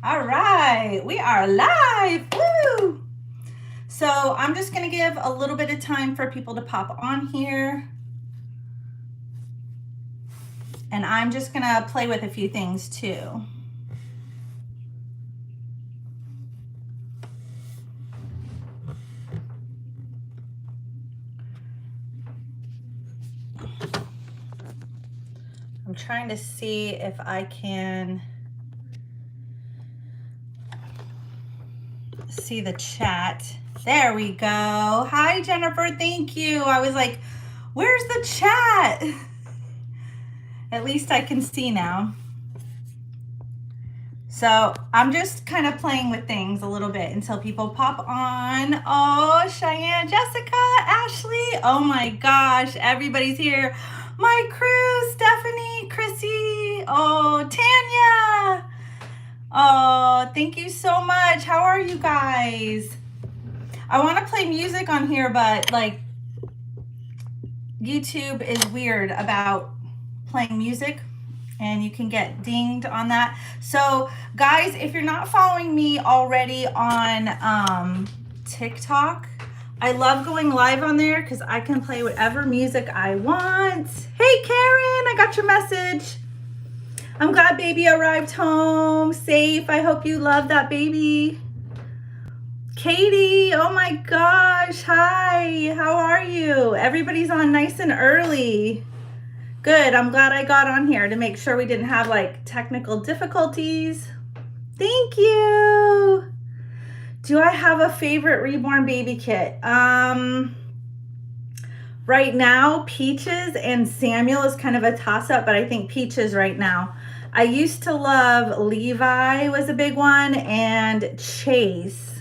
All right, we are live. Woo! So I'm just going to give a little bit of time for people to pop on here. And I'm just going to play with a few things too. I'm trying to see if I can see the chat. There we go. Hi, Jennifer. Thank you. I was like, where's the chat? At least I can see now. So I'm just kind of playing with things a little bit until people pop on. Oh, Cheyenne, Jessica, Ashley. Oh my gosh, everybody's here. My crew, Stephanie, Chrissy, oh, Tanya. Oh, thank you so much. How are you guys? I want to play music on here, but like YouTube is weird about playing music and you can get dinged on that. So guys, if you're not following me already on TikTok, I love going live on there because I can play whatever music I want. Hey Karen, I got your message. I'm glad baby arrived home safe. I hope you love that baby. Katie, oh my gosh, hi, how are you? Everybody's on nice and early. Good, I'm glad I got on here to make sure we didn't have like technical difficulties. Thank you. Do I have a favorite Reborn baby kit? Right now, Peaches and Samuel is kind of a toss-up, but I think Peaches right now. I used to love Levi was a big one, and Chase.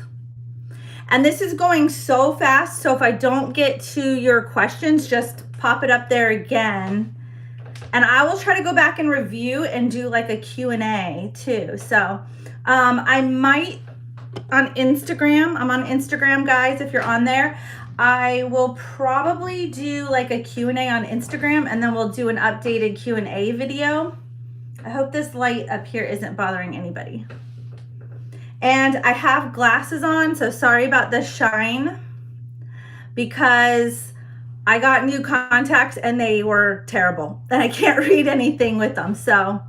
And this is going so fast, so if I don't get to your questions, just pop it up there again. And I will try to go back and review and do like a Q&A too. So I might on Instagram, I'm on Instagram, guys, if you're on there. I will probably do like a Q&A on Instagram, and then we'll do an updated Q&A video. I hope this light up here isn't bothering anybody. And I have glasses on, so sorry about the shine because I got new contacts and they were terrible and I can't read anything with them. So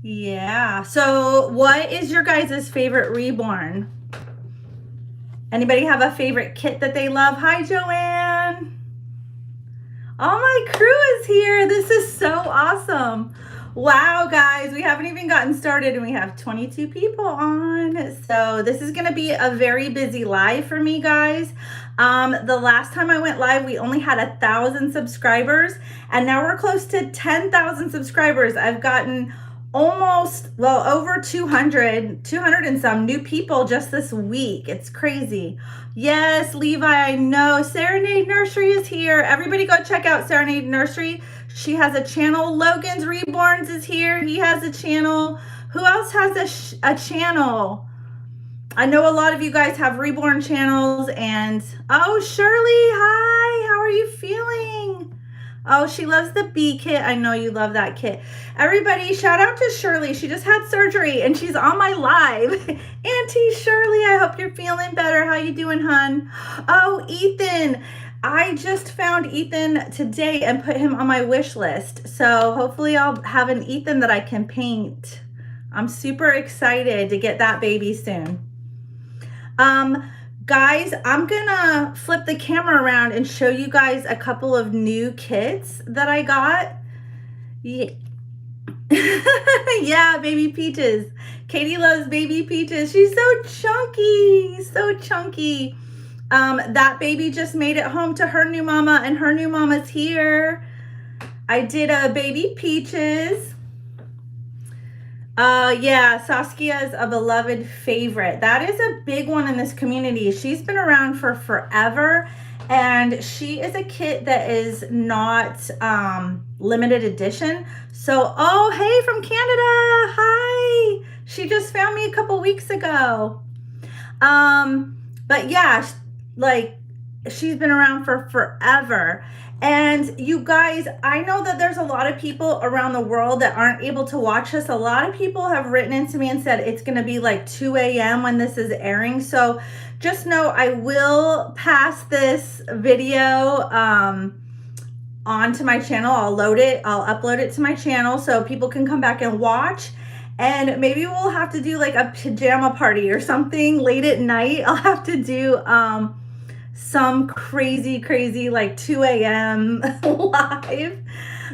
yeah. So what is your guys' favorite Reborn? Anybody have a favorite kit that they love? Hi, Joanne. Oh, my crew is here. This is so awesome. Wow, guys, we haven't even gotten started and we have 22 people on. So this is going to be a very busy live for me, guys. The last time I went live, we only had 1,000 subscribers and now we're close to 10,000 subscribers. I've gotten almost, well, over 200 and some new people just this week. It's crazy. Yes, Levi, I know. Serenade Nursery is here. Everybody go check out Serenade Nursery. She has a channel. Logan's Reborns is here. He has a channel. Who else has a channel? I know a lot of you guys have Reborn channels. And oh, Shirley, hi. How are you feeling? Oh, she loves the bee kit. I know you love that kit. Everybody, shout out to Shirley. She just had surgery and she's on my live. Auntie Shirley, I hope you're feeling better. How you doing, hun? Oh, Ethan. I just found Ethan today and put him on my wish list. So hopefully I'll have an Ethan that I can paint. I'm super excited to get that baby soon. Guys, I'm gonna flip the camera around and show you guys a couple of new kits that I got. Yeah, yeah, baby Peaches. Katie loves baby Peaches. She's so chunky, so chunky. That baby just made it home to her new mama and her new mama's here. I did a baby Peaches. Yeah, Saskia is a beloved favorite. That is a big one in this community. She's been around for forever, and she is a kit that is not limited edition. So, oh, hey, from Canada. Hi. She just found me a couple weeks ago. But yeah, like she's been around for forever. And you guys, I know that there's a lot of people around the world that aren't able to watch us. A lot of people have written into me and said it's going to be like 2 a.m. when this is airing. So just know I will pass this video onto my channel. I'll upload it to my channel so people can come back and watch. And maybe we'll have to do like a pajama party or something late at night. I'll have to do some crazy like 2 a.m. live,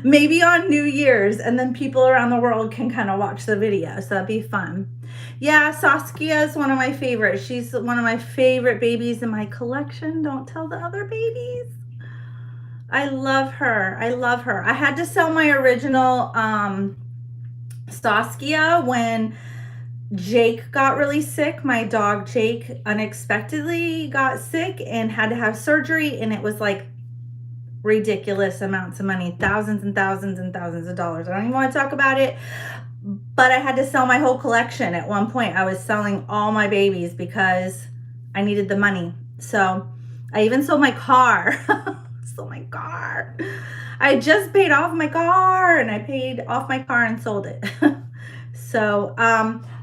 maybe on New Year's, and then people around the world can kind of watch the video. So that'd be fun. Yeah, Saskia is one of my favorites. She's one of my favorite babies in my collection. Don't tell the other babies. I love her. I love her. I had to sell my original Saskia when Jake got really sick. My dog Jake unexpectedly got sick and had to have surgery, and it was like ridiculous amounts of money, thousands and thousands and thousands of dollars. I don't even want to talk about it, but I had to sell my whole collection. At one point I was selling all my babies because I needed the money. So I even sold my car. Sold my car. I just paid off my car, and I paid off my car and sold it. So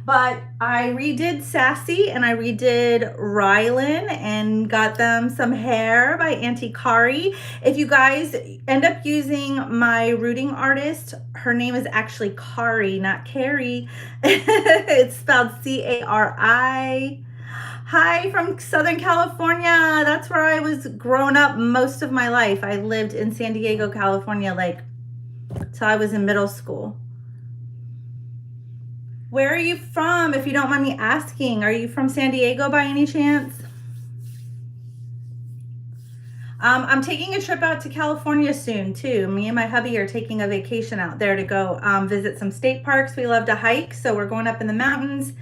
but I redid Sassy and I redid Rylan and got them some hair by Auntie Kari. If you guys end up using my rooting artist, her name is actually Kari, not Carrie. It's spelled C-A-R-I. Hi from Southern California. That's where I was growing up most of my life. I lived in San Diego, California, like till I was in middle school. Where are you from, if you don't mind me asking? Are you from San Diego by any chance? I'm taking a trip out to California soon too. Me and my hubby are taking a vacation out there to go visit some state parks. We love to hike, so we're going up in the mountains,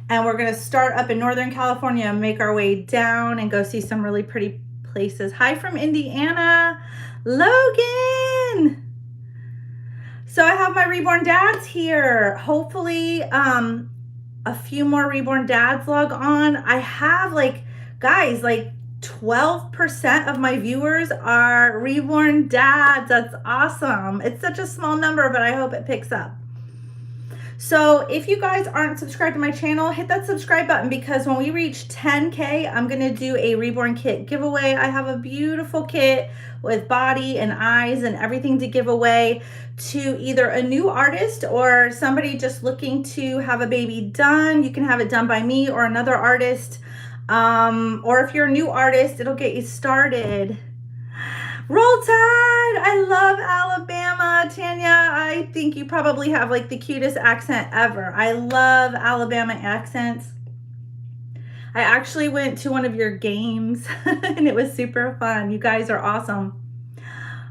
and we're gonna start up in Northern California and make our way down and go see some really pretty places. Hi from Indiana, Logan. So I have my Reborn dads here. Hopefully a few more Reborn dads log on. I have guys, 12% of my viewers are Reborn dads. That's awesome. It's such a small number, but I hope it picks up. So if you guys aren't subscribed to my channel, hit that subscribe button, because when we reach 10K, I'm going to do a Reborn kit giveaway. I have a beautiful kit with body and eyes and everything to give away to either a new artist or somebody just looking to have a baby done. You can have it done by me or another artist. Or if you're a new artist, it'll get you started. Roll Tide! I love Alabama. Tanya, I think you probably have the cutest accent ever. I love Alabama accents. I actually went to one of your games and it was super fun. You guys are awesome.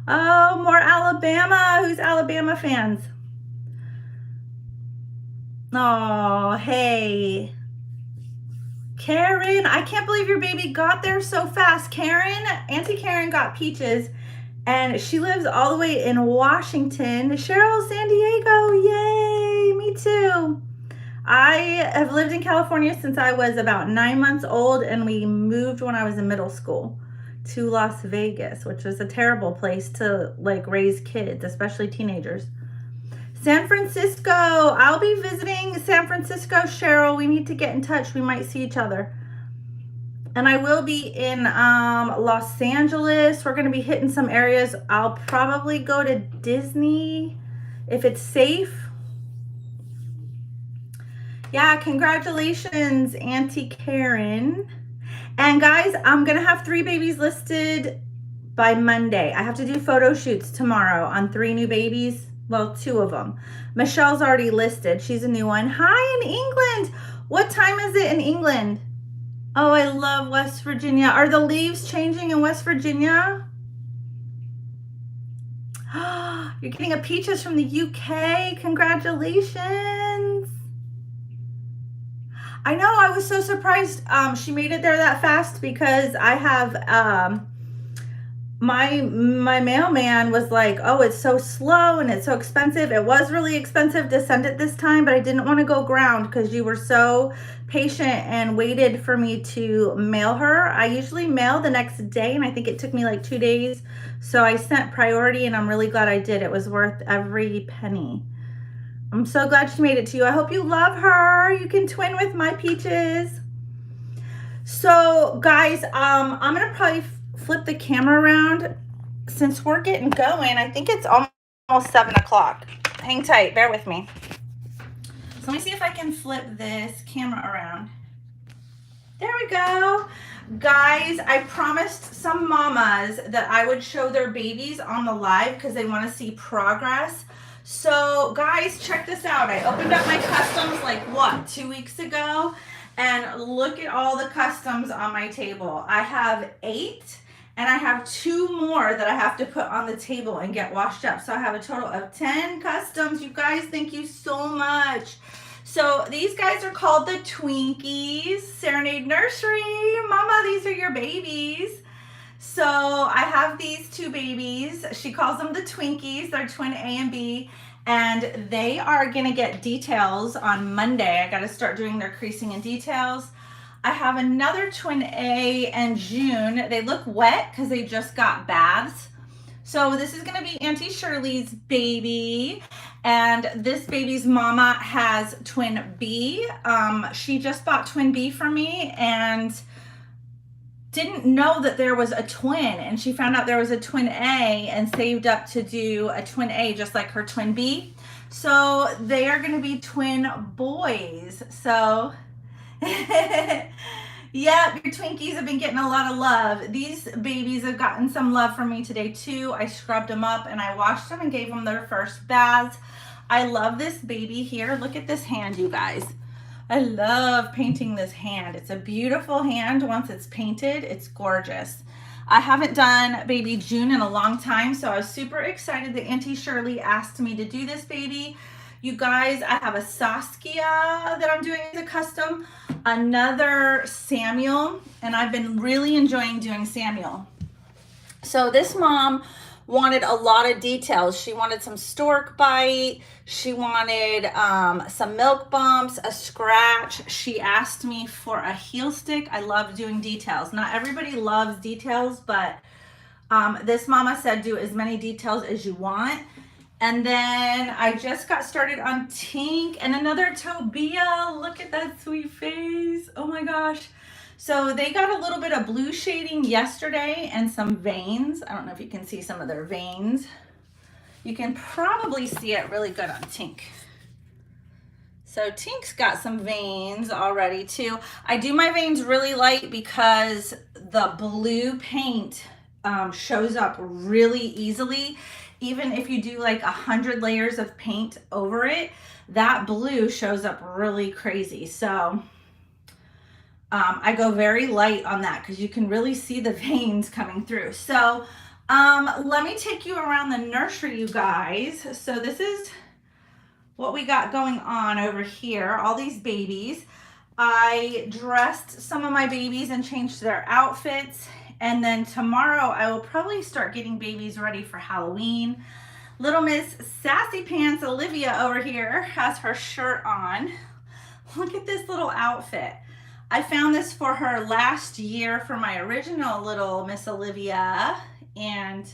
Oh, more Alabama. Who's Alabama fans? Oh, hey. Karen, I can't believe your baby got there so fast. Karen, Auntie Karen got Peaches, and she lives all the way in Washington. Cheryl, San Diego, yay, me too. I have lived in California since I was about 9 months old, and we moved when I was in middle school to Las Vegas, which was a terrible place to raise kids, especially teenagers. San Francisco. I'll be visiting San Francisco, Cheryl. We need to get in touch. We might see each other. And I will be in Los Angeles. We're going to be hitting some areas. I'll probably go to Disney if it's safe. Yeah, congratulations, Auntie Karen. And guys, I'm going to have 3 babies listed by Monday. I have to do photo shoots tomorrow on 3 new babies. Well, 2 of them. Michelle's already listed. She's a new one. Hi in England. What time is it in England? Oh, I love West Virginia. Are the leaves changing in West Virginia? You're getting a Peaches from the UK. Congratulations. I know, I was so surprised she made it there that fast, because I have my mailman was like, oh, it's so slow and it's so expensive. It was really expensive to send it this time, but I didn't want to go ground because you were so patient and waited for me to mail her. I usually mail the next day, and I think it took me like 2 days. So I sent priority, and I'm really glad I did. It was worth every penny. I'm so glad she made it to you. I hope you love her. You can twin with my peaches. So guys, I'm gonna probably flip the camera around since we're getting going. I think it's almost 7 o'clock. Hang tight, bear with me. So let me see if I can flip this camera around. There we go. Guys, I promised some mamas that I would show their babies on the live because they want to see progress. So guys, check this out. I opened up my customs like what, 2 weeks ago? And look at all the customs on my table. I have 8, and I have 2 more that I have to put on the table and get washed up. So I have a total of 10 customs. You guys, thank you so much. So these guys are called the Twinkies. Serenade Nursery. Mama, these are your babies. So I have these 2 babies. She calls them the Twinkies. They're twin A and B. And they are going to get details on Monday. I got to start doing their creasing and details. I have another twin A and June. They look wet because they just got baths. So this is going to be Auntie Shirley's baby. And this baby's mama has twin B. She just bought twin B for me and didn't know that there was a twin, and she found out there was a twin A and saved up to do a twin A just like her twin B. So they are going to be twin boys. So yeah, your Twinkies have been getting a lot of love. These babies have gotten some love from me today too. I scrubbed them up and I washed them and gave them their first baths. I love this baby here. Look at this hand, you guys. I love painting this hand. It's a beautiful hand. Once it's painted, it's gorgeous. I haven't done baby June in a long time, so I was super excited that Auntie Shirley asked me to do this baby. You guys, I have a Saskia that I'm doing as a custom, another Samuel, and I've been really enjoying doing Samuel. So this mom wanted a lot of details. She wanted some stork bite. She wanted some milk bumps, a scratch. She asked me for a heel stick. I love doing details. Not everybody loves details, but this mama said do as many details as you want. And then I just got started on Tink and another Tobia. Look at that sweet face. Oh my gosh. So they got a little bit of blue shading yesterday and some veins. I don't know if you can see some of their veins. You can probably see it really good on Tink. So Tink's got some veins already too. I do my veins really light because the blue paint shows up really easily. Even if you do like 100 layers of paint over it, that blue shows up really crazy. So I go very light on that because you can really see the veins coming through. So let me take you around the nursery, you guys. So this is what we got going on over here, all these babies. I dressed some of my babies and changed their outfits. And then tomorrow I will probably start getting babies ready for Halloween. Little Miss Sassy Pants Olivia over here has her shirt on. Look at this little outfit. I found this for her last year for my original little Miss Olivia, and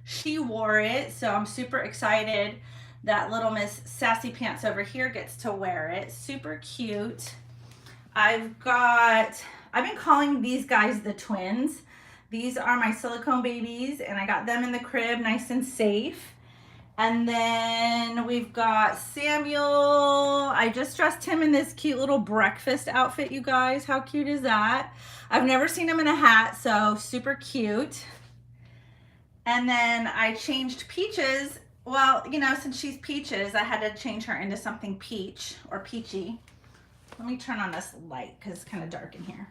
she wore it. So I'm super excited that little Miss Sassy Pants over here gets to wear it. Super cute. I've been calling these guys the twins. These are my silicone babies, and I got them in the crib nice and safe. And then we've got Samuel. I just dressed him in this cute little breakfast outfit, you guys. How cute is that? I've never seen him in a hat, so super cute. And then I changed Peaches. Well, you know, since she's Peaches, I had to change her into something peach or peachy. Let me turn on this light because it's kind of dark in here.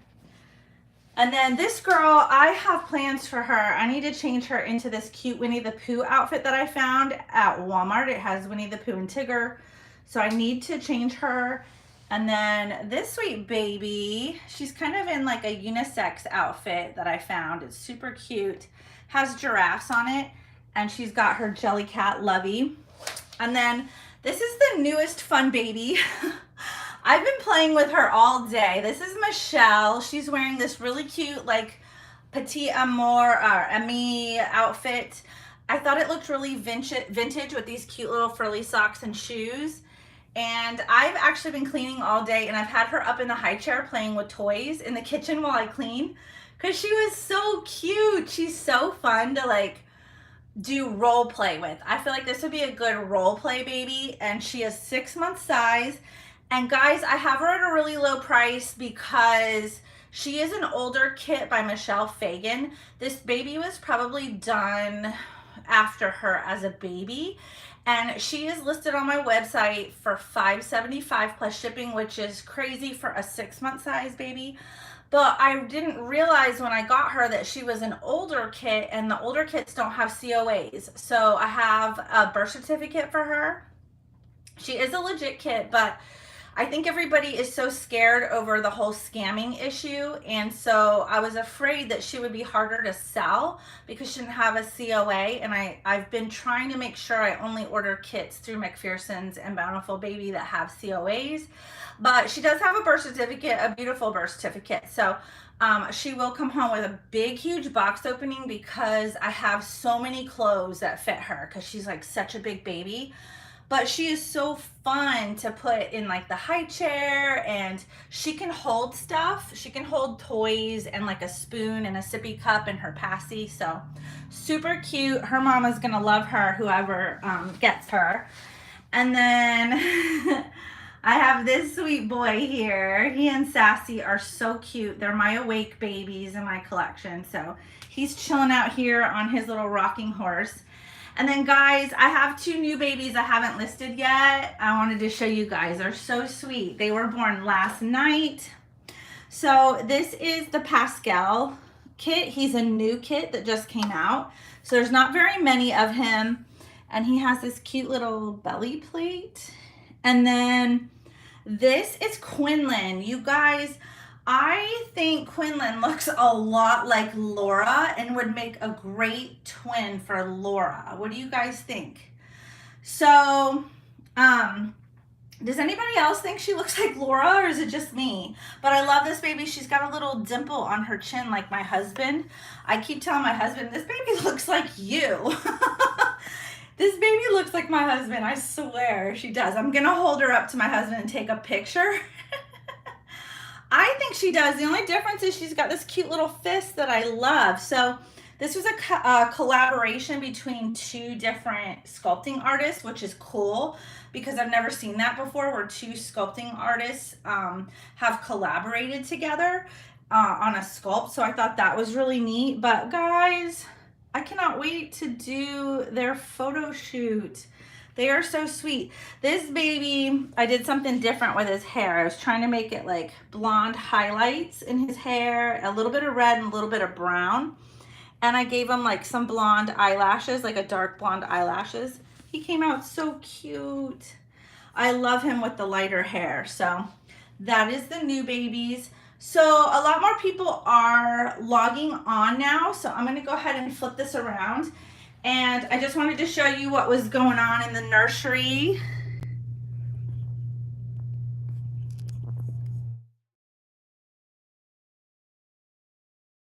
And then this girl, I have plans for her. I need to change her into this cute Winnie the Pooh outfit that I found at Walmart. It has Winnie the Pooh and Tigger. So I need to change her. And then this sweet baby, she's kind of in like a unisex outfit that I found. It's super cute. Has giraffes on it, and she's got her Jellycat Lovey. And then this is the newest fun baby. I've been playing with her all day. This is Michelle. She's wearing this really cute like Petit Amour or Ami outfit. I thought it looked really vintage with these cute little frilly socks and shoes. And I've actually been cleaning all day, and I've had her up in the high chair playing with toys in the kitchen while I clean because she was so cute. She's so fun to like do role play with. I feel like this would be a good role play baby, and she is 6 month size. And guys, I have her at a really low price because she is an older kit by Michelle Fagan. This baby was probably done after her as a baby, and she is listed on my website for $575 plus shipping, which is crazy for a 6 month size baby. But I didn't realize when I got her that she was an older kit, and the older kits don't have COAs. So I have a birth certificate for her. She is a legit kit, but I think everybody is so scared over the whole scamming issue, and so I was afraid that she would be harder to sell because she didn't have a COA, and I've been trying to make sure I only order kits through McPherson's and Bountiful Baby that have COAs, but she does have a birth certificate, a beautiful birth certificate, so she will come home with a big, huge box opening because I have so many clothes that fit her because she's like such a big baby. But she is so fun to put in like the high chair, and she can hold stuff. She can hold toys and like a spoon and a sippy cup and her passy. So super cute. Her mama's gonna love her, whoever gets her. And then I have this sweet boy here. He and Sassy are so cute. They're my awake babies in my collection. So he's chilling out here on his little rocking horse. And then guys, I have 2 new babies I haven't listed yet. I wanted to show you guys. They're so sweet. They were born last night. So this is the Pascal kit. He's a new kit that just came out. So there's not very many of him. And he has this cute little belly plate. And then this is Quinlan. You guys, I think Quinlan looks a lot like Laura and would make a great twin for Laura. What do you guys think? So, does anybody else think she looks like Laura, or is it just me? But I love this baby. She's got a little dimple on her chin like my husband. I keep telling my husband, this baby looks like you. This baby looks like my husband, I swear she does. I'm gonna hold her up to my husband and take a picture. I think she does. The only difference is she's got this cute little fist that I love. So this was a collaboration between 2 different sculpting artists, which is cool because I've never seen that before, where 2 sculpting artists have collaborated together on a sculpt. So I thought that was really neat. But guys, I cannot wait to do their photo shoot. They are so sweet. This baby, I did something different with his hair. I was trying to make it like blonde highlights in his hair, a little bit of red and a little bit of brown. And I gave him like some blonde eyelashes, like a dark blonde eyelashes. He came out so cute. I love him with the lighter hair. So that is the new babies. So a lot more people are logging on now. So I'm gonna go ahead and flip this around. And I just wanted to show you what was going on in the nursery.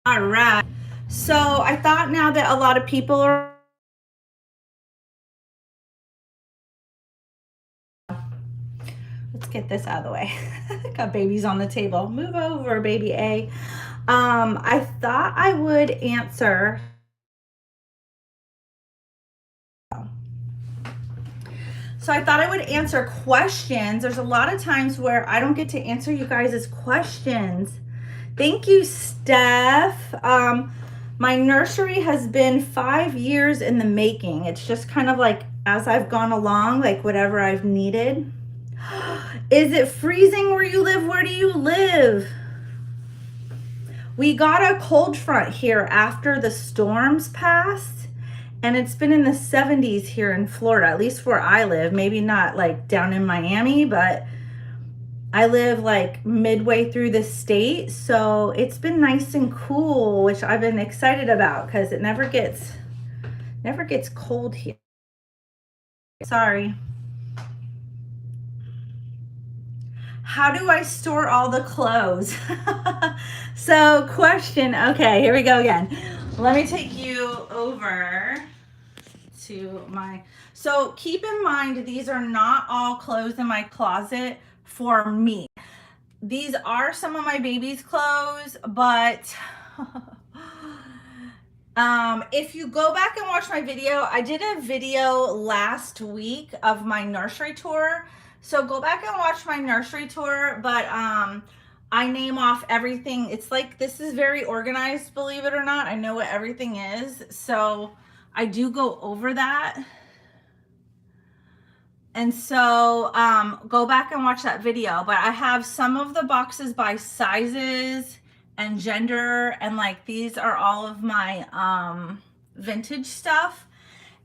All right. So I thought now that a lot of people are... Let's get this out of the way. Got babies on the table. Move over, baby A. I thought I would answer... So I thought I would answer questions. There's a lot of times where I don't get to answer you guys' questions. Thank you, Steph. My nursery has been 5 years in the making. It's just kind of like as I've gone along, like whatever I've needed. Is it freezing where you live? Where do you live? We got a cold front here after the storms passed. And it's been in the 70s here in Florida, at least where I live. Maybe not like down in Miami, but I live like midway through the state, so it's been nice and cool, which I've been excited about because it never gets cold here. Sorry. How do I store all the clothes? So question, okay, here we go again. Let me take you over to my, so keep in mind, these are not all clothes in my closet for me. These are some of my baby's clothes, but if you go back and watch my video, I did a video last week of my nursery tour. So go back and watch my nursery tour, but I name off everything. It's like, this is very organized, believe it or not. I know what everything is. So I do go over that. And so go back and watch that video. But I have some of the boxes by sizes and gender, and like these are all of my vintage stuff.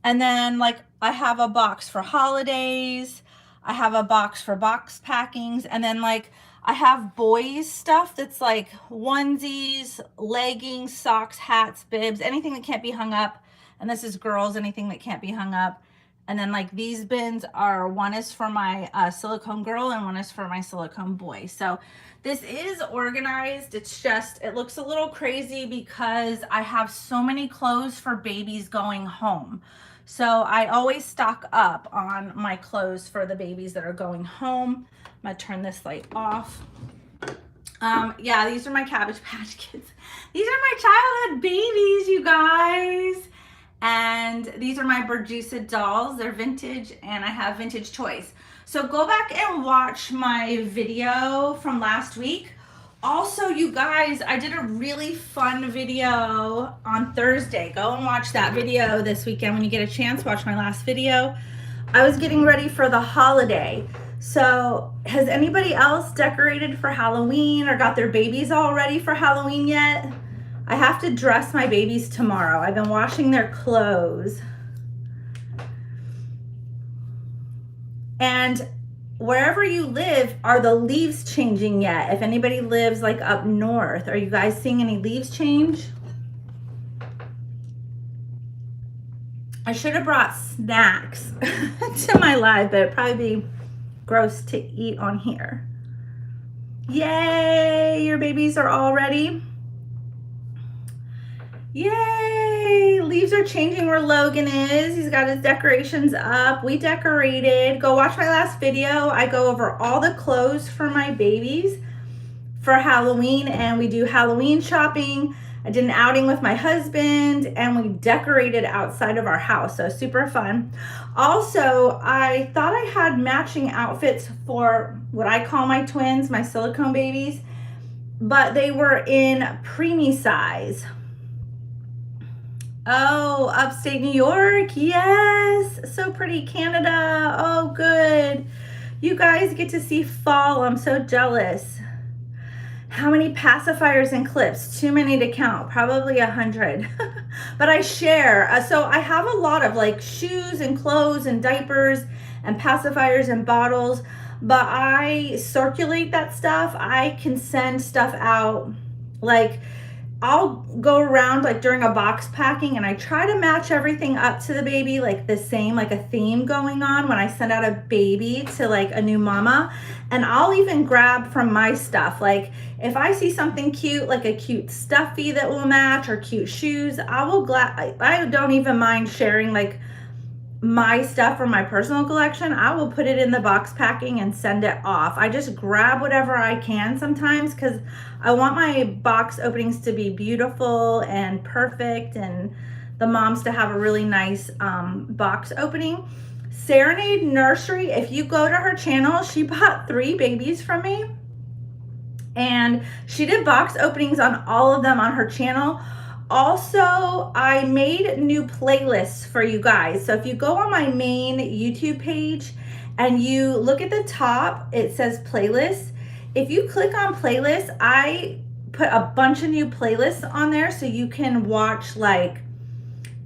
And then like I have a box for holidays, I have a box for box packings, and then like I have boys stuff that's like onesies, leggings, socks, hats, bibs, anything that can't be hung up. And this is girls, anything that can't be hung up. And then like these bins are, one is for my silicone girl and one is for my silicone boy. So this is organized. It's just, it looks a little crazy because I have so many clothes for babies going home. So I always stock up on my clothes for the babies that are going home. I'm gonna turn this light off. Yeah, these are my Cabbage Patch Kids. These are my childhood babies, you guys. And these are my Berjusa dolls. They're vintage, and I have vintage toys. So go back and watch my video from last week. Also, you guys, I did a really fun video on Thursday. Go and watch that video this weekend when you get a chance. Watch my last video. I was getting ready for the holiday. So has anybody else decorated for Halloween or got their babies all ready for Halloween yet? I have to dress my babies tomorrow. I've been washing their clothes. And wherever you live, are the leaves changing yet? If anybody lives like up north, are you guys seeing any leaves change? I should have brought snacks to my live, but it'd probably be gross to eat on here. Yay, your babies are all ready. Yay, leaves are changing where Logan is. He's got his decorations up. We decorated. Go watch my last video. I go over all the clothes for my babies for Halloween, and we do Halloween shopping. I did an outing with my husband, and we decorated outside of our house, so super fun. Also, I thought I had matching outfits for what I call my twins, my silicone babies, but they were in preemie size. Oh, upstate New York. Yes. So pretty. Canada. Oh, good. You guys get to see fall. I'm so jealous. How many pacifiers and clips? Too many to count. Probably 100. But I share. So I have a lot of like shoes and clothes and diapers and pacifiers and bottles. But I circulate that stuff. I can send stuff out like, I'll go around like during a box packing and I try to match everything up to the baby, like the same, like a theme going on when I send out a baby to like a new mama. And I'll even grab from my stuff. Like if I see something cute, like a cute stuffy that will match or cute shoes, I don't even mind sharing like my stuff from my personal collection. I will put it in the box packing and send it off. I just grab whatever I can sometimes because I want my box openings to be beautiful and perfect and the moms to have a really nice box opening. Serenade Nursery, if you go to her channel, she bought 3 babies from me and she did box openings on all of them on her channel. Also, I made new playlists for you guys. So if you go on my main YouTube page and you look at the top, it says playlists. If you click on playlists, I put a bunch of new playlists on there so you can watch like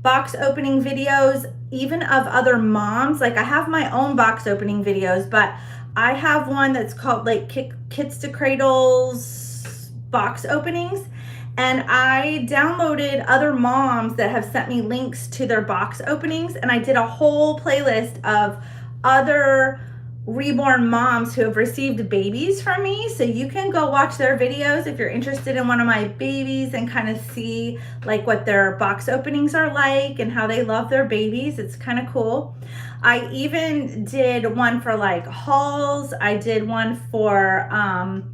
box opening videos, even of other moms. Like I have my own box opening videos, but I have one that's called like Kits to Cradles box openings. And I downloaded other moms that have sent me links to their box openings. And I did a whole playlist of other reborn moms who have received babies from me. So you can go watch their videos if you're interested in one of my babies and kind of see like what their box openings are like and how they love their babies. It's kind of cool. I even did one for like hauls. I did one for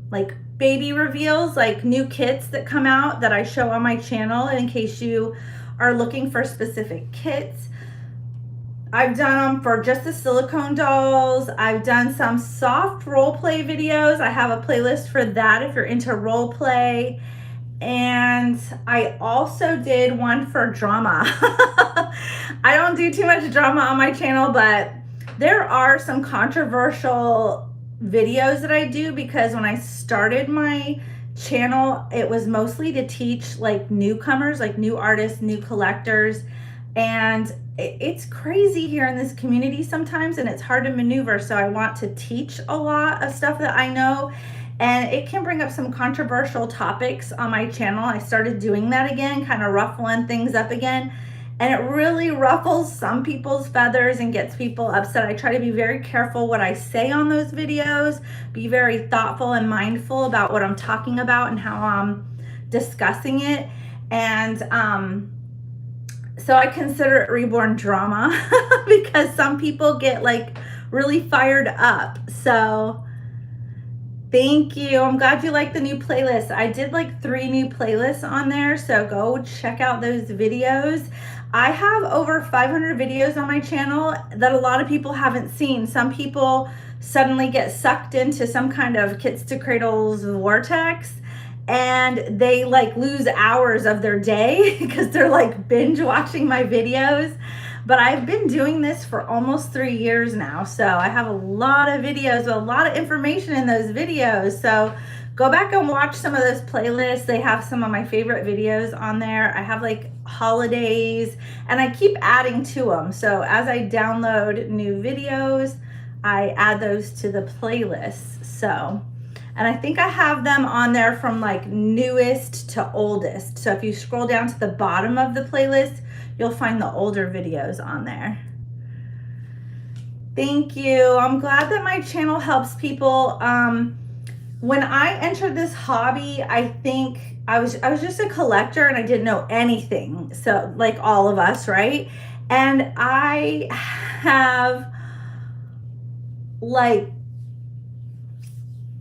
like baby reveals, like new kits that come out that I show on my channel in case you are looking for specific kits. I've done them for just the silicone dolls. I've done some soft role play videos. I have a playlist for that if you're into role play. And I also did one for drama. I don't do too much drama on my channel, but there are some controversial videos that I do because when I started my channel, it was mostly to teach like newcomers, like new artists, new collectors. And it's crazy here in this community sometimes, and it's hard to maneuver. So I want to teach a lot of stuff that I know, and it can bring up some controversial topics on my channel. I started doing that again, kind of ruffling things up again, and it really ruffles some people's feathers and gets people upset. I try to be very careful what I say on those videos, be very thoughtful and mindful about what I'm talking about and how I'm discussing it. And so I consider it reborn drama because some people get like really fired up. So thank you. I'm glad you like the new playlist. I did like 3 new playlists on there, so go check out those videos. I have over 500 videos on my channel that a lot of people haven't seen. Some people suddenly get sucked into some kind of Kits to Cradles vortex, and they like lose hours of their day because they're like binge watching my videos. But I've been doing this for almost 3 years now, so I have a lot of videos, a lot of information in those videos. So go back and watch some of those playlists. They have some of my favorite videos on there. I have like holidays, and I keep adding to them. So as I download new videos, I add those to the playlist. So, and I think I have them on there from like newest to oldest. So if you scroll down to the bottom of the playlist, you'll find the older videos on there. Thank you. I'm glad that my channel helps people. When I entered this hobby, I think I was just a collector and I didn't know anything. So like all of us, right? And I have like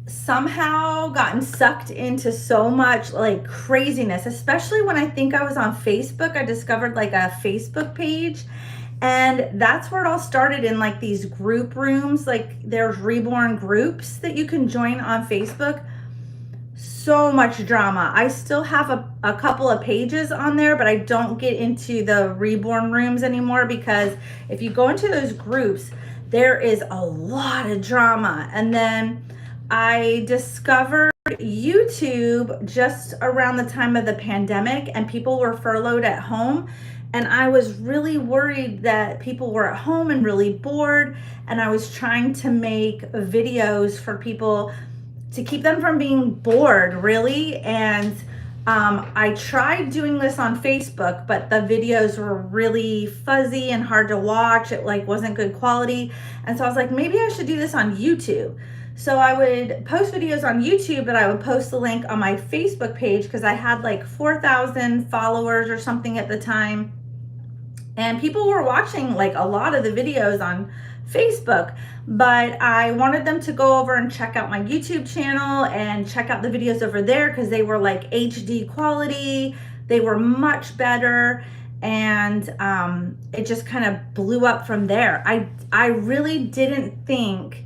somehow gotten sucked into so much like craziness, especially when I think I was on Facebook. I discovered like a Facebook page, and that's where it all started, in like these group rooms. Like there's reborn groups that you can join on Facebook. So much drama. I still have a couple of pages on there, but I don't get into the reborn rooms anymore because if you go into those groups, there is a lot of drama. And then I discovered YouTube just around the time of the pandemic, and people were furloughed at home. And I was really worried that people were at home and really bored. And I was trying to make videos for people to keep them from being bored, really. And I tried doing this on Facebook, but the videos were really fuzzy and hard to watch. It like wasn't good quality. And so I was like, maybe I should do this on YouTube. So I would post videos on YouTube, but I would post the link on my Facebook page because I had like 4,000 followers or something at the time. And people were watching like a lot of the videos on Facebook, but I wanted them to go over and check out my YouTube channel and check out the videos over there because they were like HD quality. They were much better. And it just kind of blew up from there. I really didn't think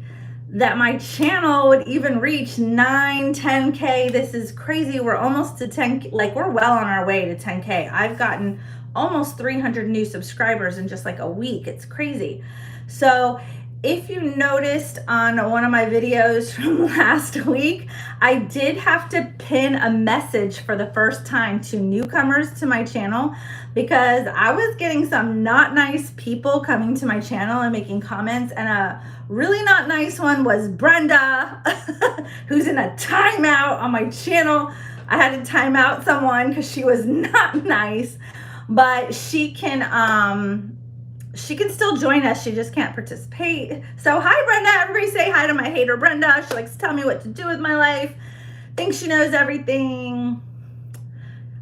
that my channel would even reach 10K. This is crazy. We're almost to 10K. Like we're well on our way to 10K. I've gotten almost 300 new subscribers in just like a week. It's crazy. So if you noticed on one of my videos from last week, I did have to pin a message for the first time to newcomers to my channel because I was getting some not nice people coming to my channel and making comments, and a really not nice one was Brenda, who's in a timeout on my channel. I had to time out someone because she was not nice, but she can still join us. She just can't participate. So hi, Brenda. Everybody say hi to my hater, Brenda. She likes to tell me what to do with my life. Thinks she knows everything.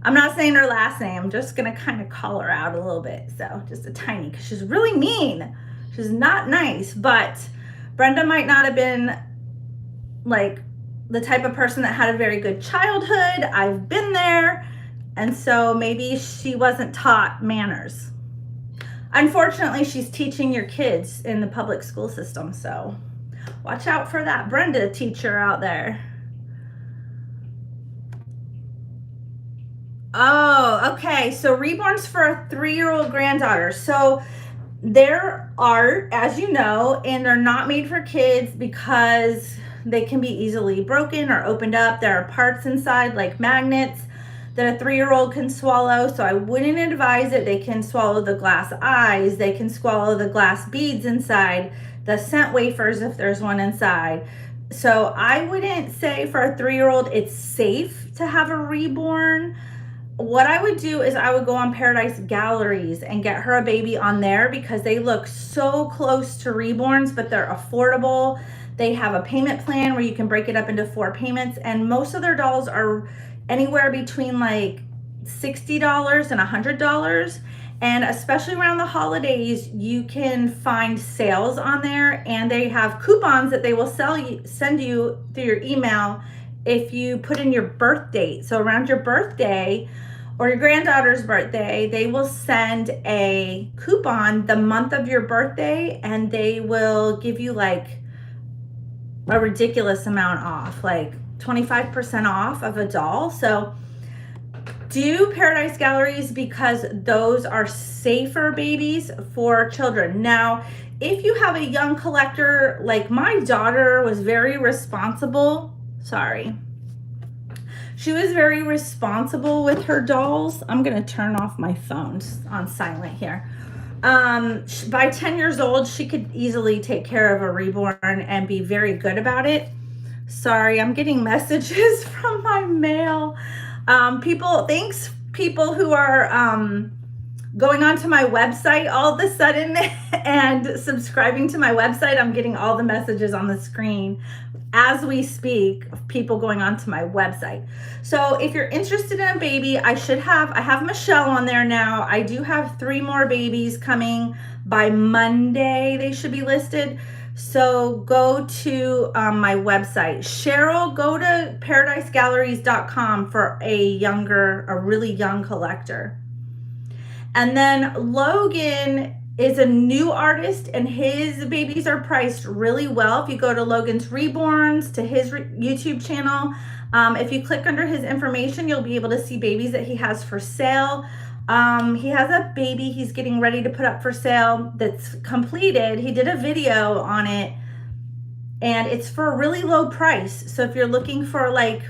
I'm not saying her last name. I'm just going to kind of call her out a little bit. So just a tiny, because she's really mean. She's not nice. But Brenda might not have been like the type of person that had a very good childhood. I've been there. And so maybe she wasn't taught manners. Unfortunately, she's teaching your kids in the public school system, so watch out for that Brenda teacher out there. Oh, okay. So Reborn's for a 3-year-old granddaughter. So there are, as you know, and they're not made for kids because they can be easily broken or opened up. There are parts inside like magnets that a 3-year-old can swallow, so I wouldn't advise it. They can swallow the glass eyes, they can swallow the glass beads inside, the scent wafers if there's one inside. So I wouldn't say for a 3-year-old it's safe to have a Reborn. What I would do is I would go on Paradise Galleries and get her a baby on there because they look so close to Reborns, but they're affordable. They have a payment plan where you can break it up into 4 payments, and most of their dolls are anywhere between like $60 and $100. And especially around the holidays, you can find sales on there, and they have coupons that they will send you through your email if you put in your birth date. So around your birthday or your granddaughter's birthday, they will send a coupon the month of your birthday, and they will give you like a ridiculous amount off, like 25% off of a doll. So do Paradise Galleries because those are safer babies for children. Now, if you have a young collector, like my daughter was very responsible. Sorry. She was very responsible with her dolls. I'm going to turn off my phone on silent here. By 10 years old, she could easily take care of a Reborn and be very good about it. Sorry, I'm getting messages from my mail. Thanks people who are going onto my website all of a sudden and subscribing to my website. I'm getting all the messages on the screen as we speak of people going onto my website. So if you're interested in a baby, I have Michelle on there now. I do have 3 more babies coming by Monday. They should be listed. So go to my website. Cheryl, go to paradisegalleries.com for a really young collector. And then Logan is a new artist, and his babies are priced really well. If you go to Logan's Reborns, to his YouTube channel, if you click under his information, you'll be able to see babies that he has for sale. He has a baby he's getting ready to put up for sale that's completed. He did a video on it, and it's for a really low price. So if you're looking for like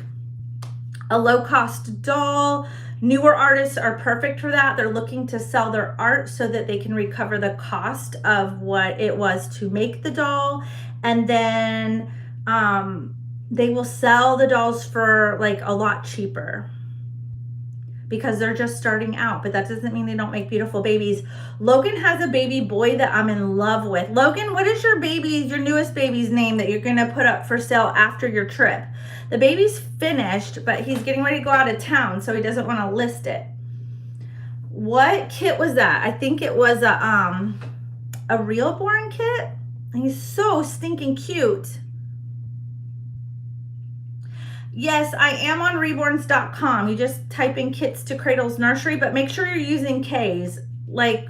a low-cost doll, newer artists are perfect for that. They're looking to sell their art so that they can recover the cost of what it was to make the doll. And then they will sell the dolls for like a lot cheaper because they're just starting out, but that doesn't mean they don't make beautiful babies. Logan has a baby boy that I'm in love with. Logan, what is your newest baby's name that you're gonna put up for sale after your trip? The baby's finished, but he's getting ready to go out of town, so he doesn't want to list it. What kit was that? I think it was a Reborn kit. He's so stinking cute. Yes, I am on reborns.com. You just type in Kits to Kradles Nursery, but make sure you're using K's. Like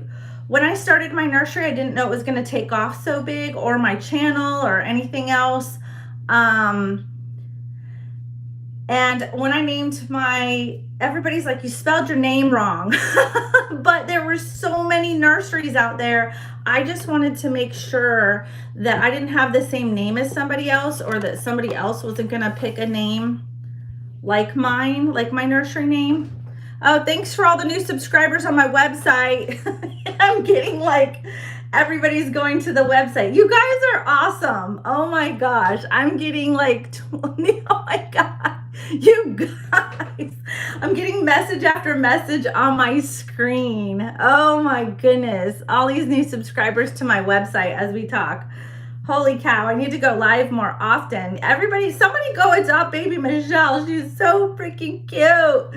when I started my nursery, I didn't know it was going to take off so big, or my channel or anything else. And when I named everybody's like, you spelled your name wrong. But there were so many nurseries out there. I just wanted to make sure that I didn't have the same name as somebody else, or that somebody else wasn't going to pick a name like mine, like my nursery name. Oh, thanks for all the new subscribers on my website. I'm getting like, everybody's going to the website. You guys are awesome. Oh my gosh. I'm getting like 20. Oh my God. You guys. I'm getting message after message on my screen. Oh my goodness. All these new subscribers to my website as we talk. Holy cow, I need to go live more often. Everybody, somebody go adopt baby Michelle. She's so freaking cute.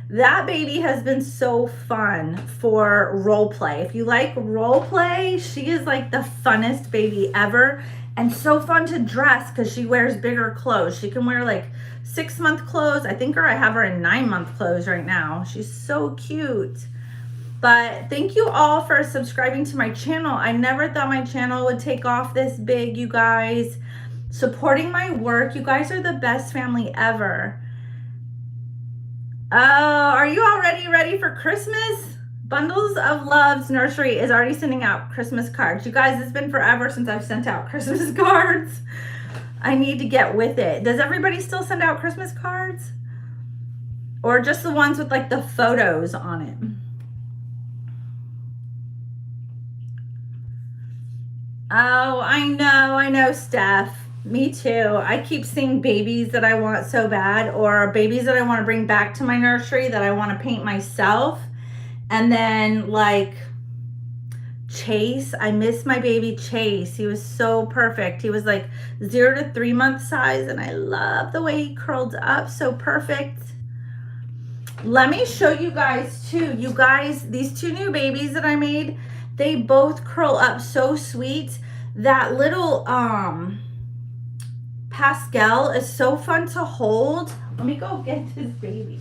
That baby has been so fun for role play. If you like role play, she is like the funnest baby ever, and so fun to dress because she wears bigger clothes. She can wear like 6-month clothes. I think I have her in 9-month clothes right now. She's so cute. But thank you all for subscribing to my channel. I never thought my channel would take off this big, you guys. Supporting my work. You guys are the best family ever. Oh, are you already ready for Christmas? Bundles of Love's Nursery is already sending out Christmas cards. You guys, it's been forever since I've sent out Christmas cards. I need to get with it. Does everybody still send out Christmas cards? Or just the ones with like the photos on it? Oh, I know, Steph. Me too. I keep seeing babies that I want so bad, or babies that I want to bring back to my nursery that I want to paint myself. And then like Chase, I miss my baby Chase. He was so perfect. He was like 0 to 3 month size, and I love the way he curled up, so perfect. Let me show you guys too. You guys, these 2 new babies that I made, they both curl up so sweet. That little Pascal is so fun to hold. Let me go get this baby.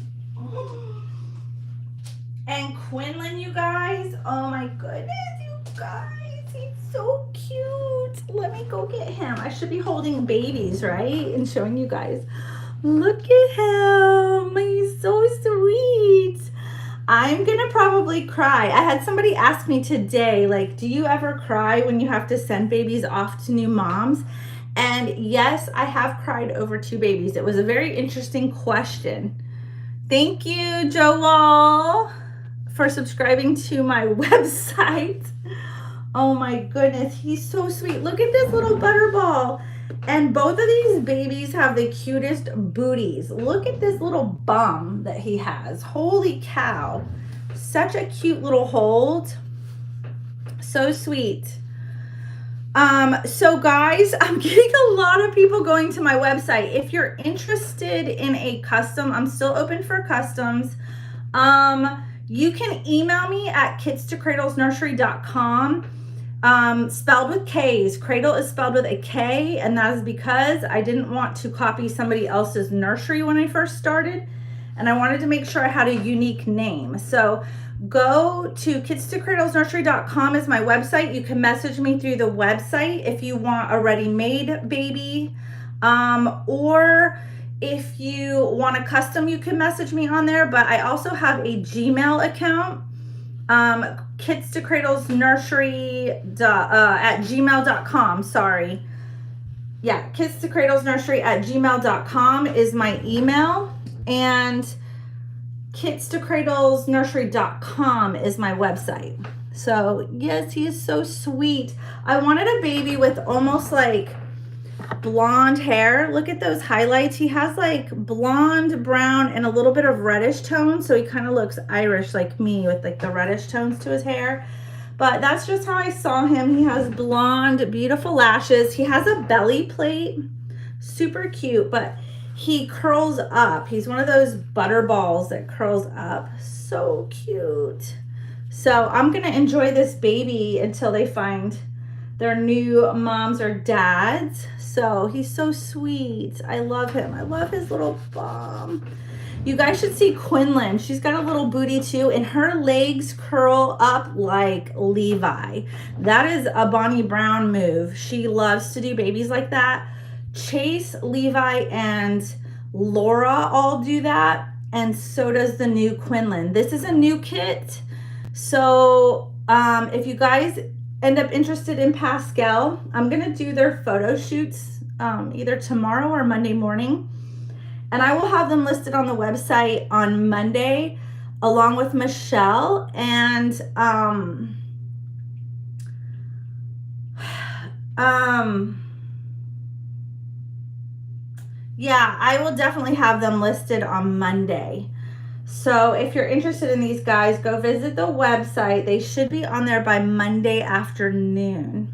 And Quinlan, you guys, oh my goodness, you guys, he's so cute. Let me go get him. I should be holding babies, right? And showing you guys. Look at him. He's so sweet. I'm gonna probably cry. I had somebody ask me today, like, do you ever cry when you have to send babies off to new moms? And yes, I have cried over 2 babies. It was a very interesting question. Thank you, Joel, for subscribing to my website. Oh my goodness, he's so sweet. Look at this little butterball. And both of these babies have the cutest booties. Look at this little bum that he has. Holy cow. Such a cute little hold. So sweet. So guys, I'm getting a lot of people going to my website. If you're interested in a custom, I'm still open for customs. You can email me at kitstokradlesnursery.com. Spelled with K's. Cradle is spelled with a K, and that is because I didn't want to copy somebody else's nursery when I first started, and I wanted to make sure I had a unique name. So go to kitstokradlesnursery.com is my website. You can message me through the website if you want a ready-made baby, or if you want a custom, you can message me on there. But I also have a Gmail account, kitstokradlesnursery at gmail.com. Sorry. Yeah, kitstokradlesnursery@gmail.com is my email, and kitstokradlesnursery.com is my website. So yes, he is so sweet. I wanted a baby with almost like blonde hair. Look at those highlights. He has like blonde, brown, and a little bit of reddish tones, so he kind of looks Irish like me with like the reddish tones to his hair. But that's just how I saw him. He has blonde, beautiful lashes. He has a belly plate, super cute, but he curls up. He's one of those butter balls that curls up. So cute. So I'm gonna enjoy this baby until they find their new moms or dads. So he's so sweet. I love him. I love his little bum. You guys should see Quinlan. She's got a little booty too, and her legs curl up like Levi. That is a Bonnie Brown move. She loves to do babies like that. Chase, Levi, and Laura all do that, and so does the new Quinlan. This is a new kit, so if you guys end up interested in Pascal, I'm gonna do their photo shoots either tomorrow or Monday morning, and I will have them listed on the website on Monday along with Michelle. And yeah, I will definitely have them listed on Monday. So if you're interested in these guys, go visit the website. They should be on there by Monday afternoon.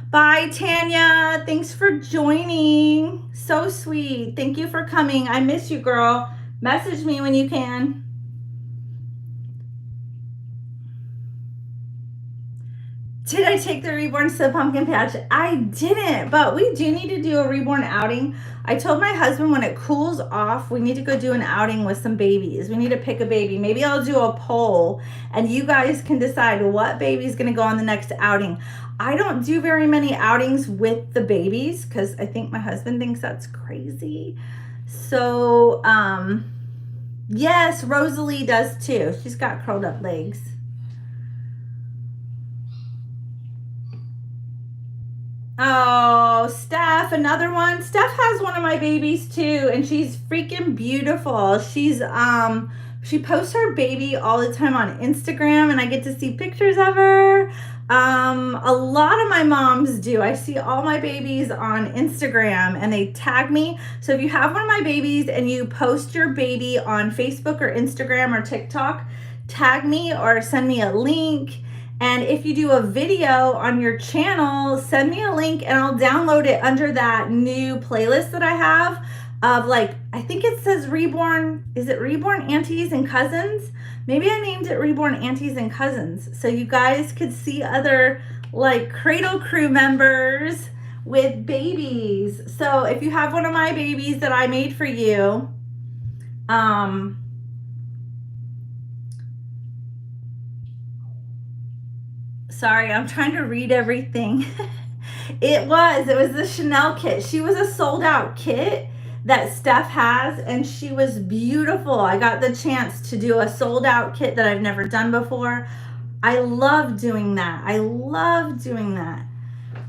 Bye, Tanya. Thanks for joining. So sweet. Thank you for coming. I miss you, girl. Message me when you can. Did I take the Reborn to the pumpkin patch? I didn't, but we do need to do a Reborn outing. I told my husband when it cools off, we need to go do an outing with some babies. We need to pick a baby. Maybe I'll do a poll and you guys can decide what baby is going to go on the next outing. I don't do very many outings with the babies because I think my husband thinks that's crazy. So, yes, Rosalie does too. She's got curled up legs. Oh, Steph, another one. Steph has one of my babies too, and she's freaking beautiful. She's she posts her baby all the time on Instagram, and I get to see pictures of her. A lot of my moms do. I see all my babies on Instagram and they tag me. So if you have one of my babies and you post your baby on Facebook or Instagram or TikTok, tag me or send me a link. And if you do a video on your channel, send me a link and I'll download it under that new playlist that I have of, like, I think it says Reborn. Is it Reborn Aunties and Cousins? Maybe I named it Reborn Aunties and Cousins. So you guys could see other, like, Cradle Crew members with babies. So if you have one of my babies that I made for you, sorry, I'm trying to read everything. It was the Chanel kit. She was a sold out kit that Steph has, and she was beautiful. I got the chance to do a sold out kit that I've never done before. I love doing that. I love doing that.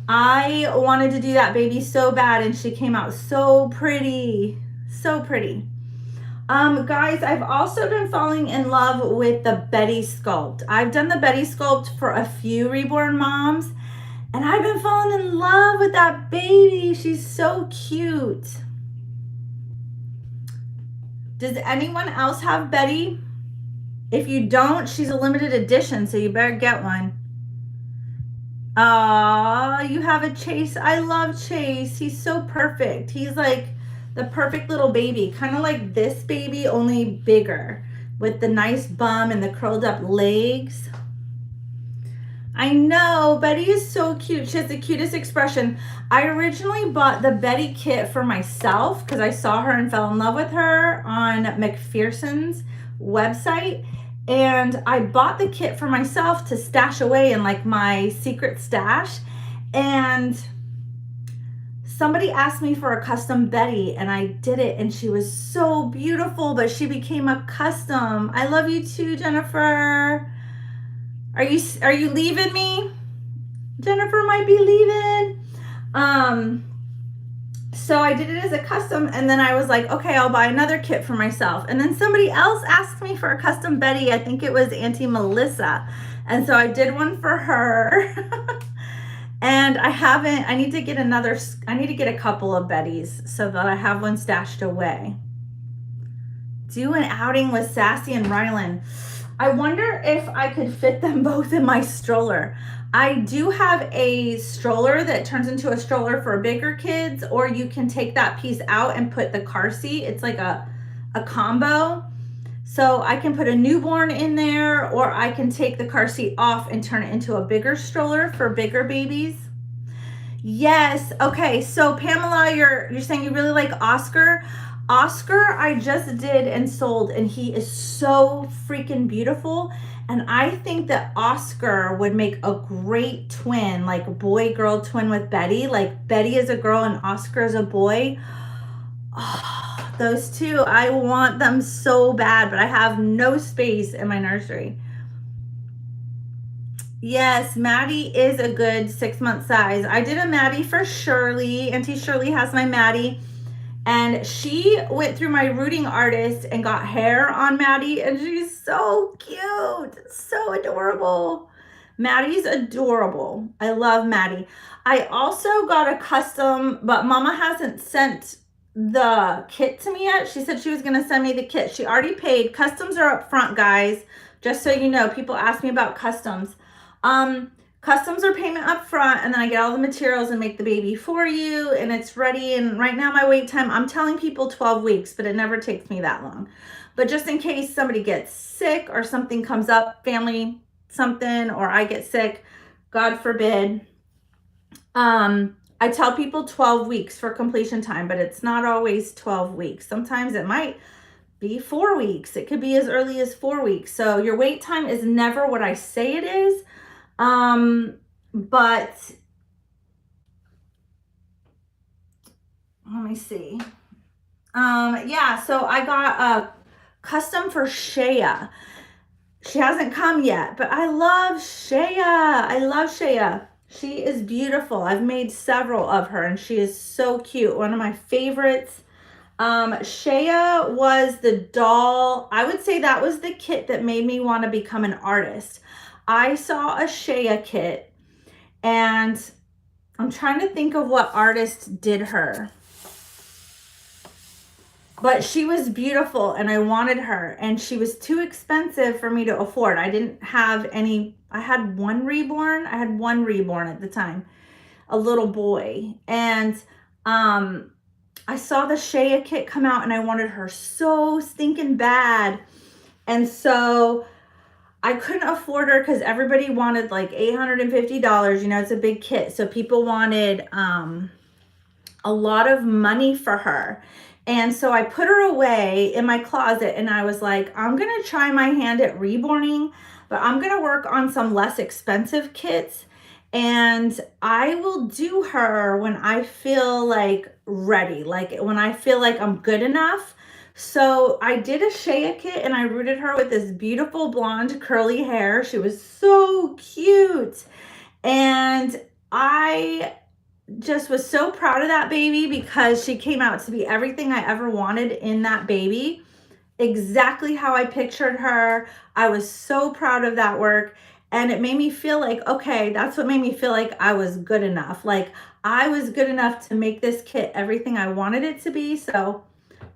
I wanted to do that baby so bad, and she came out so pretty. So pretty. Guys, I've also been falling in love with the Betty sculpt. I've done the Betty sculpt for a few Reborn moms, and I've been falling in love with that baby. She's so cute. Does anyone else have Betty? If you don't, she's a limited edition, so you better get one. You have a Chase. I love Chase. He's so perfect. He's like the perfect little baby, kind of like this baby, only bigger, with the nice bum and the curled up legs. I know, Betty is so cute. She has the cutest expression. I originally bought the Betty kit for myself because I saw her and fell in love with her on McPherson's website. And I bought the kit for myself to stash away in, like, my secret stash. And somebody asked me for a custom Betty, and I did it, and she was so beautiful, but she became a custom. I love you too, Jennifer. Are you leaving me? Jennifer might be leaving. So I did it as a custom, and then I was like, okay, I'll buy another kit for myself. And then somebody else asked me for a custom Betty. I think it was Auntie Melissa. And so I did one for her. And I need to get a couple of Bettys so that I have one stashed away. Do an outing with Sassy and Rylan. I wonder if I could fit them both in my stroller. I do have a stroller that turns into a stroller for bigger kids, or you can take that piece out and put the car seat. It's like a combo. So I can put a newborn in there, or I can take the car seat off and turn it into a bigger stroller for bigger babies. Yes. Okay. So Pamela, you're saying you really like Oscar. Oscar, I just did and sold, and he is so freaking beautiful. And I think that Oscar would make a great twin, like a boy-girl twin with Betty. Like Betty is a girl and Oscar is a boy. Oh, those two, I want them so bad, but I have no space in my nursery. Yes, Maddie is a good 6-month size. I did a Maddie for Shirley. Auntie Shirley has my Maddie. And she went through my rooting artist and got hair on Maddie. And she's so cute. So adorable. Maddie's adorable. I love Maddie. I also got a custom, but Mama hasn't sent the kit to me yet. She said she was going to send me the kit. She already paid. Customs are up front, guys. Just so you know, people ask me about customs. Customs are payment up front, and then I get all the materials and make the baby for you, and it's ready. And right now my wait time, I'm telling people 12 weeks, but it never takes me that long. But just in case somebody gets sick or something comes up, family something, or I get sick, God forbid, I tell people 12 weeks for completion time, but it's not always 12 weeks. Sometimes it might be 4 weeks. It could be as early as 4 weeks. So your wait time is never what I say it is. But let me see. Yeah, so I got a custom for Shea. She hasn't come yet, but I love Shea. I love Shea. She is beautiful. I've made several of her and she is so cute. One of my favorites. Shea was the doll. I would say that was the kit that made me want to become an artist. I saw a Shea kit and I'm trying to think of what artist did her. But she was beautiful and I wanted her, and she was too expensive for me to afford. I didn't have any. I had one reborn. I had one reborn at the time, a little boy. And I saw the Shea kit come out and I wanted her so stinking bad. And so I couldn't afford her because everybody wanted like $850. You know, it's a big kit. So people wanted a lot of money for her. And so I put her away in my closet and I was like, I'm going to try my hand at reborning, but I'm going to work on some less expensive kits. And I will do her when I feel like ready, like when I feel like I'm good enough. So I did a Shea kit and I rooted her with this beautiful blonde curly hair. She was so cute. And I just was so proud of that baby because she came out to be everything I ever wanted in that baby. Exactly how I pictured her. I was so proud of that work. And it made me feel like, okay, that's what made me feel like I was good enough. Like I was good enough to make this kit everything I wanted it to be. So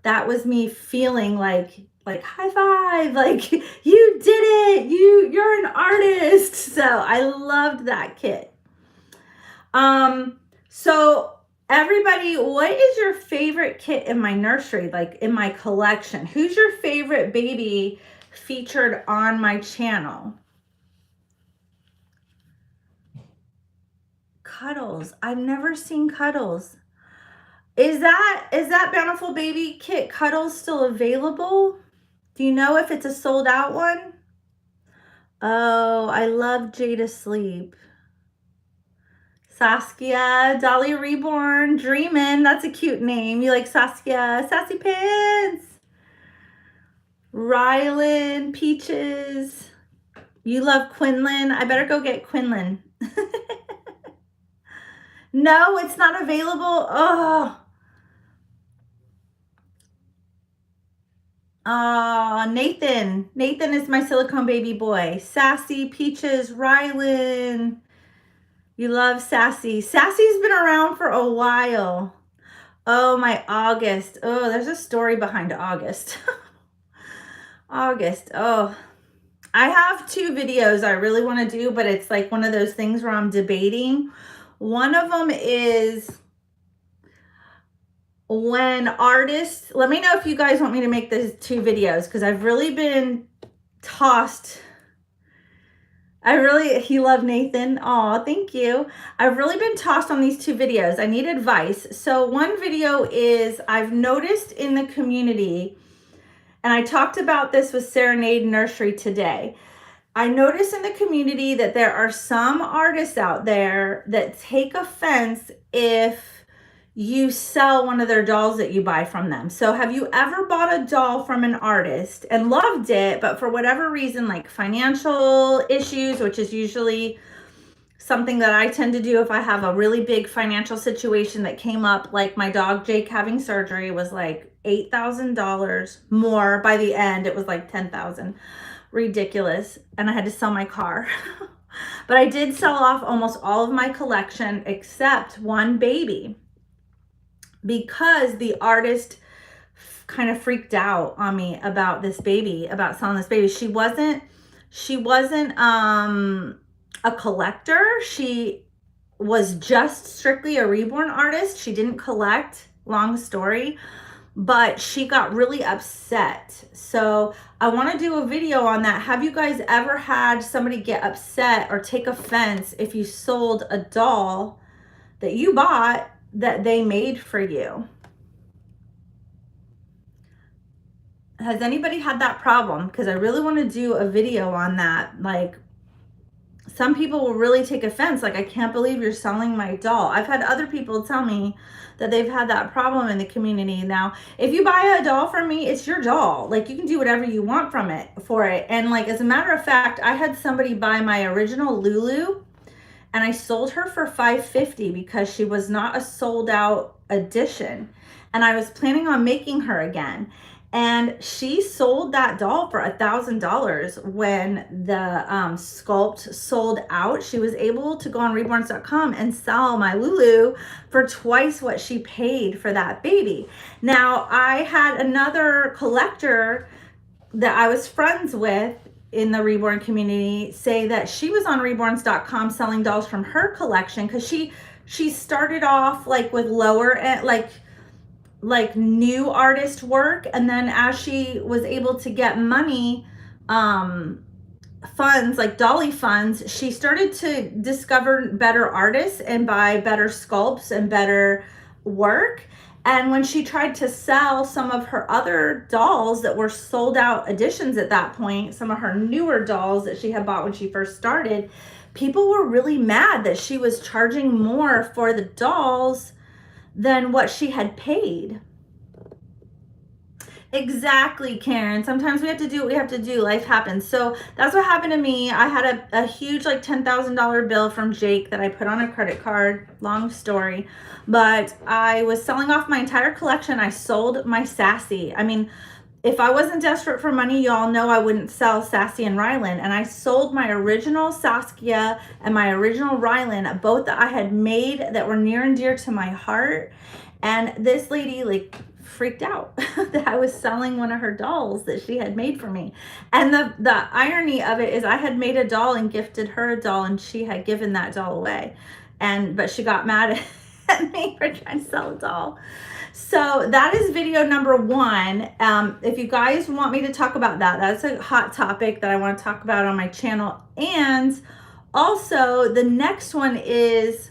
that was me feeling like high five, like you did it. You're an artist. So I loved that kit. So everybody, what is your favorite kit in my nursery, like in my collection? Who's your favorite baby featured on my channel? Cuddles. I've never seen Cuddles. Is that Bountiful Baby kit Cuddles still available? Do you know if it's a sold out one? Oh, I love Jada Sleep. Saskia, Dolly Reborn, Dreamin'. That's a cute name. You like Saskia? Sassy Pants. Rylan, Peaches. You love Quinlan. I better go get Quinlan. No, it's not available. Oh, Nathan. Nathan is my silicone baby boy. Sassy, Peaches, Rylan. You love Sassy. Sassy's been around for a while. Oh, my August. Oh, there's a story behind August. August. Oh, I have 2 videos I really want to do, but it's like one of those things where I'm debating. One of them is when artists, let me know if you guys want me to make these 2 videos because I've really been tossed. He loved Nathan. Oh, thank you. I've really been tossed on these 2 videos. I need advice. So one video is I've noticed in the community, and I talked about this with Serenade Nursery today, I notice in the community that there are some artists out there that take offense if you sell one of their dolls that you buy from them. So have you ever bought a doll from an artist and loved it, but for whatever reason, like financial issues, which is usually something that I tend to do if I have a really big financial situation that came up, like my dog Jake having surgery was like $8,000 more by the end. It was like 10,000. Ridiculous. And I had to sell my car. But I did sell off almost all of my collection except one baby, because the artist kind of freaked out on me about this baby, about selling this baby. She wasn't a collector. She was just strictly a Reborn artist. She didn't collect, long story, but she got really upset. So I want to do a video on that. Have you guys ever had somebody get upset or take offense if you sold a doll that you bought that they made for you? Has anybody had that problem? Because I really want to do a video on that. Like, some people will really take offense. Like, I can't believe you're selling my doll. I've had other people tell me that they've had that problem in the community. Now, if you buy a doll from me, it's your doll. Like, you can do whatever you want for it. And like, as a matter of fact, I had somebody buy my original Lulu and I sold her for $550 because she was not a sold out edition. And I was planning on making her again. And she sold that doll for $1,000 when the sculpt sold out. She was able to go on reborns.com and sell my Lulu for twice what she paid for that baby. Now, I had another collector that I was friends with in the Reborn community say that she was on reborns.com selling dolls from her collection because she started off like with lower end, like new artist work, and then as she was able to get money, funds, like dolly funds, she started to discover better artists and buy better sculpts and better work. And when she tried to sell some of her other dolls that were sold out editions at that point, some of her newer dolls that she had bought when she first started, people were really mad that she was charging more for the dolls than what she had paid. Exactly, Karen. Sometimes we have to do what we have to do. Life happens. So that's what happened to me. I had a huge like $10,000 bill from Jake that I put on a credit card. Long story. But I was selling off my entire collection. I sold my Sassy. I mean, if I wasn't desperate for money, y'all know I wouldn't sell Sassy and Rylan. And I sold my original Saskia and my original Rylan, both that I had made that were near and dear to my heart. And this lady like freaked out that I was selling one of her dolls that she had made for me. And the irony of it is I had made a doll and gifted her a doll, and she had given that doll away. But she got mad at me for trying to sell a doll. So that is video number 1. If you guys want me to talk about that, that's a hot topic that I want to talk about on my channel. And also the next one is,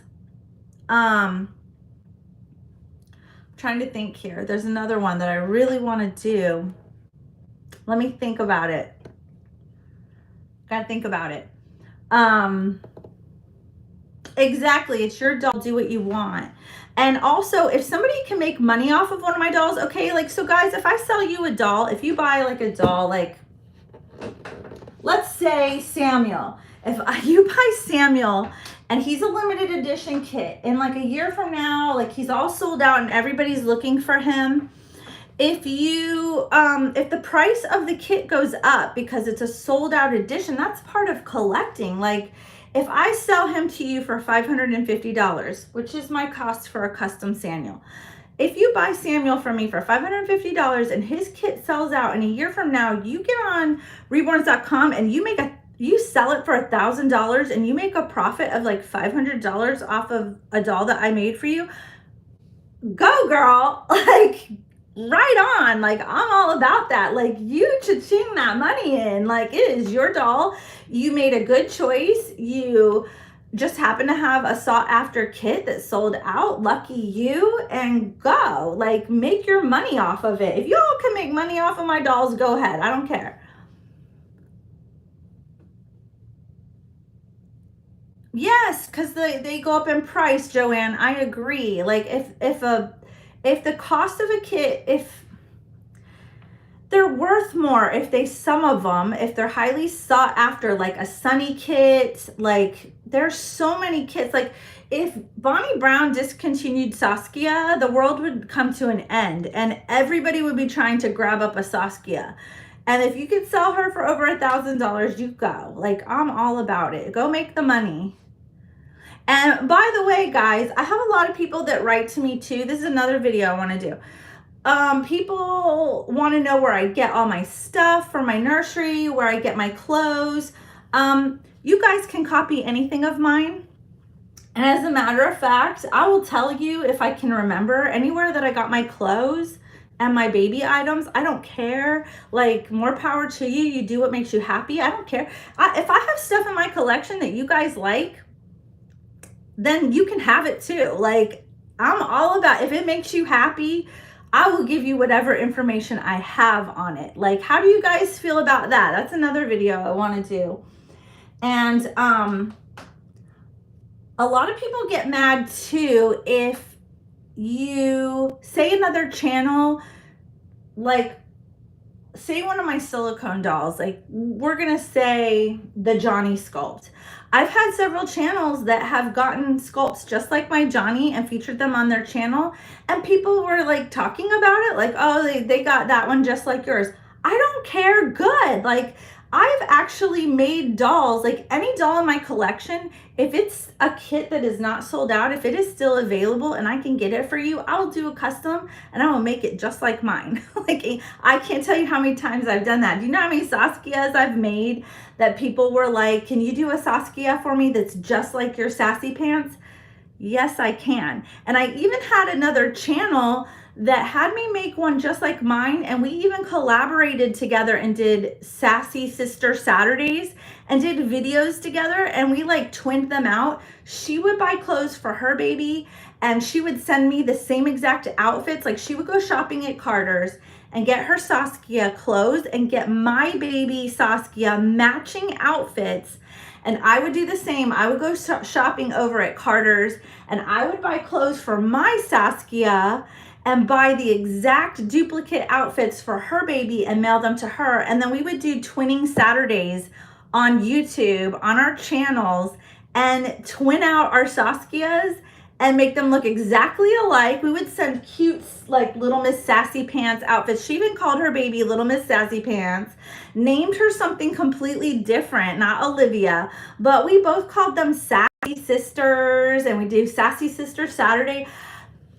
trying to think here. There's another one that I really want to do. Let me think about it. Gotta think about it. Exactly. It's your doll. Do what you want. And also, if somebody can make money off of one of my dolls, okay, like, so guys, if I sell you a doll, if you buy like a doll, like, let's say Samuel, if you buy Samuel and he's a limited edition kit, and like a year from now, like he's all sold out and everybody's looking for him, if you if the price of the kit goes up because it's a sold out edition, that's part of collecting. Like, if I sell him to you for $550, which is my cost for a custom Samuel, if you buy Samuel from me for $550 and his kit sells out, and a year from now you get on reborns.com and you sell it for $1,000 and you make a profit of like $500 off of a doll that I made for you, go girl, like right on. Like, I'm all about that. Like, you cha-ching that money in. Like, it is your doll. You made a good choice. You just happen to have a sought after kit that sold out. Lucky you, and go. Like, make your money off of it. If y'all can make money off of my dolls, go ahead. I don't care. Yes, because they go up in price, Joanne. I agree. Like if the cost of a kit, if they're worth more, if they, some of them, if they're highly sought after, like a Sunny kit, like there's so many kits. Like if Bonnie Brown discontinued Saskia, the world would come to an end and everybody would be trying to grab up a Saskia. And if you could sell her for over $1,000, you go. Like, I'm all about it. Go make the money. And by the way, guys, I have a lot of people that write to me too. This is another video I want to do. People want to know where I get all my stuff for my nursery, where I get my clothes. You guys can copy anything of mine. And as a matter of fact, I will tell you if I can remember anywhere that I got my clothes and my baby items. I don't care. Like, more power to you. You do what makes you happy. I don't care. If I have stuff in my collection that you guys like, then you can have it too. Like, I'm all about, if it makes you happy, I will give you whatever information I have on it. Like, how do you guys feel about that? That's another video I want to do. And a lot of people get mad too if you say another channel, like say one of my silicone dolls, like we're gonna say the Johnny sculpt. I've had several channels that have gotten sculpts just like my Johnny and featured them on their channel, and people were like talking about it like, oh, they got that one just like yours. I don't care. Good. Like, I've actually made dolls, like any doll in my collection, if it's a kit that is not sold out, if it is still available and I can get it for you, I'll do a custom and I will make it just like mine. Like, I can't tell you how many times I've done that. Do you know how many Saskias I've made that people were like, can you do a Saskia for me that's just like your sassy pants? Yes, I can. And I even had another channel that had me make one just like mine, and we even collaborated together and did Sassy Sister Saturdays and did videos together, and we like twinned them out. She would buy clothes for her baby and she would send me the same exact outfits. Like, she would go shopping at Carter's and get her Saskia clothes and get my baby Saskia matching outfits. And I would do the same. I would go shopping over at Carter's and I would buy clothes for my Saskia and buy the exact duplicate outfits for her baby and mail them to her. And then we would do twinning Saturdays on YouTube on our channels and twin out our Saskias and make them look exactly alike. We would send cute, like, Little Miss Sassy Pants outfits. She even called her baby Little Miss Sassy Pants, named her something completely different, not Olivia, but we both called them Sassy Sisters, and we do Sassy Sister Saturday.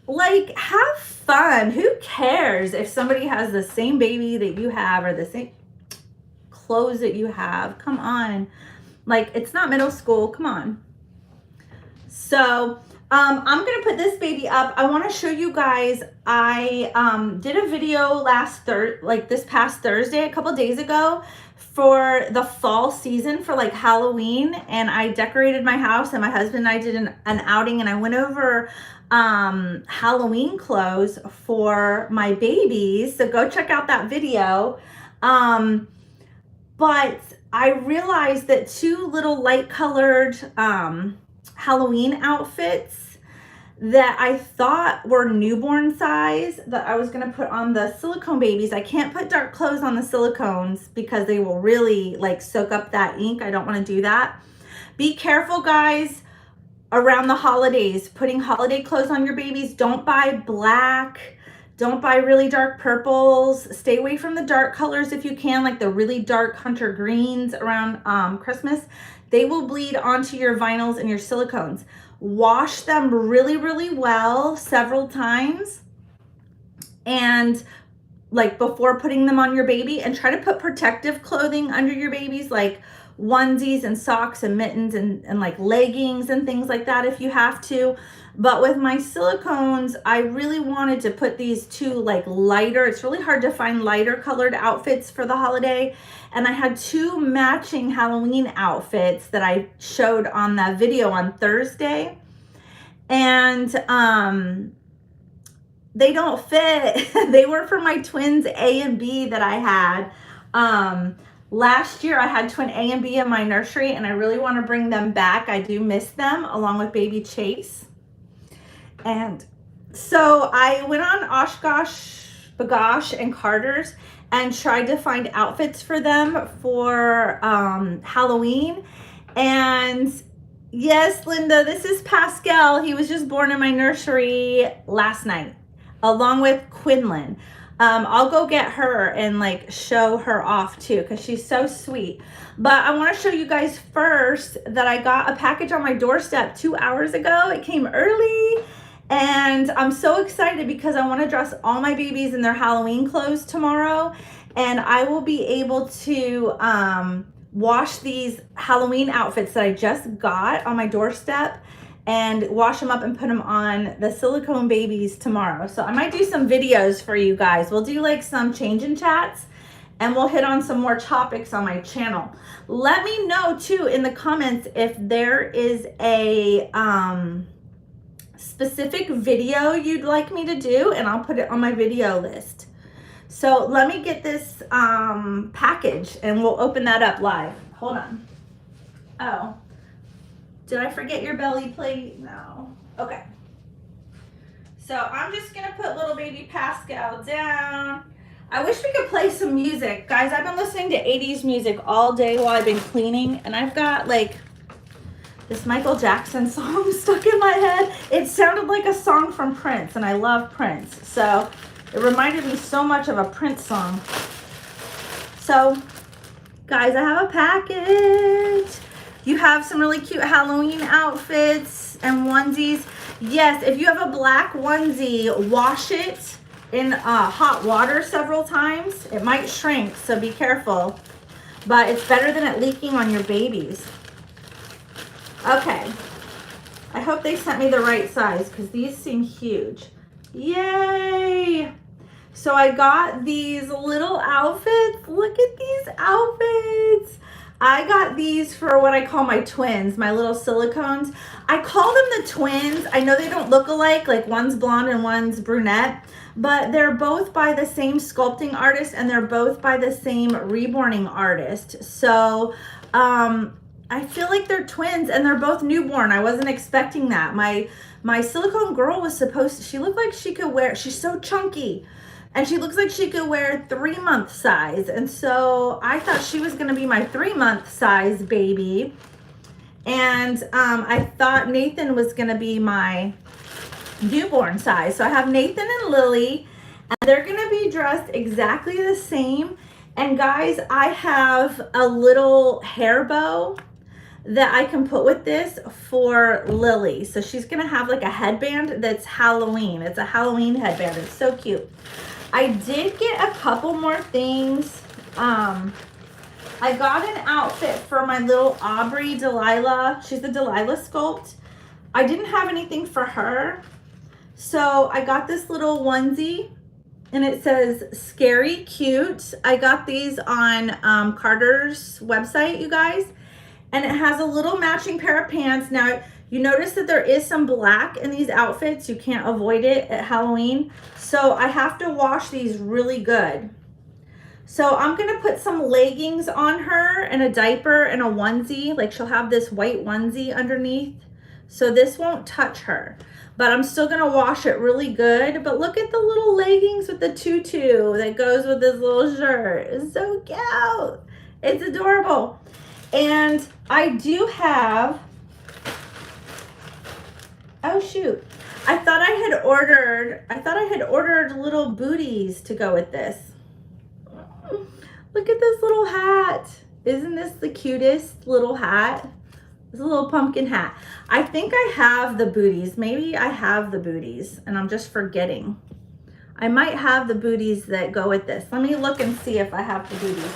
Like, have fun. Who cares if somebody has the same baby that you have or the same clothes that you have? Come on. Like, it's not middle school. Come on. So I'm going to put this baby up. I want to show you guys, I did a video this past Thursday, a couple days ago, for the fall season for like Halloween, and I decorated my house, and my husband and I did an outing, and I went over Halloween clothes for my babies. So go check out that video. But I realized that two little light colored Halloween outfits that I thought were newborn size that I was going to put on the silicone babies. I can't put dark clothes on the silicones because they will really like soak up that ink. I don't want to do that. Be careful, guys, around the holidays, putting holiday clothes on your babies. Don't buy black. Don't buy really dark purples. Stay away from the dark colors if you can, like the really dark hunter greens around Christmas. They will bleed onto your vinyls and your silicones. Wash them really, really well several times, and like before putting them on your baby, and try to put protective clothing under your babies, like onesies and socks and mittens and like leggings and things like that if you have to. But with my silicones, I really wanted to put these two like lighter, it's really hard to find lighter colored outfits for the holiday. And I had two matching Halloween outfits that I showed on that video on Thursday. And they don't fit. They were for my twins A and B that I had. Last year I had twin A and B in my nursery, and I really want to bring them back. I do miss them, along with baby Chase. And so I went on Oshkosh, Bagosh, and Carter's and tried to find outfits for them for Halloween. And yes, Linda, this is Pascal. He was just born in my nursery last night, along with Quinlan. I'll go get her and like show her off too, because she's so sweet. But I want to show you guys first that I got a package on my doorstep 2 hours ago. It came early, and I'm so excited because I want to dress all my babies in their Halloween clothes tomorrow, and I will be able to wash these Halloween outfits that I just got on my doorstep and wash them up and put them on the silicone babies tomorrow. So I might do some videos for you guys. We'll do like some change in chats, and we'll hit on some more topics on my channel. Let me know too in the comments if there is a specific video you'd like me to do, and I'll put it on my video list. So let me get this package and we'll open that up live. Hold on. Oh, did I forget your belly plate? No. Okay. So I'm just gonna put little baby Pascal down. I wish we could play some music. Guys, I've been listening to 80s music all day while I've been cleaning, and I've got like this Michael Jackson song stuck in my head. It sounded like a song from Prince, and I love Prince. So it reminded me so much of a Prince song. So guys, I have a package. You have some really cute Halloween outfits and onesies. Yes, if you have a black onesie, wash it in hot water several times. It might shrink, so be careful. But it's better than it leaking on your babies. Okay. I hope they sent me the right size because these seem huge. Yay! So I got these little outfits. Look at these outfits. I got these for what I call my twins, my little silicones. I call them the twins. I know they don't look alike, like one's blonde and one's brunette, but they're both by the same sculpting artist, and they're both by the same reborning artist. So I feel like they're twins, and they're both newborn. I wasn't expecting that. My silicone girl was supposed to, she looked like she could wear, she's so chunky, and she looks like she could wear 3-month size. And so I thought she was gonna be my 3-month size baby. And I thought Nathan was gonna be my newborn size. So I have Nathan and Lily, and they're gonna be dressed exactly the same. And guys, I have a little hair bow that I can put with this for Lily. So she's gonna have like a headband that's Halloween. It's a Halloween headband. It's so cute. I did get a couple more things. I got an outfit for my little Aubrey Delilah. She's the Delilah sculpt. I didn't have anything for her, so I got this little onesie, and it says scary cute. I got these on Carter's website, you guys, and it has a little matching pair of pants. Now you notice that there is some black in these outfits. You can't avoid it at Halloween. So I have to wash these really good. So I'm gonna put some leggings on her and a diaper and a onesie. Like she'll have this white onesie underneath. So this won't touch her, but I'm still gonna wash it really good. But look at the little leggings with the tutu that goes with this little shirt. It's so cute. It's adorable. And I do have, oh shoot, I thought I had ordered little booties to go with this. Look at this little hat. Isn't this the cutest little hat? It's a little pumpkin hat. I think I have the booties. Maybe I have the booties and I'm just forgetting. I might have the booties that go with this. Let me look and see if I have the booties.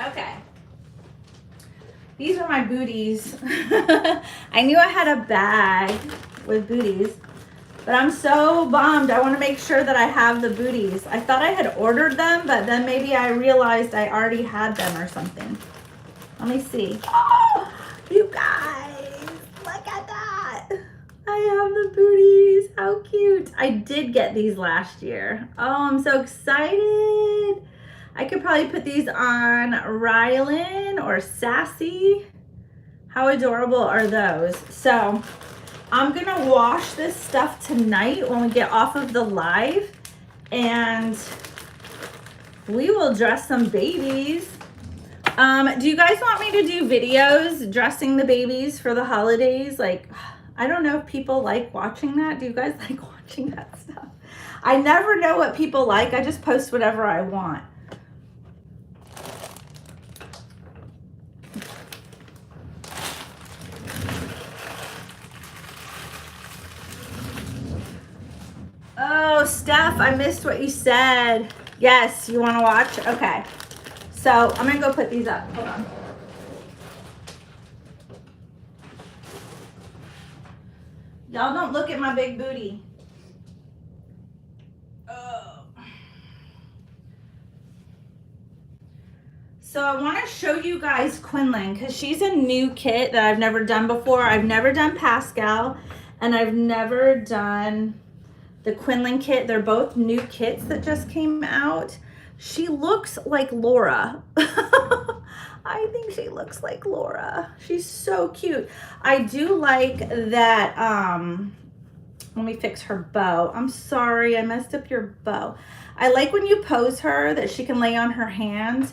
Okay. These are my booties. I knew I had a bag with booties, but I'm so bummed. I want to make sure that I have the booties. I thought I had ordered them, but then maybe I realized I already had them or something. Let me see. Oh, you guys, look at that. I have the booties. How cute. I did get these last year. Oh, I'm so excited. I could probably put these on Rylan or Sassy. How adorable are those? So I'm gonna wash this stuff tonight when we get off of the live, and we will dress some babies. Do you guys want me to do videos dressing the babies for the holidays? Like, I don't know if people like watching that. Do you guys like watching that stuff? I never know what people like. I just post whatever I want. Oh, Steph, I missed what you said. Yes, you want to watch? Okay. So I'm going to go put these up. Hold on. Y'all don't look at my big booty. Oh. So I want to show you guys Quinlan because she's a new kit that I've never done before. I've never done Pascal and I've never done the Quinlan kit. They're both new kits that just came out. She looks like Laura. I think she looks like Laura. She's so cute. I do like that. Let me fix her bow. I'm sorry, I messed up your bow. I like when you pose her that she can lay on her hands.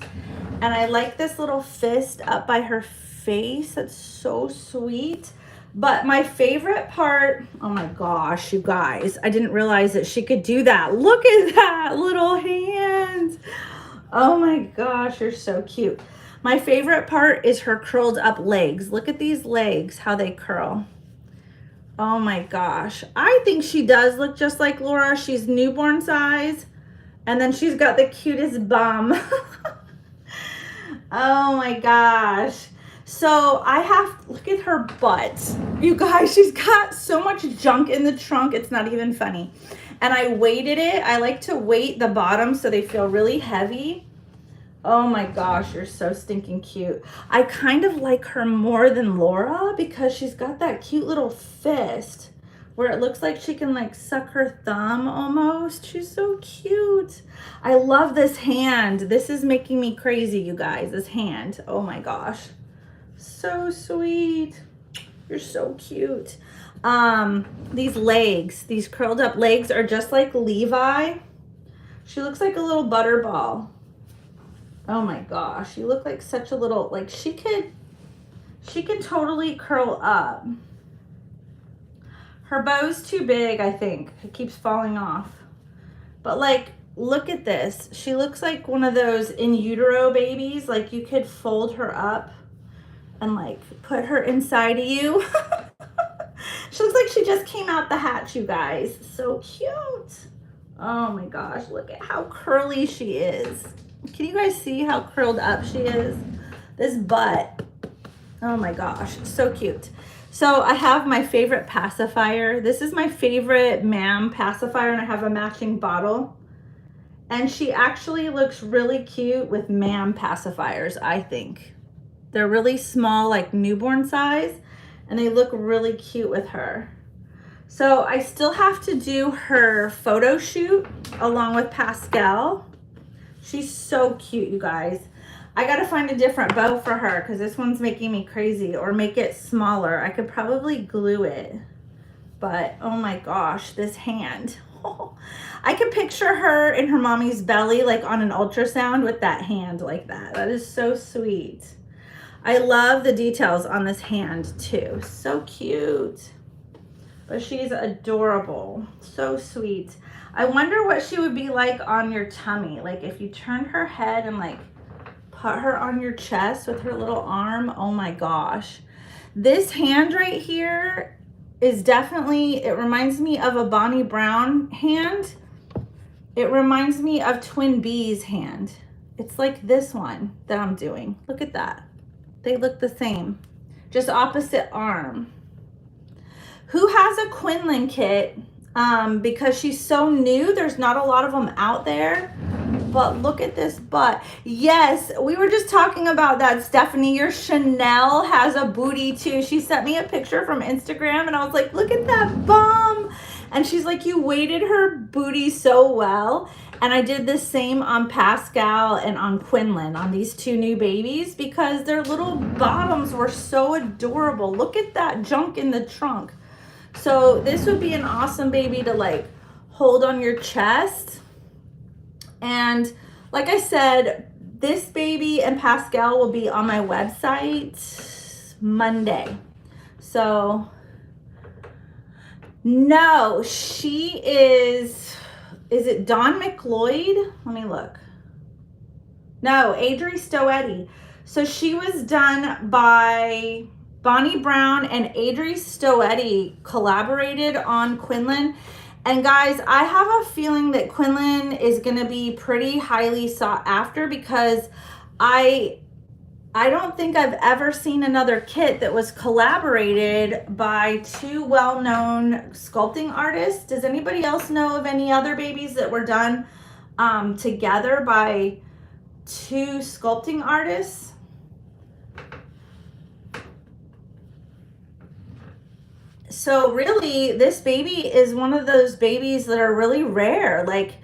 And I like this little fist up by her face. That's so sweet. But my favorite part, oh my gosh, you guys, I didn't realize that she could do that. Look at that little hand. Oh my gosh, you're so cute. My favorite part is her curled up legs. Look at these legs, how they curl. Oh my gosh. I think she does look just like Laura. She's newborn size. And then she's got the cutest bum. Oh my gosh. So I have, look at her butt. You guys, she's got so much junk in the trunk. It's not even funny. And I weighted it. I like to weight the bottom so they feel really heavy. Oh my gosh, you're so stinking cute. I kind of like her more than Laura because she's got that cute little fist where it looks like she can like suck her thumb almost. She's so cute. I love this hand. This is making me crazy, you guys, this hand. Oh my gosh. So sweet. You're so cute. These legs, these curled up legs are just like Levi. She looks like a little butterball. Oh my gosh, you look like such a little, like she can totally curl up. Her bow's too big, I think. It keeps falling off. But like, look at this. She looks like one of those in utero babies. Like you could fold her up and like put her inside of you. She looks like she just came out the hatch, you guys. So cute. Oh my gosh, look at how curly she is. Can you guys see how curled up she is? This butt. Oh my gosh, so cute. So I have my favorite pacifier. This is my favorite Mam pacifier, and I have a matching bottle. And she actually looks really cute with Mam pacifiers, I think. They're really small, like newborn size, and they look really cute with her. So I still have to do her photo shoot along with Pascal. She's so cute, you guys. I gotta find a different bow for her because this one's making me crazy, or make it smaller. I could probably glue it, but oh my gosh, this hand. I could picture her in her mommy's belly, like on an ultrasound with that hand like that. That is so sweet. I love the details on this hand too. So cute. But she's adorable. So sweet. I wonder what she would be like on your tummy. Like if you turned her head and like put her on your chest with her little arm. Oh my gosh. This hand right here is definitely, it reminds me of a Bonnie Brown hand. It reminds me of Twin Bee's hand. It's like this one that I'm doing. Look at that. They look the same, just opposite arm. Who has a Quinlan kit? Because she's so new, there's not a lot of them out there. but look at this butt. Yes, we were just talking about that, Stephanie. Your Chanel has a booty too. She sent me a picture from Instagram and I was like, look at that bum. And she's like, you weighted her booty so well. And I did the same on Pascal and on Quinlan, on these two new babies, because their little bottoms were so adorable. Look at that junk in the trunk. So this would be an awesome baby to like hold on your chest. And like I said, this baby and Pascal will be on my website Monday. So no, she is it Dawn McLeod? Let me look. No, Adri Stoetti. So she was done by Bonnie Brown, and Adri Stoetti collaborated on Quinlan. And guys, I have a feeling that Quinlan is going to be pretty highly sought after, because I don't think I've ever seen another kit that was collaborated by two well-known sculpting artists. Does anybody else know of any other babies that were done together by two sculpting artists? So really, this baby is one of those babies that are really rare. Like,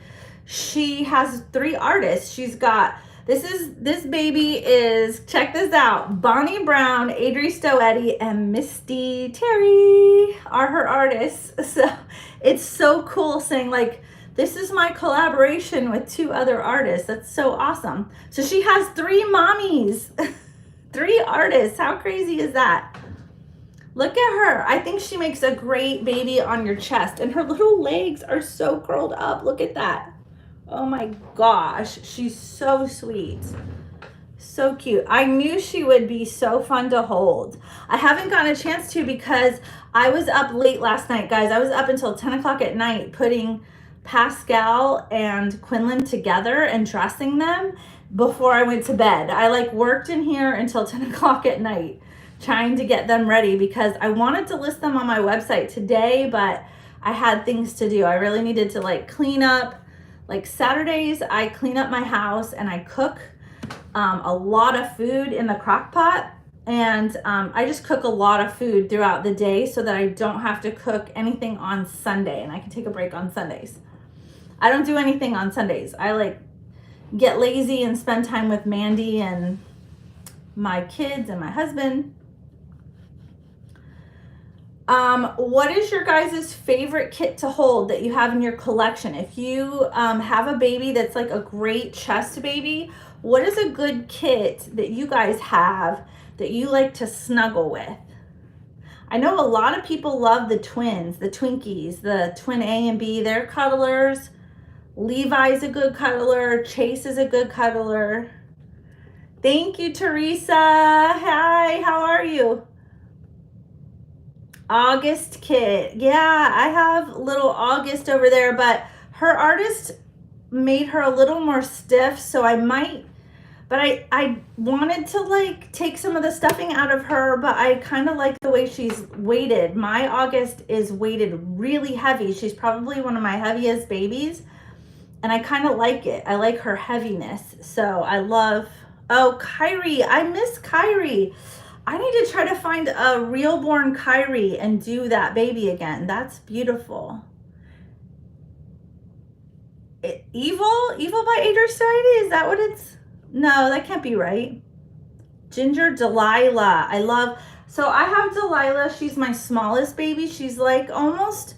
she has 3 artists. She's got, this baby is, check this out, Bonnie Brown, Adri Stoetti, and Misty Terry are her artists. So it's so cool saying like, this is my collaboration with 2 other artists. That's so awesome. So she has 3 mommies, 3 artists. How crazy is that? Look at her. I think she makes a great baby on your chest, and her little legs are so curled up. Look at that. Oh my gosh, she's so sweet. So cute. I knew she would be so fun to hold. I haven't gotten a chance to because I was up late last night, guys. I was up until 10 o'clock at night putting Pascal and Quinlan together and dressing them before I went to bed. I like worked in here until 10 o'clock at night trying to get them ready because I wanted to list them on my website today, but I had things to do. I really needed to like clean up. Like Saturdays, I clean up my house and I cook a lot of food in the crock pot. And I just cook a lot of food throughout the day so that I don't have to cook anything on Sunday, and I can take a break on Sundays. I don't do anything on Sundays. I like get lazy and spend time with Mandy and my kids and my husband. What is your guys' favorite kit to hold that you have in your collection? If you have a baby that's like a great chest baby, what is a good kit that you guys have that you like to snuggle with? I know a lot of people love the twins, the Twinkies, the twin A and B. They're cuddlers. Levi's a good cuddler. Chase is a good cuddler. Thank you, Teresa. Hi, how are you? August kit. Yeah, I have little August over there, but her artist made her a little more stiff, so I might, but I wanted to like take some of the stuffing out of her, but I kind of like the way she's weighted. My August is weighted really heavy. She's probably one of my heaviest babies, and I kind of like it. I like her heaviness, so I love, oh, Kyrie. I miss Kyrie. I need to try to find a Reborn Kyrie and do that baby again. That's beautiful. Evil by Adri Stoetti? Is that what it's? No, that can't be right. Ginger Delilah. I love, so I have Delilah. She's my smallest baby. She's like almost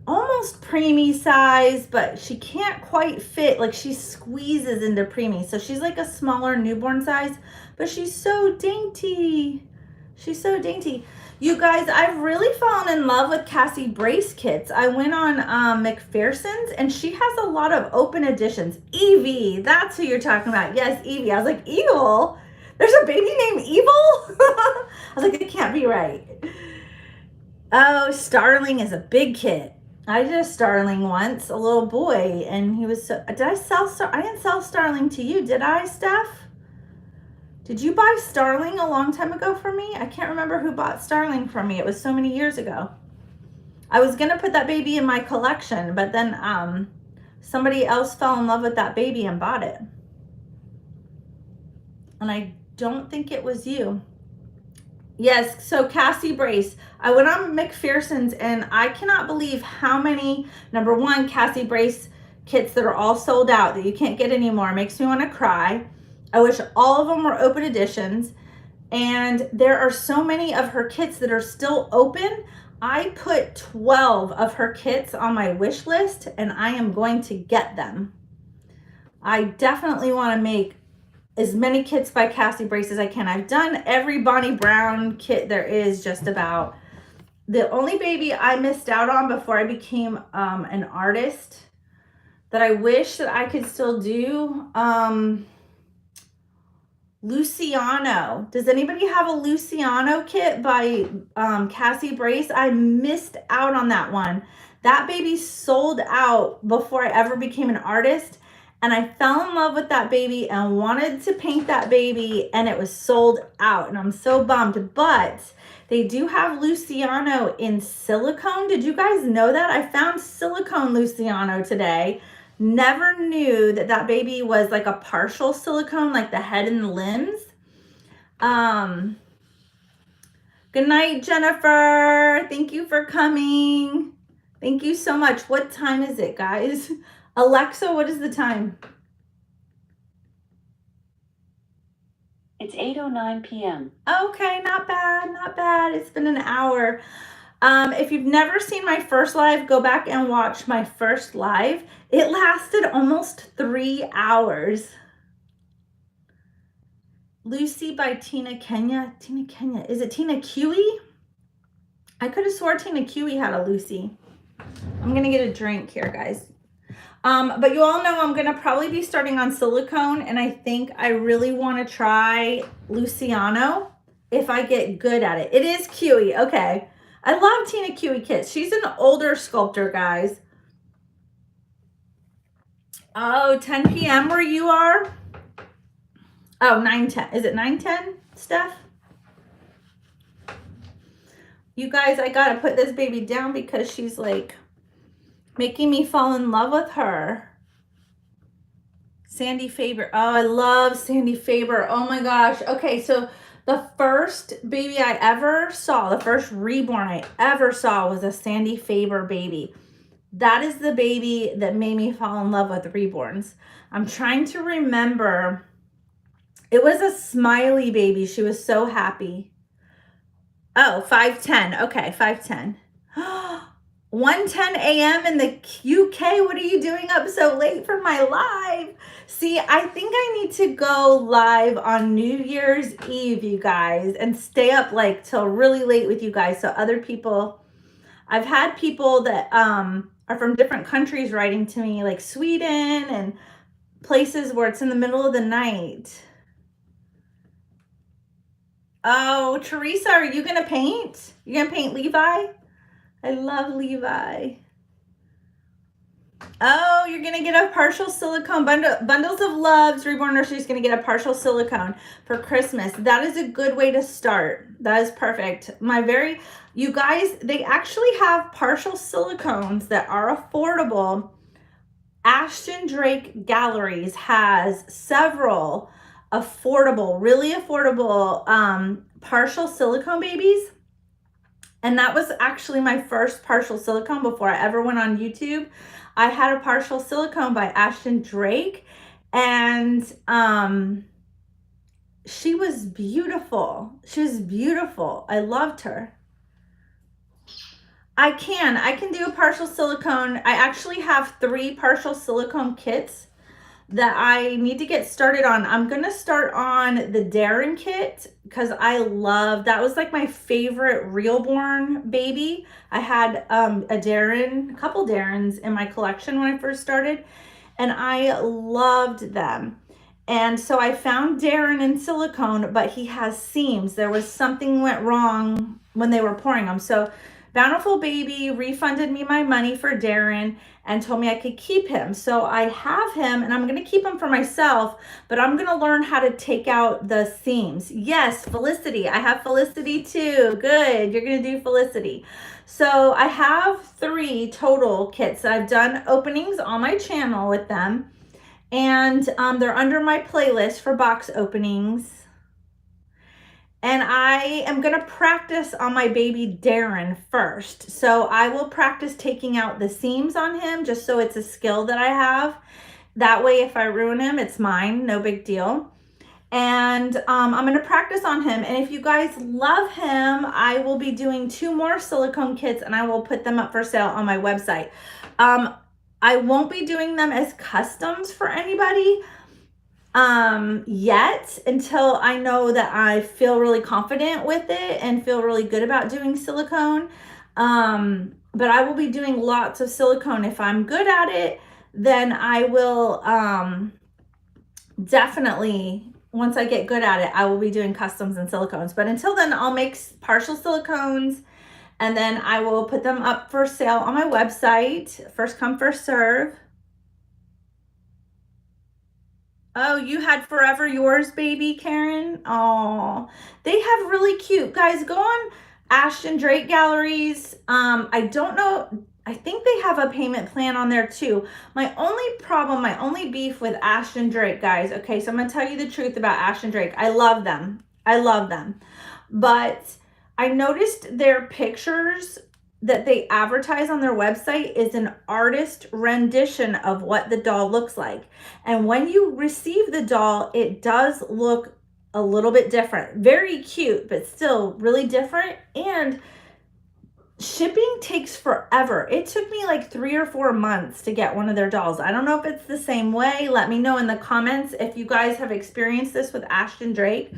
preemie size, but she can't quite fit. Like she squeezes into preemie. So she's like a smaller newborn size, but she's so dainty. She's so dainty. You guys, I've really fallen in love with Cassie Brace kits. I went on McPherson's and she has a lot of open editions. Evie, that's who you're talking about. Yes, Evie. I was like, Evil? There's a baby named Evil? I was like, it can't be right. Oh, Starling is a big kit. I did a Starling once, a little boy, and he was so, did I sell I didn't sell Starling to you, did I, Steph? Did you buy Starling a long time ago for me? I can't remember who bought Starling from me. It was so many years ago. I was going to put that baby in my collection, but then somebody else fell in love with that baby and bought it. And I don't think it was you. Yes, so Cassie Brace. I went on McPherson's and I cannot believe how many, number one, Cassie Brace kits that are all sold out that you can't get anymore. It makes me want to cry. I wish all of them were open editions. And there are so many of her kits that are still open. I put 12 of her kits on my wish list and I am going to get them. I definitely want to make as many kits by Cassie Brace as I can. I've done every Bonnie Brown kit there is just about. The only baby I missed out on before I became an artist that I wish that I could still do, Luciano. Does anybody have a Luciano kit by Cassie Brace? I missed out on that one. That baby sold out before I ever became an artist. And I fell in love with that baby and wanted to paint that baby, and it was sold out. And I'm so bummed. But they do have Luciano in silicone. Did you guys know that? I found silicone Luciano today. Never knew that that baby was like a partial silicone, like the head and the limbs. Good night, Jennifer. Thank you for coming. Thank you so much. What time is it, guys? Alexa, what is the time? It's 8:09 p.m. Okay, not bad, not bad. It's been an hour. If you've never seen my first live, go back and watch my first live. It lasted almost 3 hours. Lucy by Tina Kenya. Tina Kenya. Is it Tina Kiwi? I could have swore Tina Kiwi had a Lucy. I'm going to get a drink here, guys. But you all know I'm going to probably be starting on silicone, and I think I really want to try Luciano if I get good at it. It is Kiwi. Okay. I love Tina Kiwi kits. She's an older sculptor, guys. Oh, 10 p.m. where you are? Oh, 9:10. Is it 9:10, Steph? You guys, I got to put this baby down because she's like making me fall in love with her. Sandy Faber. Oh, I love Sandy Faber. Oh my gosh. Okay, so the first baby I ever saw, the first reborn I ever saw was a Sandy Faber baby. That is the baby that made me fall in love with reborns. I'm trying to remember. It was a smiley baby. She was so happy. Oh, 5:10. Okay, 5:10. 1:10 a.m. in the UK. What are you doing up so late for my live? See, I think I need to go live on New Year's Eve, you guys, and stay up like till really late with you guys. So other people, I've had people that are from different countries writing to me, like Sweden and places where it's in the middle of the night. Oh, Teresa, are you going to paint? You going to paint Levi? I love Levi. Oh, you're going to get a partial silicone bundles of loves. Reborn Nursery is going to get a partial silicone for Christmas. That is a good way to start. That is perfect. You guys, they actually have partial silicones that are affordable. Ashton Drake Galleries has several affordable, really affordable partial silicone babies. And that was actually my first partial silicone before I ever went on YouTube. I had a partial silicone by Ashton Drake, and she was beautiful. She was beautiful. I loved her. I can do a partial silicone. I actually have 3 partial silicone kits that I need to get started on. I'm going to start on the Darren kit because I love, that was like my favorite Reborn baby. I had a couple Darrens in my collection when I first started, and I loved them. And so I found Darren in silicone, but he has seams. There was something went wrong when they were pouring them. So Bountiful Baby refunded me my money for Darren and told me I could keep him. So I have him and I'm going to keep him for myself, but I'm going to learn how to take out the seams. Yes, Felicity. I have Felicity too. Good. You're going to do Felicity. So I have 3 total kits that I've done openings on my channel with them. And they're under my playlist for box openings. And I am going to practice on my baby Darren first. So I will practice taking out the seams on him just so it's a skill that I have. That way, if I ruin him, it's mine. No big deal. And I'm going to practice on him. And if you guys love him, I will be doing 2 more silicone kits and I will put them up for sale on my website. I won't be doing them as customs for anybody yet until I know that I feel really confident with it and feel really good about doing silicone. But I will be doing lots of silicone. If I'm good at it, then I will definitely, once I get good at it, I will be doing customs and silicones. But until then, I'll make partial silicones and then I will put them up for sale on my website. First come, first serve. Oh, you had Forever Yours baby, Karen? Oh, they have really cute. Guys, go on Ashton Drake Galleries. I don't know. I think they have a payment plan on there too. My only beef with Ashton Drake, guys. Okay, so I'm going to tell you the truth about Ashton Drake. I love them. I love them. But I noticed their pictures that they advertise on their website is an artist rendition of what the doll looks like. And when you receive the doll, it does look a little bit different. Very cute, but still really different. And shipping takes forever. It took me like 3 or 4 months to get one of their dolls. I don't know if it's the same way. Let me know in the comments if you guys have experienced this with Ashton Drake.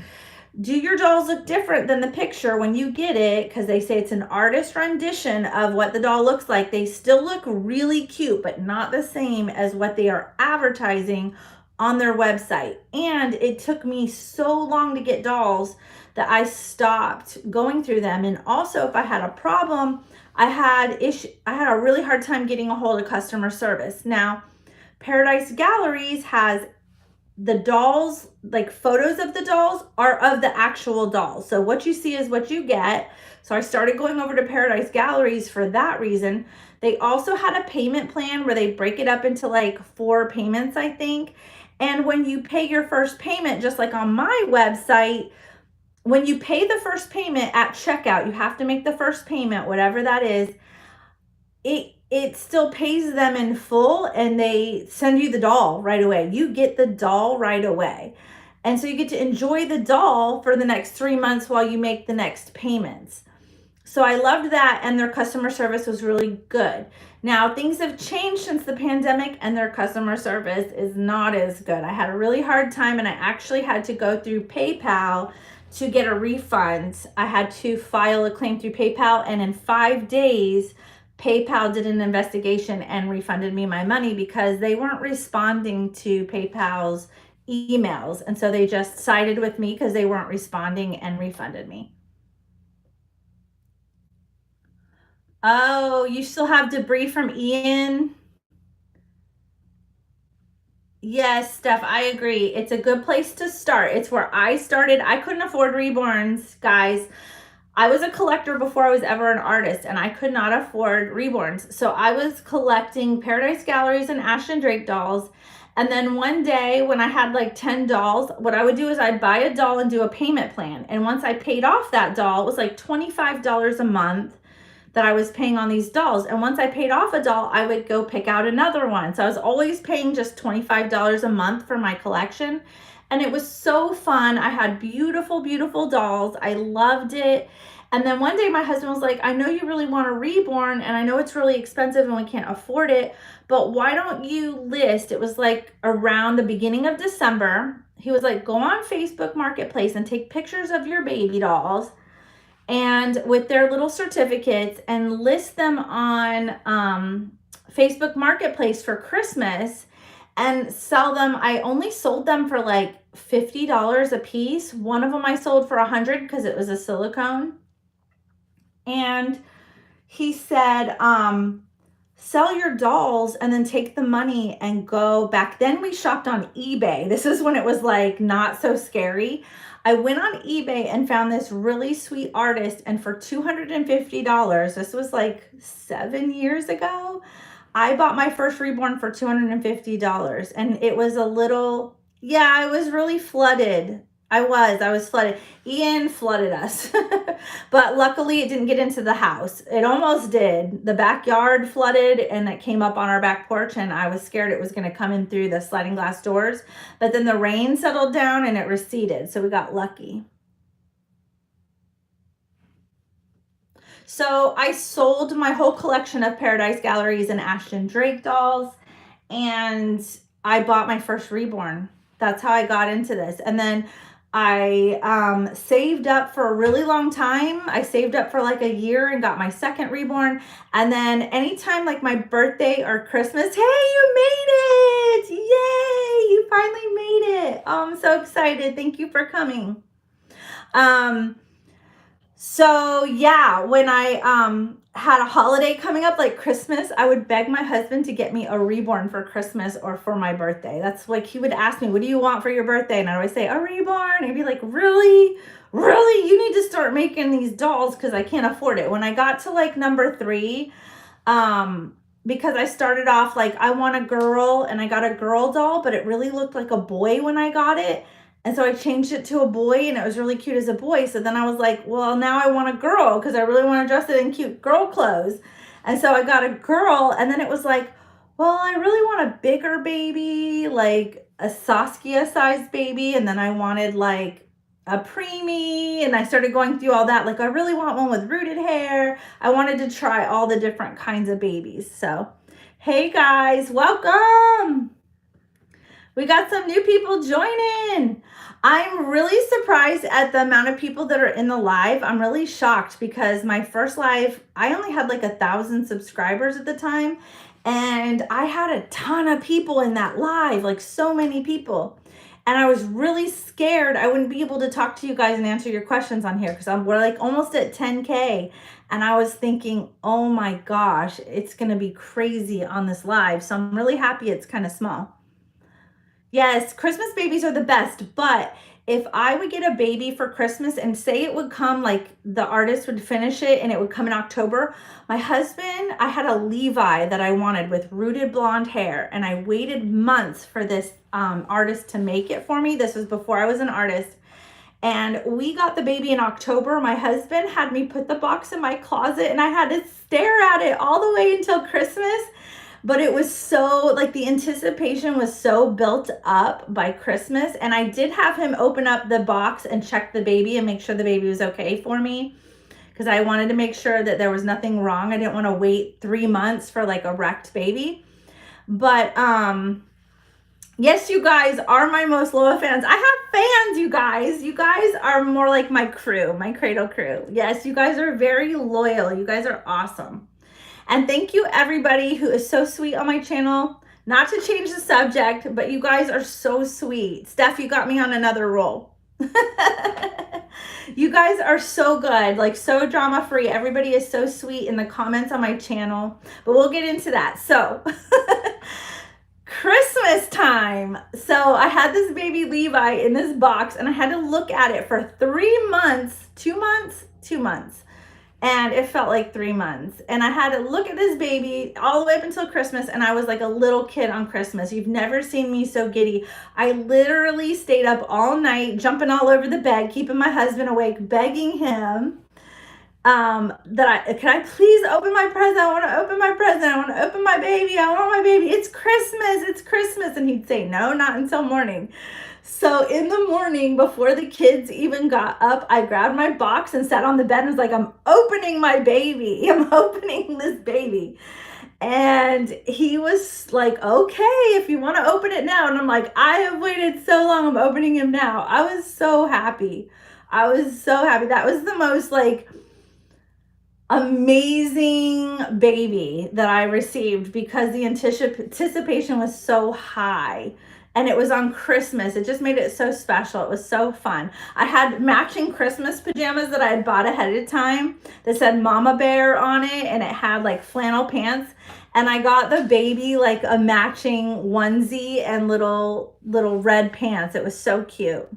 Do your dolls look different than the picture when you get it? Because they say it's an artist rendition of what the doll looks like. They still look really cute, but not the same as what they are advertising on their website. And it took me so long to get dolls that I stopped going through them. And also, if I had a problem, I had a really hard time getting a hold of customer service. Now, Paradise Galleries has the dolls, like photos of the dolls are of the actual dolls. So what you see is what you get. So I started going over to Paradise Galleries for that reason. They also had a payment plan where they break it up into like 4 payments, I think. And when you pay your first payment, just like on my website, when you pay the first payment at checkout, you have to make the first payment, whatever that is, it still pays them in full and they send you the doll right away. You get the doll right away. And so you get to enjoy the doll for the next 3 months while you make the next payments. So I loved that, and their customer service was really good. Now, things have changed since the pandemic and their customer service is not as good. I had a really hard time and I actually had to go through PayPal to get a refund. I had to file a claim through PayPal, and in 5 days, PayPal did an investigation and refunded me my money because they weren't responding to PayPal's emails. And so they just sided with me because they weren't responding and refunded me. Oh, you still have debris from Ian? Yes, Steph, I agree. It's a good place to start. It's where I started. I couldn't afford Reborns, guys. I was a collector before I was ever an artist, and I could not afford Reborns. So I was collecting Paradise Galleries and Ashton Drake dolls. And then one day when I had like 10 dolls, what I would do is I'd buy a doll and do a payment plan. And once I paid off that doll, it was like $25 a month that I was paying on these dolls. And once I paid off a doll, I would go pick out another one. So I was always paying just $25 a month for my collection. And it was so fun. I had beautiful, beautiful dolls. I loved it. And then one day my husband was like, I know you really want a Reborn, and I know it's really expensive and we can't afford it, but why don't you list, it was like around the beginning of December. He was like, go on Facebook Marketplace and take pictures of your baby dolls and with their little certificates and list them on Facebook Marketplace for Christmas and sell them. I only sold them for like $50 a piece. One of them I sold for $100 because it was a silicone. And he said, sell your dolls and then take the money and go. Back then we shopped on eBay. This is when it was like not so scary. I went on eBay and found this really sweet artist, and for $250, this was like 7 years ago, I bought my first Reborn for $250, and it was a little, yeah, I was really flooded. I was flooded. Ian flooded us, but luckily it didn't get into the house. It almost did. The backyard flooded and it came up on our back porch, and I was scared it was going to come in through the sliding glass doors, but then the rain settled down and it receded. So we got lucky. So I sold my whole collection of Paradise Galleries and Ashton Drake dolls, and I bought my first Reborn. That's how I got into this. And then I saved up for a really long time. I saved up for like a year and got my second Reborn. And then anytime like my birthday or Christmas, hey, you made it! Yay! You finally made it. Oh, I'm so excited. Thank you for coming. So yeah, when I had a holiday coming up like Christmas, I would beg my husband to get me a Reborn for Christmas or for my birthday. That's like, he would ask me, what do you want for your birthday? And I would say, a Reborn. And he'd be like, really? Really? You need to start making these dolls because I can't afford it. When I got to like number 3, because I started off like, I want a girl, and I got a girl doll, but it really looked like a boy when I got it. And so I changed it to a boy, and it was really cute as a boy. So then I was like, well, now I want a girl because I really want to dress it in cute girl clothes. And so I got a girl, and then it was like, well, I really want a bigger baby, like a Saskia-sized baby. And then I wanted like a preemie, and I started going through all that. Like, I really want one with rooted hair. I wanted to try all the different kinds of babies. So, hey guys, welcome. We got some new people joining. I'm really surprised at the amount of people that are in the live. I'm really shocked because my first live, I only had like 1,000 subscribers at the time. And I had a ton of people in that live, like so many people. And I was really scared I wouldn't be able to talk to you guys and answer your questions on here because we're like almost at 10K. And I was thinking, oh my gosh, it's going to be crazy on this live. So I'm really happy it's kind of small. Yes, Christmas babies are the best, but if I would get a baby for Christmas and say it would come, like the artist would finish it and it would come in October, my husband, I had a Levi that I wanted with rooted blonde hair, and I waited months for this artist to make it for me. This was before I was an artist. And we got the baby in October. My husband had me put the box in my closet, and I had to stare at it all the way until Christmas. But it was so, like, the anticipation was so built up by Christmas. And I did have him open up the box and check the baby and make sure the baby was okay for me, because I wanted to make sure that there was nothing wrong. I didn't want to wait 3 months for like a wrecked baby. But yes, you guys are my most loyal fans. I have fans, you guys. You guys are more like my crew, my Cradle crew. Yes, you guys are very loyal. You guys are awesome. And thank you everybody who is so sweet on my channel. Not to change the subject, but you guys are so sweet. Steph, you got me on another roll. You guys are so good, like so drama free. Everybody is so sweet in the comments on my channel, but we'll get into that. So Christmas time. So I had this baby Levi in this box, and I had to look at it for 3 months, 2 months, 2 months. And it felt like 3 months. And I had to look at this baby all the way up until Christmas. And I was like a little kid on Christmas. You've never seen me so giddy. I literally stayed up all night, jumping all over the bed, keeping my husband awake, begging him can I please open my present? I want to open my present. I want to open my baby. I want my baby. It's Christmas. It's Christmas. And he'd say, no, not until morning. So in the morning, before the kids even got up, I grabbed my box and sat on the bed and was like, I'm opening my baby. I'm opening this baby. And he was like, okay, if you want to open it now. And I'm like, I have waited so long. I'm opening him now. I was so happy. I was so happy. That was the most like amazing baby that I received because the anticipation was so high. and it was on Christmas. It just made it so special. It was so fun. I had matching Christmas pajamas that I had bought ahead of time that said Mama Bear on it, and it had like flannel pants. And I got the baby like a matching onesie and little red pants. It was so cute.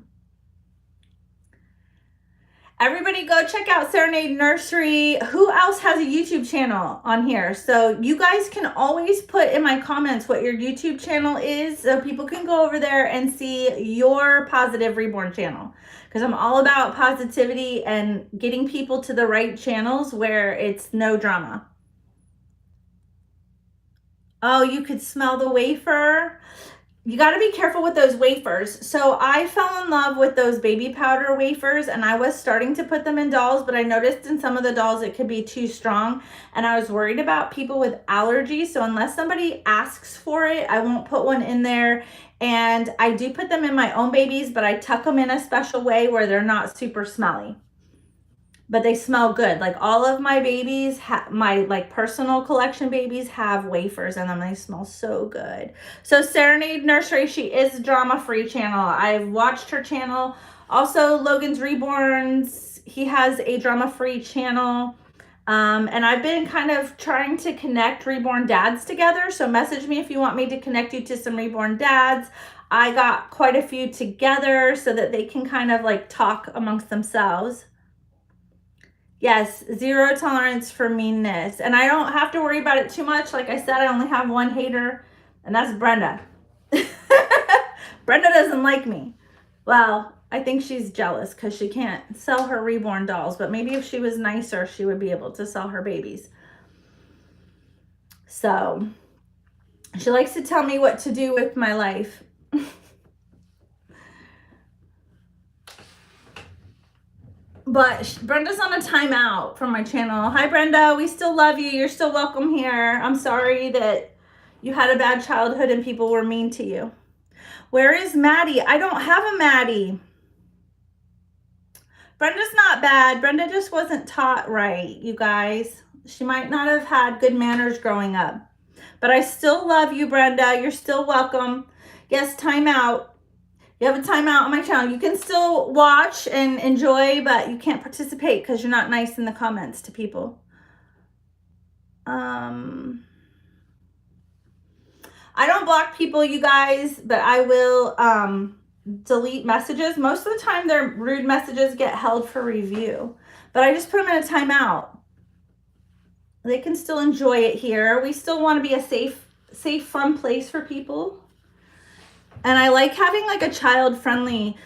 Everybody go check out Serenade Nursery. Who else has a YouTube channel on here? So you guys can always put in my comments what your YouTube channel is so people can go over there and see your Positive Reborn channel. Because I'm all about positivity and getting people to the right channels where it's no drama. Oh, you could smell the wafer. You got to be careful with those wafers. So I fell in love with those baby powder wafers, and I was starting to put them in dolls, but I noticed in some of the dolls it could be too strong, and I was worried about people with allergies. So unless somebody asks for it, I won't put one in there. And I do put them in my own babies, but I tuck them in a special way where they're not super smelly. But they smell good. Like all of my babies, my like personal collection babies have wafers in them. They smell so good. So Serenade Nursery, she is drama-free channel. I've watched her channel. Also Logan's Reborns, he has a drama-free channel. And I've been kind of trying to connect Reborn dads together. So message me if you want me to connect you to some Reborn dads. I got quite a few together so that they can kind of like talk amongst themselves. Yes, zero tolerance for meanness. And I don't have to worry about it too much. Like I said, I only have one hater, and that's Brenda. Brenda doesn't like me. Well, I think she's jealous because she can't sell her Reborn dolls. But maybe if she was nicer, she would be able to sell her babies. So she likes to tell me what to do with my life. But Brenda's on a timeout from my channel. Hi, Brenda. We still love you. You're still welcome here. I'm sorry that you had a bad childhood and people were mean to you. Where is Maddie? I don't have a Maddie. Brenda's not bad. Brenda just wasn't taught right, you guys. She might not have had good manners growing up. But I still love you, Brenda. You're still welcome. Yes, timeout. You have a timeout on my channel. You can still watch and enjoy, but you can't participate because you're not nice in the comments to people. I don't block people, you guys, but I will delete messages. Most of the time, their rude messages get held for review, but I just put them in a timeout. They can still enjoy it here. We still want to be a safe, fun place for people. And I like having like a child-friendly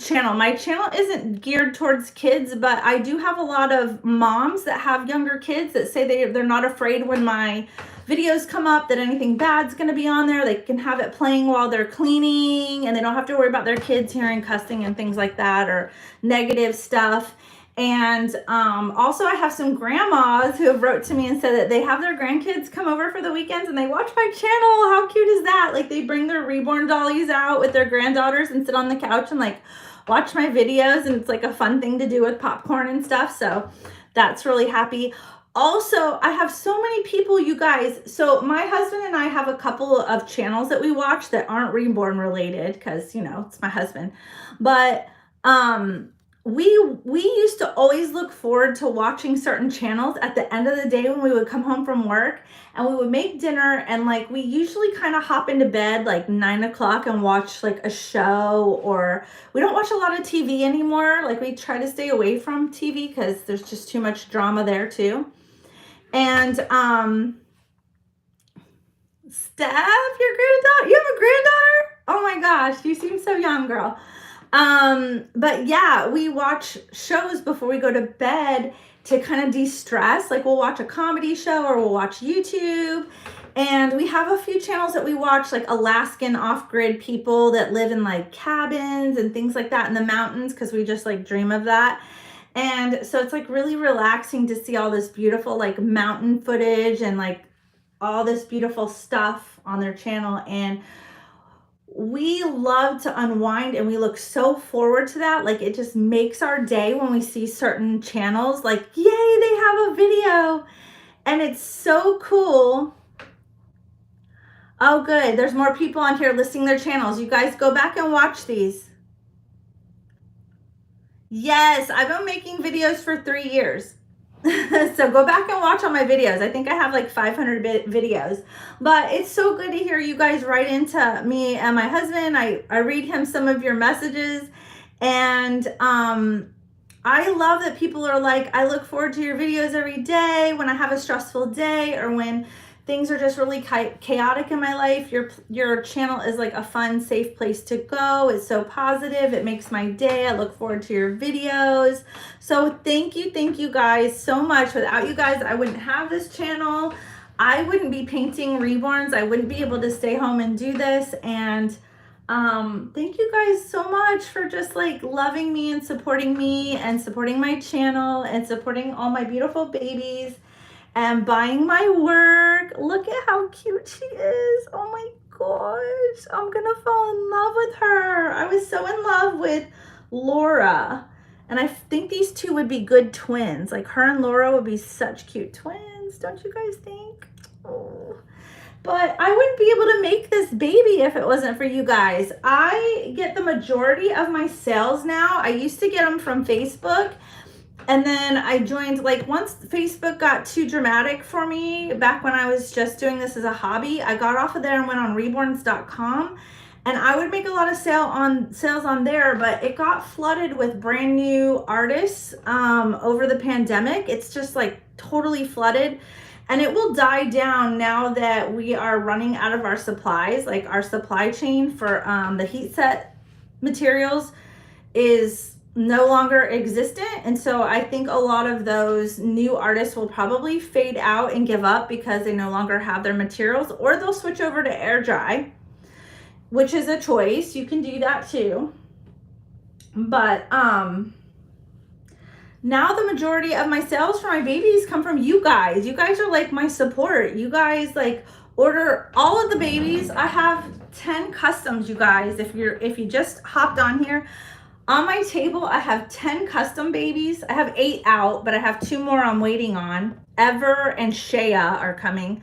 channel. My channel isn't geared towards kids, but I do have a lot of moms that have younger kids that say they're not afraid when my videos come up that anything bad's going to be on there. They can have it playing while they're cleaning, and they don't have to worry about their kids hearing cussing and things like that or negative stuff. And also I have some grandmas who have wrote to me and said that they have their grandkids come over for the weekends and they watch my channel. How cute is that? Like they bring their Reborn dollies out with their granddaughters and sit on the couch and like watch my videos, and it's like a fun thing to do with popcorn and stuff. So that's really happy. Also, I have so many people, you guys. So my husband and I have a couple of channels that we watch that aren't Reborn related because, you know, it's my husband. But we used to always look forward to watching certain channels at the end of the day when we would come home from work, and we would make dinner, and like we usually kind of hop into bed like 9 o'clock and watch like a show, or we don't watch a lot of TV anymore. Like we try to stay away from TV because there's just too much drama there too. And Steph, your granddaughter, you have a granddaughter? Oh my gosh, you seem so young, girl. But yeah, we watch shows before we go to bed to kind of de-stress. Like we'll watch a comedy show or we'll watch YouTube. And we have a few channels that we watch, like Alaskan off-grid people that live in like cabins and things like that in the mountains, because we just like dream of that. And so it's like really relaxing to see all this beautiful like mountain footage and like all this beautiful stuff on their channel. And we love to unwind, and we look so forward to that. Like it just makes our day when we see certain channels like, yay, they have a video. And it's so cool. Oh, good. There's more people on here listing their channels. You guys go back and watch these. Yes, I've been making videos for 3 years. So go back and watch all my videos. I think I have like 500 videos. But it's so good to hear you guys write into me and my husband. I read him some of your messages. And I love that people are like, I look forward to your videos every day when I have a stressful day or when things are just really chaotic in my life. Your channel is like a fun, safe place to go. It's so positive. It makes my day. I look forward to your videos. So thank you guys so much. Without you guys, I wouldn't have this channel. I wouldn't be painting Reborns. I wouldn't be able to stay home and do this. And thank you guys so much for just like loving me and supporting my channel and supporting all my beautiful babies and buying my work. Look at how cute she is. Oh my gosh, I'm gonna fall in love with her. I was so in love with Laura, and I think these two would be good twins. Like her and Laura would be such cute twins, don't you guys think? Oh. But I wouldn't be able to make this baby if it wasn't for you guys. I get the majority of my sales now. I used to get them from Facebook. And then I joined, like once Facebook got too dramatic for me, back when I was just doing this as a hobby, I got off of there and went on reborns.com. And I would make a lot of sales on there, but it got flooded with brand new artists over the pandemic. It's just like totally flooded. And it will die down now that we are running out of our supplies. Like our supply chain for the heat set materials is no longer existent. And so I think a lot of those new artists will probably fade out and give up because they no longer have their materials, or they'll switch over to air dry, which is a choice. You can do that too. But now the majority of my sales for my babies come from you guys. You guys are like my support. You guys like order all of the babies. I have 10 customs, you guys. If you just hopped on here, on my table I have 10 custom babies. I have 8 out, but I have 2 more I'm waiting on. Ever and Shea are coming.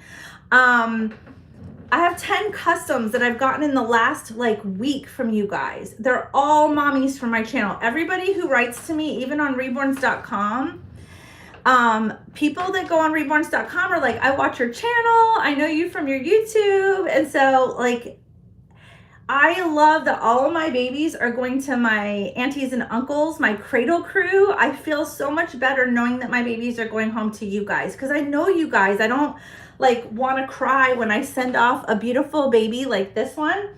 I have 10 customs that I've gotten in the last like week from you guys. They're all mommies from my channel. Everybody who writes to me, even on reborns.com, people that go on reborns.com are like, I watch your channel. I know you from your YouTube. And so like, I love that all of my babies are going to my aunties and uncles, my cradle crew. I feel so much better knowing that my babies are going home to you guys, because I know you guys. I don't like want to cry when I send off a beautiful baby like this one.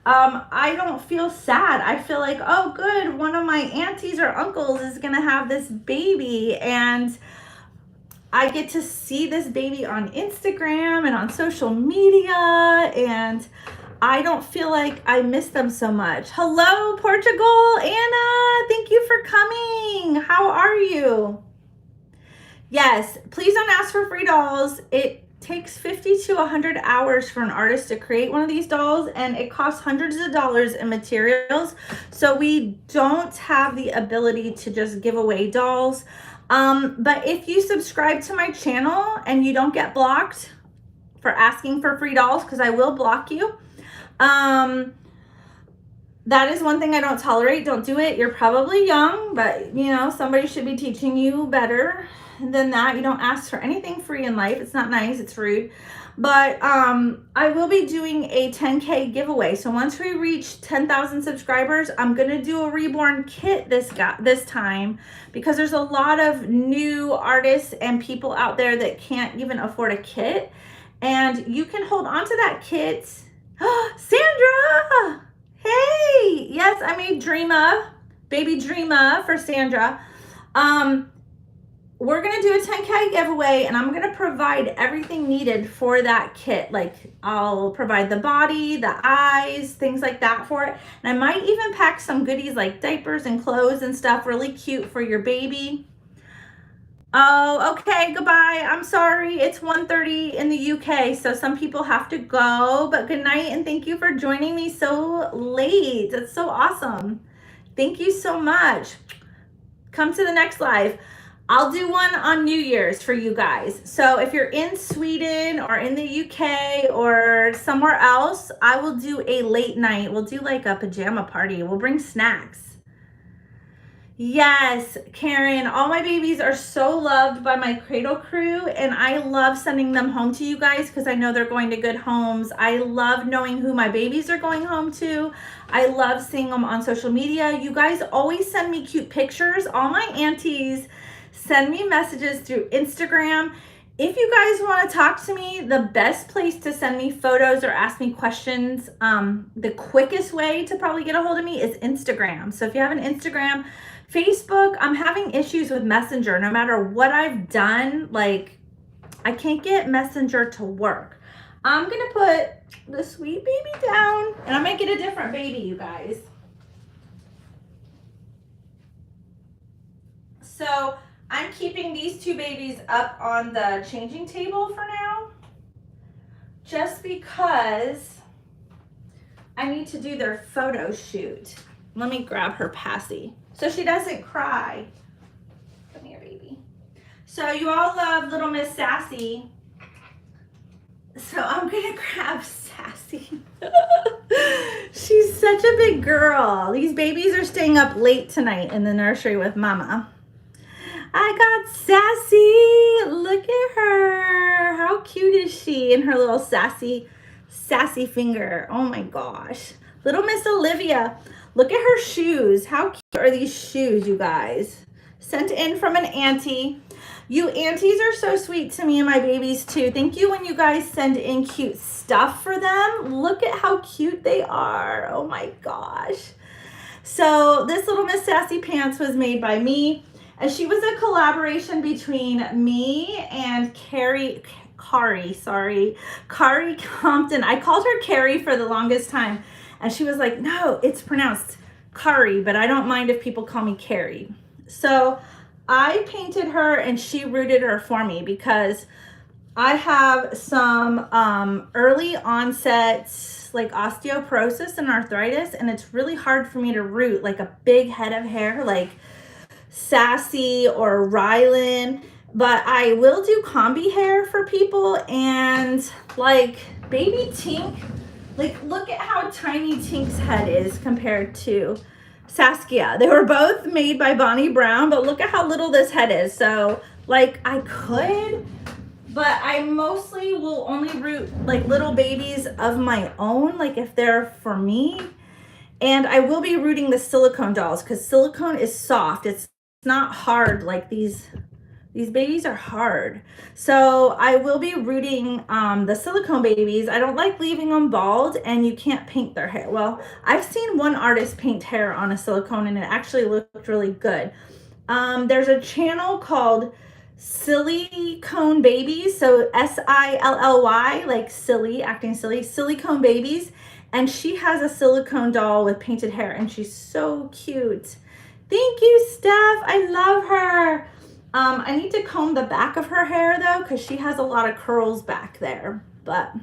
I don't feel sad. I feel like, oh good, one of my aunties or uncles is gonna have this baby, and I get to see this baby on Instagram and on social media, and I don't feel like I miss them so much. Hello, Portugal. Anna, thank you for coming. How are you? Yes, please don't ask for free dolls. It takes 50 to 100 hours for an artist to create one of these dolls, and it costs hundreds of dollars in materials. So we don't have the ability to just give away dolls. But if you subscribe to my channel and you don't get blocked for asking for free dolls, because I will block you, that is one thing I don't tolerate. Don't do it. You're probably young, but you know, somebody should be teaching you better than that. You don't ask for anything free in life. It's not nice. It's rude. But I will be doing a 10K giveaway. So once we reach 10,000 subscribers, I'm going to do a Reborn kit this time, because there's a lot of new artists and people out there that can't even afford a kit. And you can hold on to that kit. Sandra! Hey! Yes, I made Dreama, baby Dreama for Sandra. We're going to do a 10K giveaway, and I'm going to provide everything needed for that kit. Like, I'll provide the body, the eyes, things like that for it. And I might even pack some goodies like diapers and clothes and stuff, really cute for your baby. Oh, okay, goodbye. I'm sorry. It's 1:30 in the UK, so some people have to go. But good night, and thank you for joining me so late. That's so awesome. Thank you so much. Come to the next live. I'll do one on New Year's for you guys. So if you're in Sweden or in the UK or somewhere else, I will do a late night. We'll do like a pajama party. We'll bring snacks. Yes, Karen, all my babies are so loved by my cradle crew, and I love sending them home to you guys because I know they're going to good homes. I love knowing who my babies are going home to. I love seeing them on social media. You guys always send me cute pictures. All my aunties send me messages through Instagram. If you guys want to talk to me, the best place to send me photos or ask me questions, the quickest way to probably get a hold of me is Instagram. So if you have an Instagram, Facebook, I'm having issues with Messenger. No matter what I've done, like I can't get Messenger to work. I'm going to put the sweet baby down and I'm going to get a different baby, you guys. So I'm keeping these two babies up on the changing table for now, just because I need to do their photo shoot. Let me grab her passy so she doesn't cry. Come here, baby. So you all love Little Miss Sassy. So I'm gonna grab Sassy. She's such a big girl. These babies are staying up late tonight in the nursery with Mama. I got Sassy. Look at her. How cute is she in her little sassy finger? Oh my gosh. Little Miss Olivia. Look at her shoes. How cute are these shoes, you guys? Sent in from an auntie. You aunties are so sweet to me and my babies too. Thank you when you guys send in cute stuff for them. Look at how cute they are. Oh my gosh. So this Little Miss Sassy Pants was made by me. And she was a collaboration between me and Kari Compton. I called her Carrie for the longest time. And she was like, no, it's pronounced Kari, but I don't mind if people call me Carrie. So I painted her and she rooted her for me because I have some early onset like osteoporosis and arthritis. And it's really hard for me to root like a big head of hair like Sassy or Rylan, but I will do combi hair for people. And like baby Tink, like look at how tiny Tink's head is compared to Saskia. They were both made by Bonnie Brown, but look at how little this head is. So like I could, but I mostly will only root like little babies of my own, like if they're for me. And I will be rooting the silicone dolls because silicone is soft. It's not hard like these babies are hard. So I will be rooting the silicone babies. I don't like leaving them bald and you can't paint their hair. Well, I've seen one artist paint hair on a silicone and it actually looked really good. There's a channel called Silicone Babies. So SILLY, like silly, acting silly, Silicone Babies. And she has a silicone doll with painted hair and she's so cute. Thank you, Steph. I love her. I need to comb the back of her hair though, because she has a lot of curls back there. But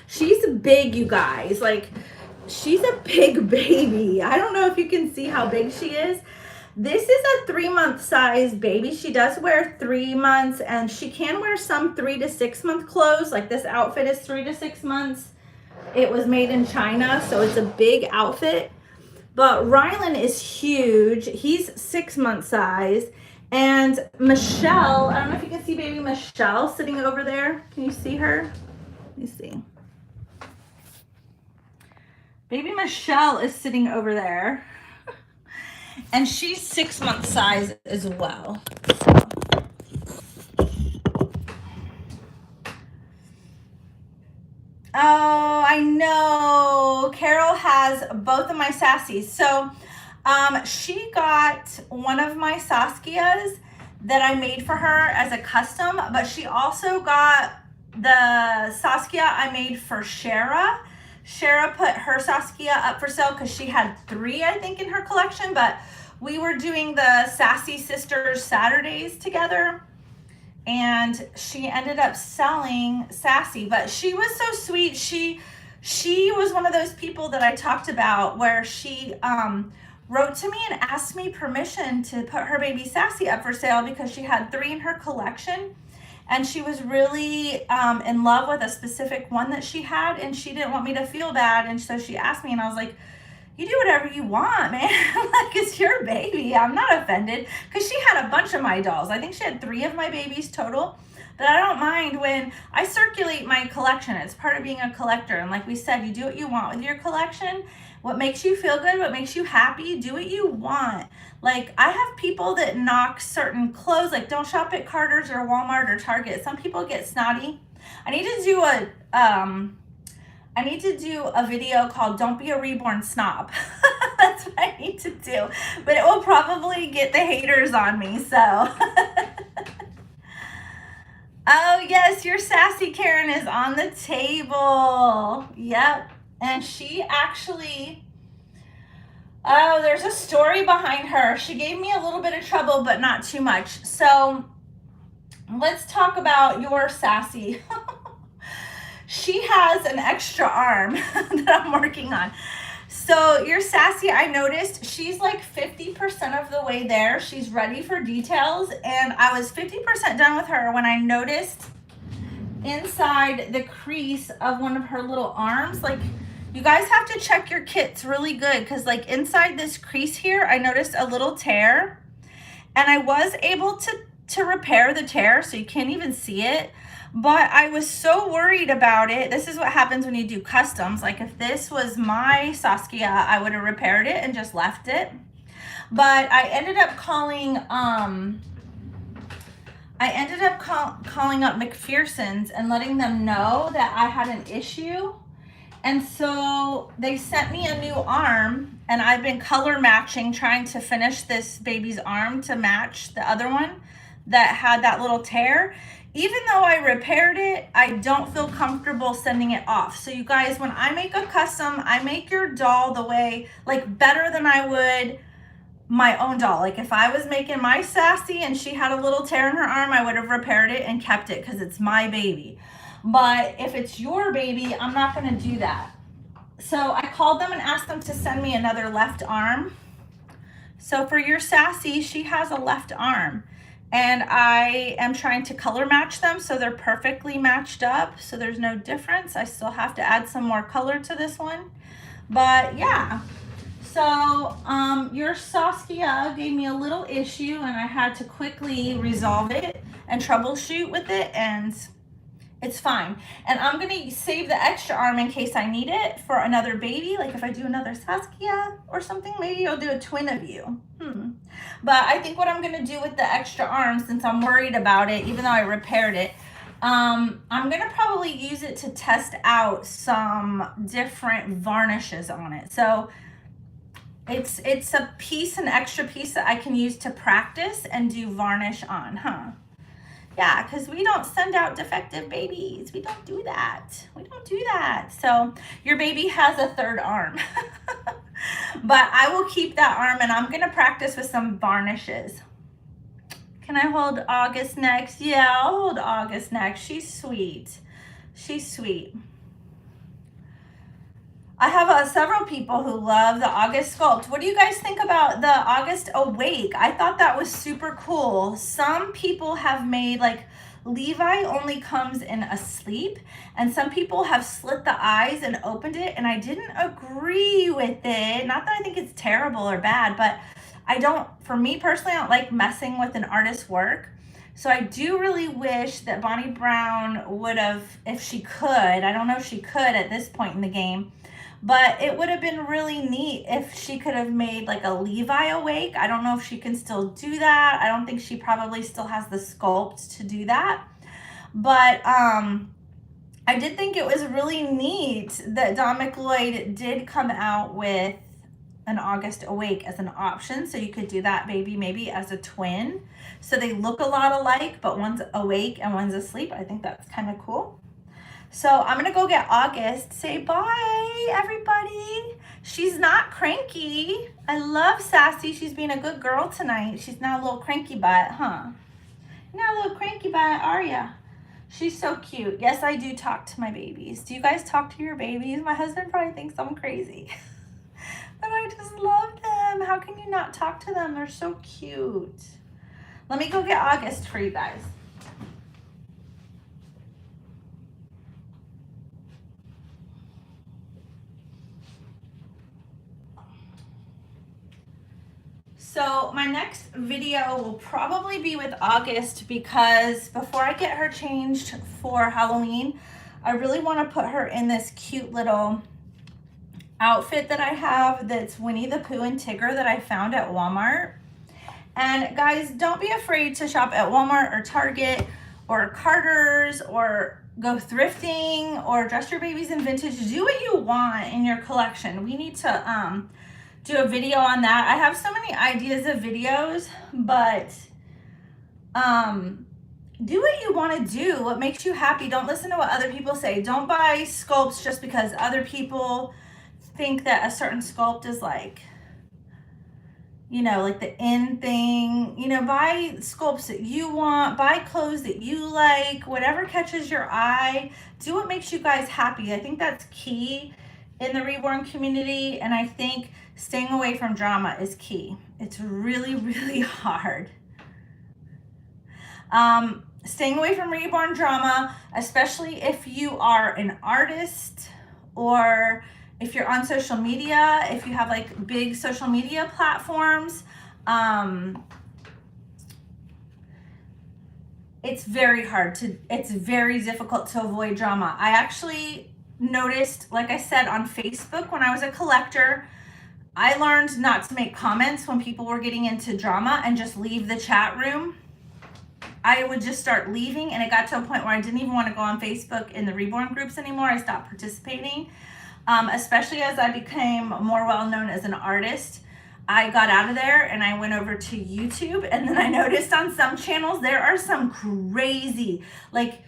she's big, you guys. Like, she's a big baby. I don't know if you can see how big she is. This is a 3-month size baby. She does wear 3 months, and she can wear some 3 to 6 month clothes. Like this outfit is 3 to 6 months. It was made in China, so it's a big outfit. But Rylan is huge. He's 6 month size. And Michelle, I don't know if you can see baby Michelle sitting over there. Can you see her? Let me see. Baby Michelle is sitting over there. And she's 6 month size as well. Oh, I know. Carol has both of my Sassies. So she got one of my Saskias that I made for her as a custom, but she also got the Saskia I made for Shara. Shara put her Saskia up for sale because she had 3, I think, in her collection, but we were doing the Sassy Sisters Saturdays together. And she ended up selling Sassy, but she was so sweet. She was one of those people that I talked about where she wrote to me and asked me permission to put her baby Sassy up for sale because she had 3 in her collection. And she was really in love with a specific one that she had, and she didn't want me to feel bad. And so she asked me, and I was like, you do whatever you want, man. Like, it's your baby. I'm not offended. Because she had a bunch of my dolls. I think she had 3 of my babies total. But I don't mind when I circulate my collection. It's part of being a collector. And like we said, you do what you want with your collection. What makes you feel good, what makes you happy, do what you want. Like, I have people that knock certain clothes, like don't shop at Carter's or Walmart or Target. Some people get snotty. I need to do a video called Don't Be a Reborn Snob. That's what I need to do. But it will probably get the haters on me, so. Oh yes, your Sassy Karen is on the table. Yep. And she actually, oh, there's a story behind her. She gave me a little bit of trouble, but not too much. So let's talk about your Sassy. She has an extra arm that I'm working on. So your Sassy, I noticed she's like 50% of the way there. She's ready for details. And I was 50% done with her when I noticed inside the crease of one of her little arms, like, you guys have to check your kits really good, because like inside this crease here, I noticed a little tear, and I was able to repair the tear, so you can't even see it, but I was so worried about it. This is what happens when you do customs. Like, if this was my Saskia, I would have repaired it and just left it. But I ended up calling calling up McPherson's and letting them know that I had an issue. And so they sent me a new arm, and I've been color matching, trying to finish this baby's arm to match the other one that had that little tear. Even though I repaired it, I don't feel comfortable sending it off. So you guys, when I make a custom, I make your doll the way, like, better than I would my own doll. Like, if I was making my Sassy and she had a little tear in her arm, I would have repaired it and kept it because it's my baby. But if it's your baby, I'm not going to do that. So I called them and asked them to send me another left arm. So for your Sassy, she has a left arm, and I am trying to color match them so they're perfectly matched up, so there's no difference. I still have to add some more color to this one, but yeah. So your Saskia gave me a little issue, and I had to quickly resolve it and troubleshoot with it, and it's fine. And I'm gonna save the extra arm in case I need it for another baby. Like, if I do another Saskia or something, maybe I'll do a twin of you. But I think what I'm gonna do with the extra arm, since I'm worried about it, even though I repaired it, I'm gonna probably use it to test out some different varnishes on it. So it's a piece, an extra piece that I can use to practice and do varnish on, Yeah, because we don't send out defective babies. We don't do that. We don't do that. So your baby has a third arm. But I will keep that arm, and I'm going to practice with some varnishes. Can I hold August next? Yeah, I'll hold August next. She's sweet. She's sweet. I have several people who love the August sculpt. What do you guys think about the August Awake? I thought that was super cool. Some people have made, like, Levi only comes in asleep, and some people have slit the eyes and opened it, and I didn't agree with it. Not that I think it's terrible or bad, but for me personally, I don't like messing with an artist's work. So I do really wish that Bonnie Brown would have, if she could, I don't know if she could at this point in the game, but it would have been really neat if she could have made like a Levi Awake. I don't know if she can still do that. I don't think she probably still has the sculpt to do that. But I did think it was really neat that Don McLeod did come out with an August Awake as an option. So you could do that baby maybe as a twin. So they look a lot alike, but one's awake and one's asleep. I think that's kind of cool. So I'm gonna go get August. Say bye, everybody. She's not cranky. I love Sassy. She's being a good girl tonight. She's not a little cranky butt, huh? You're not a little cranky butt, are ya? She's so cute. Yes, I do talk to my babies. Do you guys talk to your babies? My husband probably thinks I'm crazy. But I just love them. How not talk to them. They're so cute. Let me go get August for you guys. So my next video will probably be with August, because before I get her changed for Halloween, I really want to put her in this cute little outfit that I have that's Winnie the Pooh and Tigger that I found at Walmart. And guys, don't be afraid to shop at Walmart or Target or Carter's or go thrifting or dress your babies in vintage. Do what you want in your collection. We need to do a video on that. I have so many ideas of videos, but do what you want to do, what makes you happy. Don't listen to what other people say. Don't buy sculpts just because other people think that a certain sculpt is like, you know, like the in thing. You know, buy sculpts that you want, buy clothes that you like, whatever catches your eye. Do what makes you guys happy. I think that's key in the Reborn community, and I think staying away from drama is key. It's really, really hard. Staying away from Reborn drama, especially if you are an artist or if you're on social media, if you have like big social media platforms. It's very hard it's very difficult to avoid drama. I actually noticed, like I said, on Facebook when I was a collector, I learned not to make comments when people were getting into drama and just leave the chat room. I would just start leaving, and it got to a point where I didn't even want to go on Facebook in the Reborn groups anymore. I stopped participating, especially as I became more well-known as an artist. I got out of there and I went over to YouTube, and then I noticed on some channels there are some crazy, like,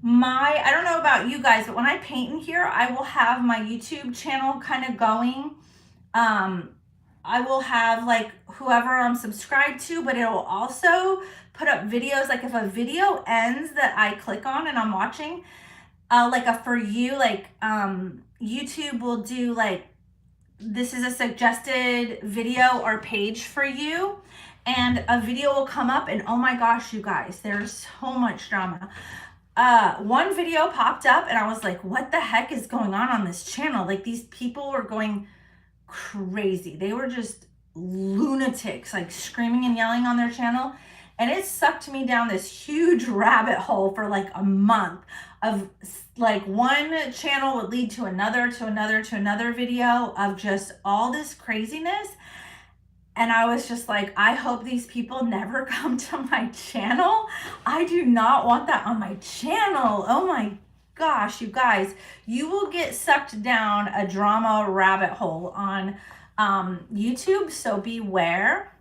I don't know about you guys, but when I paint in here, I will have my YouTube channel kind of going. I will have like whoever I'm subscribed to, but it will also put up videos. Like if a video ends that I click on and I'm watching, like a for you, like YouTube will do like, this is a suggested video or page for you, and a video will come up, and oh my gosh, you guys, there's so much drama. One video popped up and I was like, what the heck is going on this channel? Like, these people were going crazy. They were just lunatics, like screaming and yelling on their channel. And it sucked me down this huge rabbit hole for like a month of like one channel would lead to another, to another video of just all this craziness. And I was just like, I hope these people never come to my channel. I do not want that on my channel. Oh my gosh, you guys, you will get sucked down a drama rabbit hole on YouTube. So beware,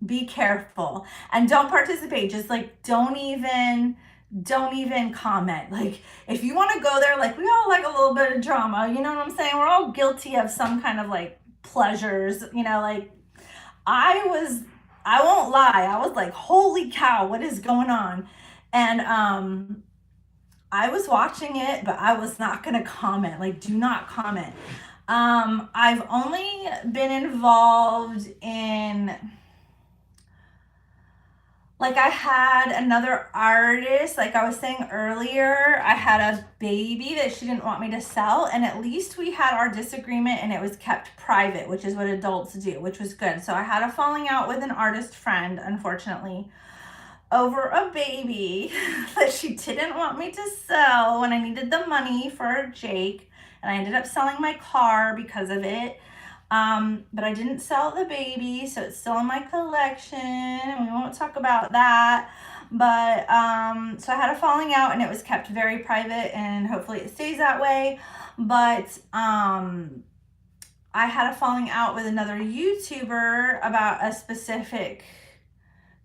be careful, and don't participate. Just like, don't even comment. Like, if you want to go there, like, we all like a little bit of drama, you know what I'm saying? We're all guilty of some kind of like pleasures, you know. Like, I won't lie, I was like, holy cow, what is going on? And I was watching it, but I was not gonna comment. Like, do not comment. I've only been involved in, like, I had another artist, like I was saying earlier, I had a baby that she didn't want me to sell, and at least we had our disagreement and it was kept private, which is what adults do, which was good. So I had a falling out with an artist friend, unfortunately, over a baby that she didn't want me to sell when I needed the money for Jake, and I ended up selling my car because of it. But I didn't sell the baby, so it's still in my collection, and we won't talk about that. But so I had a falling out, and it was kept very private, and hopefully it stays that way. But I had a falling out with another YouTuber about a specific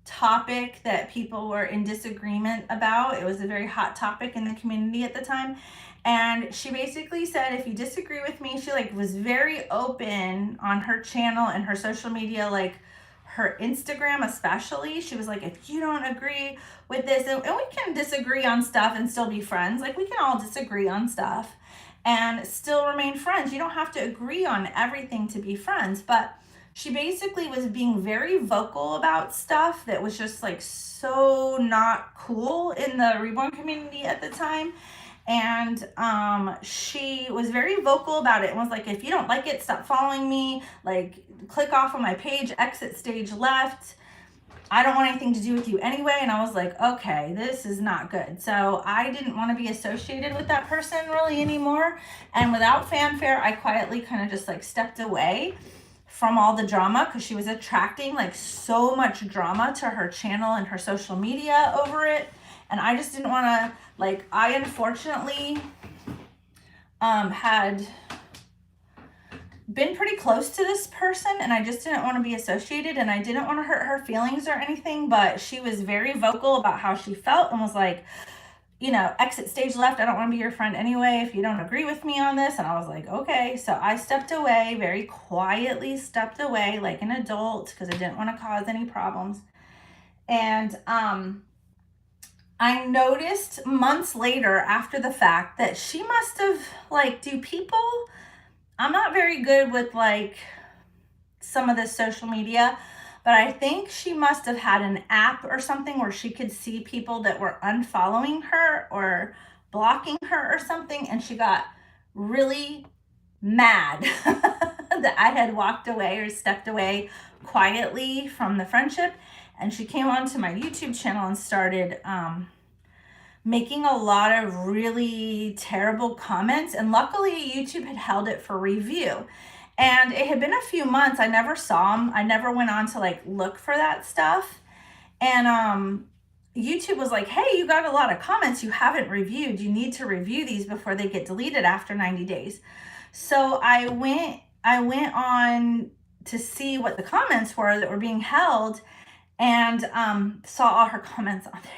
topic that people were in disagreement about. It was a very hot topic in the community at the time. And she basically said, if you disagree with me, she like was very open on her channel and her social media, like her Instagram especially. She was like, if you don't agree with this, and we can disagree on stuff and still be friends. Like, we can all disagree on stuff and still remain friends. You don't have to agree on everything to be friends. But she basically was being very vocal about stuff that was just like so not cool in the Reborn community at the time. And she was very vocal about it and was like, if you don't like it, stop following me, like click off on my page, exit stage left, I don't want anything to do with you anyway. And I was like, okay, this is not good. So I didn't want to be associated with that person really anymore. And without fanfare, I quietly kind of just like stepped away from all the drama, because she was attracting like so much drama to her channel and her social media over it. And I just didn't want to, like, I unfortunately had been pretty close to this person, and I just didn't want to be associated, and I didn't want to hurt her feelings or anything. But she was very vocal about how she felt and was like, you know, exit stage left, I don't want to be your friend anyway if you don't agree with me on this. And I was like, okay. So I stepped away, very quietly stepped away like an adult, because I didn't want to cause any problems. And I noticed months later after the fact that she must have, like, I'm not very good with like some of this social media, but I think she must have had an app or something where she could see people that were unfollowing her or blocking her or something, and she got really mad that I had walked away or stepped away quietly from the friendship. And she came onto my YouTube channel and started making a lot of really terrible comments. And luckily YouTube had held it for review. And it had been a few months. I never saw them. I never went on to like look for that stuff. And YouTube was like, hey, you got a lot of comments you haven't reviewed. You need to review these before they get deleted after 90 days. So I went on to see what the comments were that were being held, and saw all her comments on there.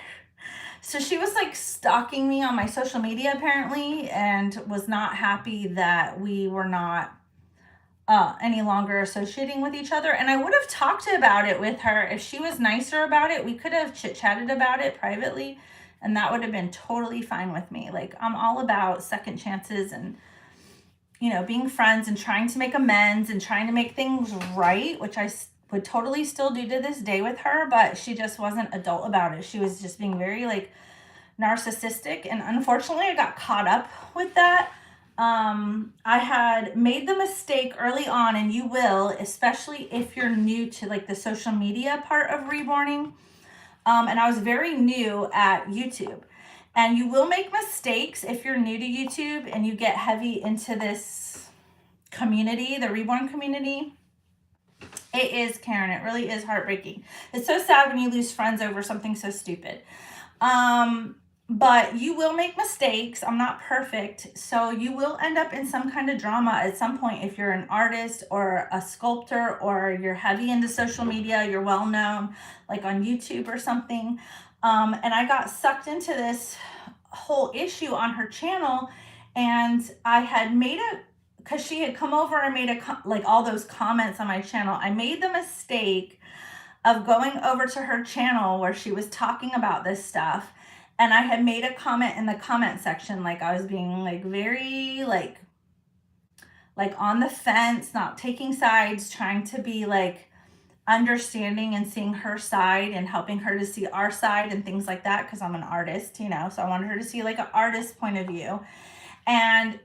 So she was like stalking me on my social media apparently, and was not happy that we were not any longer associating with each other. And I would have talked about it with her if she was nicer about it. We could have chit-chatted about it privately, and that would have been totally fine with me. Like, I'm all about second chances and, you know, being friends and trying to make amends and trying to make things right, which I would totally still do to this day with her. But she just wasn't adult about it. She was just being very like narcissistic, and unfortunately I got caught up with that. I had made the mistake early on, and you will, especially if you're new to like the social media part of reborning. And I was very new at YouTube, and you will make mistakes if you're new to YouTube and you get heavy into this community, the reborn community. It is, Karen, it really is heartbreaking. It's so sad when you lose friends over something so stupid. But you will make mistakes. I'm not perfect. So you will end up in some kind of drama at some point if you're an artist or a sculptor, or you're heavy into social media, you're well known, like on YouTube or something. And I got sucked into this whole issue on her channel, and I had made because she had come over and made like all those comments on my channel. I made the mistake of going over to her channel where she was talking about this stuff. And I had made a comment in the comment section, like I was being like very like on the fence, not taking sides, trying to be like understanding and seeing her side and helping her to see our side and things like that, because I'm an artist, you know, so I wanted her to see like an artist point of view. And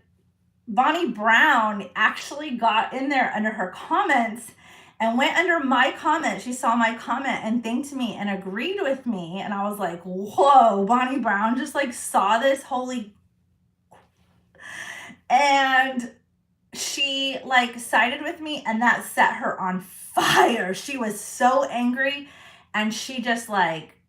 Bonnie Brown actually got in there under her comments and went under my comment. She saw my comment and thanked me and agreed with me. And I was like, whoa, Bonnie Brown just like saw this, holy. And she like sided with me, and that set her on fire. She was so angry, and she just like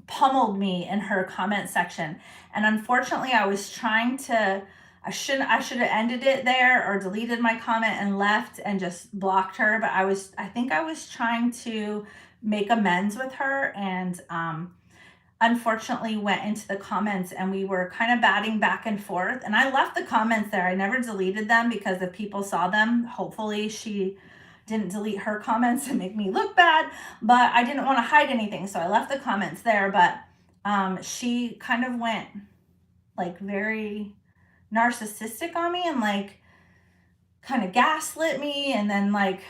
pummeled me in her comment section. And unfortunately I was trying to, I should have ended it there or deleted my comment and left and just blocked her. But I think I was trying to make amends with her, and unfortunately went into the comments, and we were kind of batting back and forth. And I left the comments there. I never deleted them, because if people saw them, hopefully she didn't delete her comments and make me look bad. But I didn't want to hide anything, so I left the comments there. But she kind of went like very narcissistic on me, and like kind of gaslit me, and then like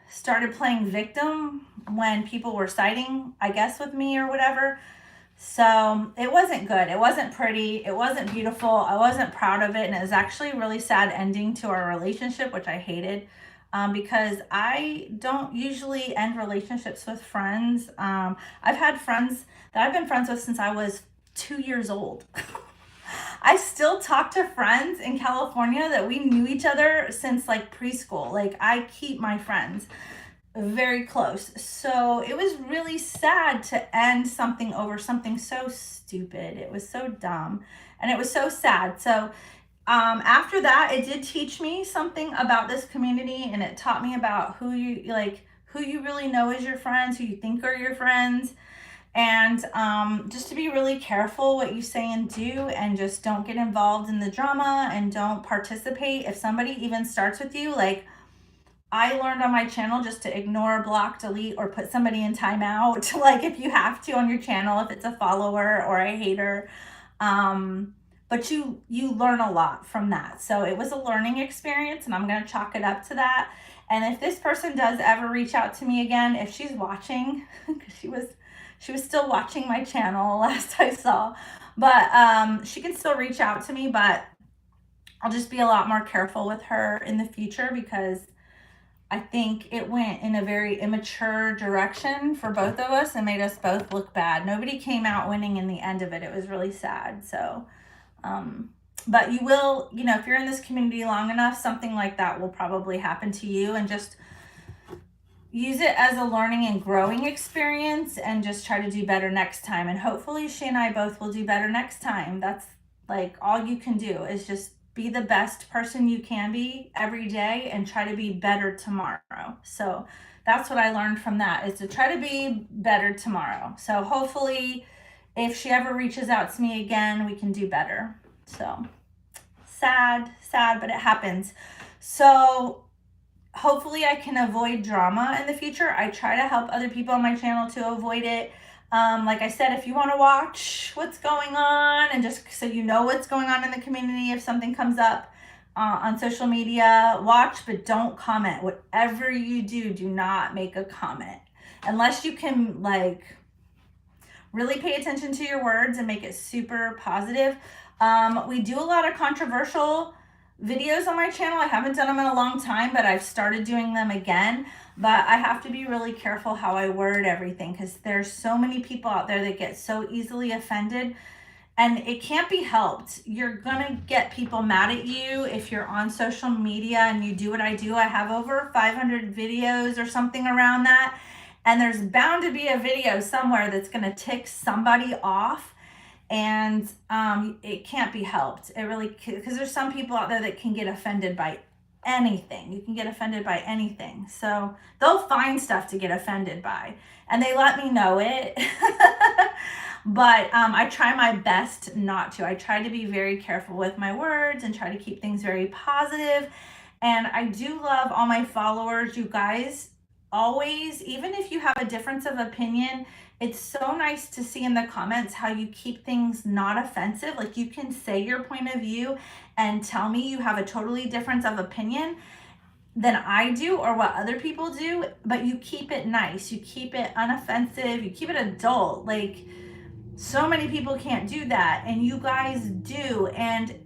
started playing victim when people were siding, I guess, with me or whatever. So it wasn't good. It wasn't pretty. It wasn't beautiful. I wasn't proud of it. And it was actually a really sad ending to our relationship, which I hated, because I don't usually end relationships with friends. I've had friends that I've been friends with since I was 2 years old. I still talk to friends in California that we knew each other since like preschool. Like I keep my friends very close. So it was really sad to end something over something so stupid. It was so dumb and it was so sad. So after that, it did teach me something about this community, and it taught me about who you really know as your friends, who you think are your friends, and just to be really careful what you say and do, and just don't get involved in the drama and don't participate. If somebody even starts with you, like I learned on my channel just to ignore, block, delete, or put somebody in timeout, like if you have to on your channel, if it's a follower or a hater. But you learn a lot from that. So it was a learning experience, and I'm going to chalk it up to that. And if this person does ever reach out to me again, if she's watching, because she was still watching my channel last I saw, but she can still reach out to me, but I'll just be a lot more careful with her in the future, because I think it went in a very immature direction for both of us and made us both look bad. Nobody came out winning in the end of it. It was really sad. So, but you will, if you're in this community long enough, something like that will probably happen to you, and just use it as a learning and growing experience, and just try to do better next time. And hopefully she and I both will do better next time. That's like all you can do, is just be the best person you can be every day and try to be better tomorrow. So that's what I learned from that, is to try to be better tomorrow. So hopefully if she ever reaches out to me again, we can do better. So sad, but it happens. So hopefully I can avoid drama in the future. I try to help other people on my channel to avoid it. Like I said, if you want to watch what's going on, and just so you know what's going on in the community, if something comes up on social media, watch, but don't comment. Whatever you do, do not make a comment unless you can really pay attention to your words and make it super positive. We do a lot of controversial videos on my channel. I haven't done them in a long time, but I've started doing them again. But I have to be really careful how I word everything, because there's so many people out there that get so easily offended, and it can't be helped. You're gonna get people mad at you if you're on social media and you do what I do. I have over 500 videos or something around that, and there's bound to be a video somewhere that's gonna tick somebody off. And it can't be helped. It really, because there's some people out there that can get offended by anything. You can get offended by anything. So they'll find stuff to get offended by, and they let me know it. But I try my best not to. I try to be very careful with my words and try to keep things very positive. And I do love all my followers. You guys always, even if you have a difference of opinion, it's so nice to see in the comments how you keep things not offensive. Like, you can say your point of view and tell me you have a totally difference of opinion than I do or what other people do, but you keep it nice. You keep it unoffensive. You keep it adult. Like, so many people can't do that, and you guys do. And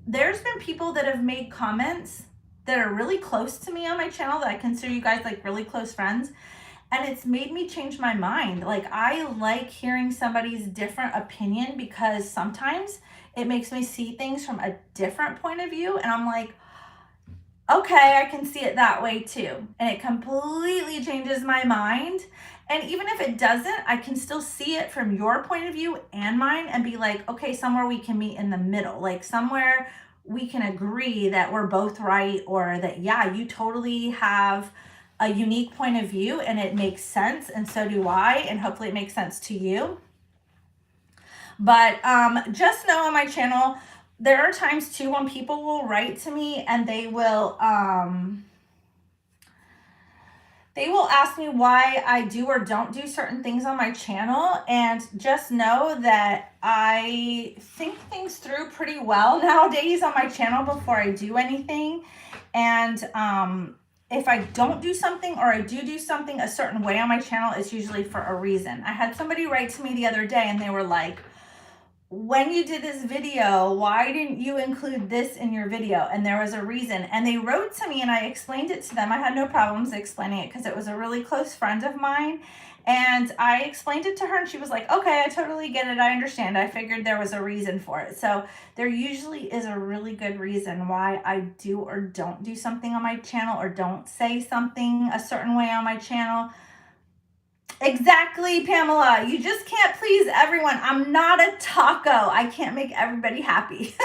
there's been people that have made comments that are really close to me on my channel that I consider you guys like really close friends. And it's made me change my mind. Like, I like hearing somebody's different opinion, because sometimes it makes me see things from a different point of view. And I'm like, okay, I can see it that way too. And it completely changes my mind. And even if it doesn't, I can still see it from your point of view and mine, and be like, okay, somewhere we can meet in the middle. Like, somewhere we can agree that we're both right, or that, yeah, you totally have a unique point of view and it makes sense, and so do I, and hopefully it makes sense to you. But just know on my channel, there are times too when people will write to me and they will ask me why I do or don't do certain things on my channel. And just know that I think things through pretty well nowadays on my channel before I do anything. And if I don't do something or I do something a certain way on my channel, it's usually for a reason. I had somebody write to me the other day and they were like, when you did this video, why didn't you include this in your video? And there was a reason. And they wrote to me and I explained it to them. I had no problems explaining it because it was a really close friend of mine. And I explained it to her and she was like, okay, I totally get it. I understand. I figured there was a reason for it. So there usually is a really good reason why I do or don't do something on my channel or don't say something a certain way on my channel. Exactly, Pamela. You just can't please everyone. I'm not a taco. I can't make everybody happy.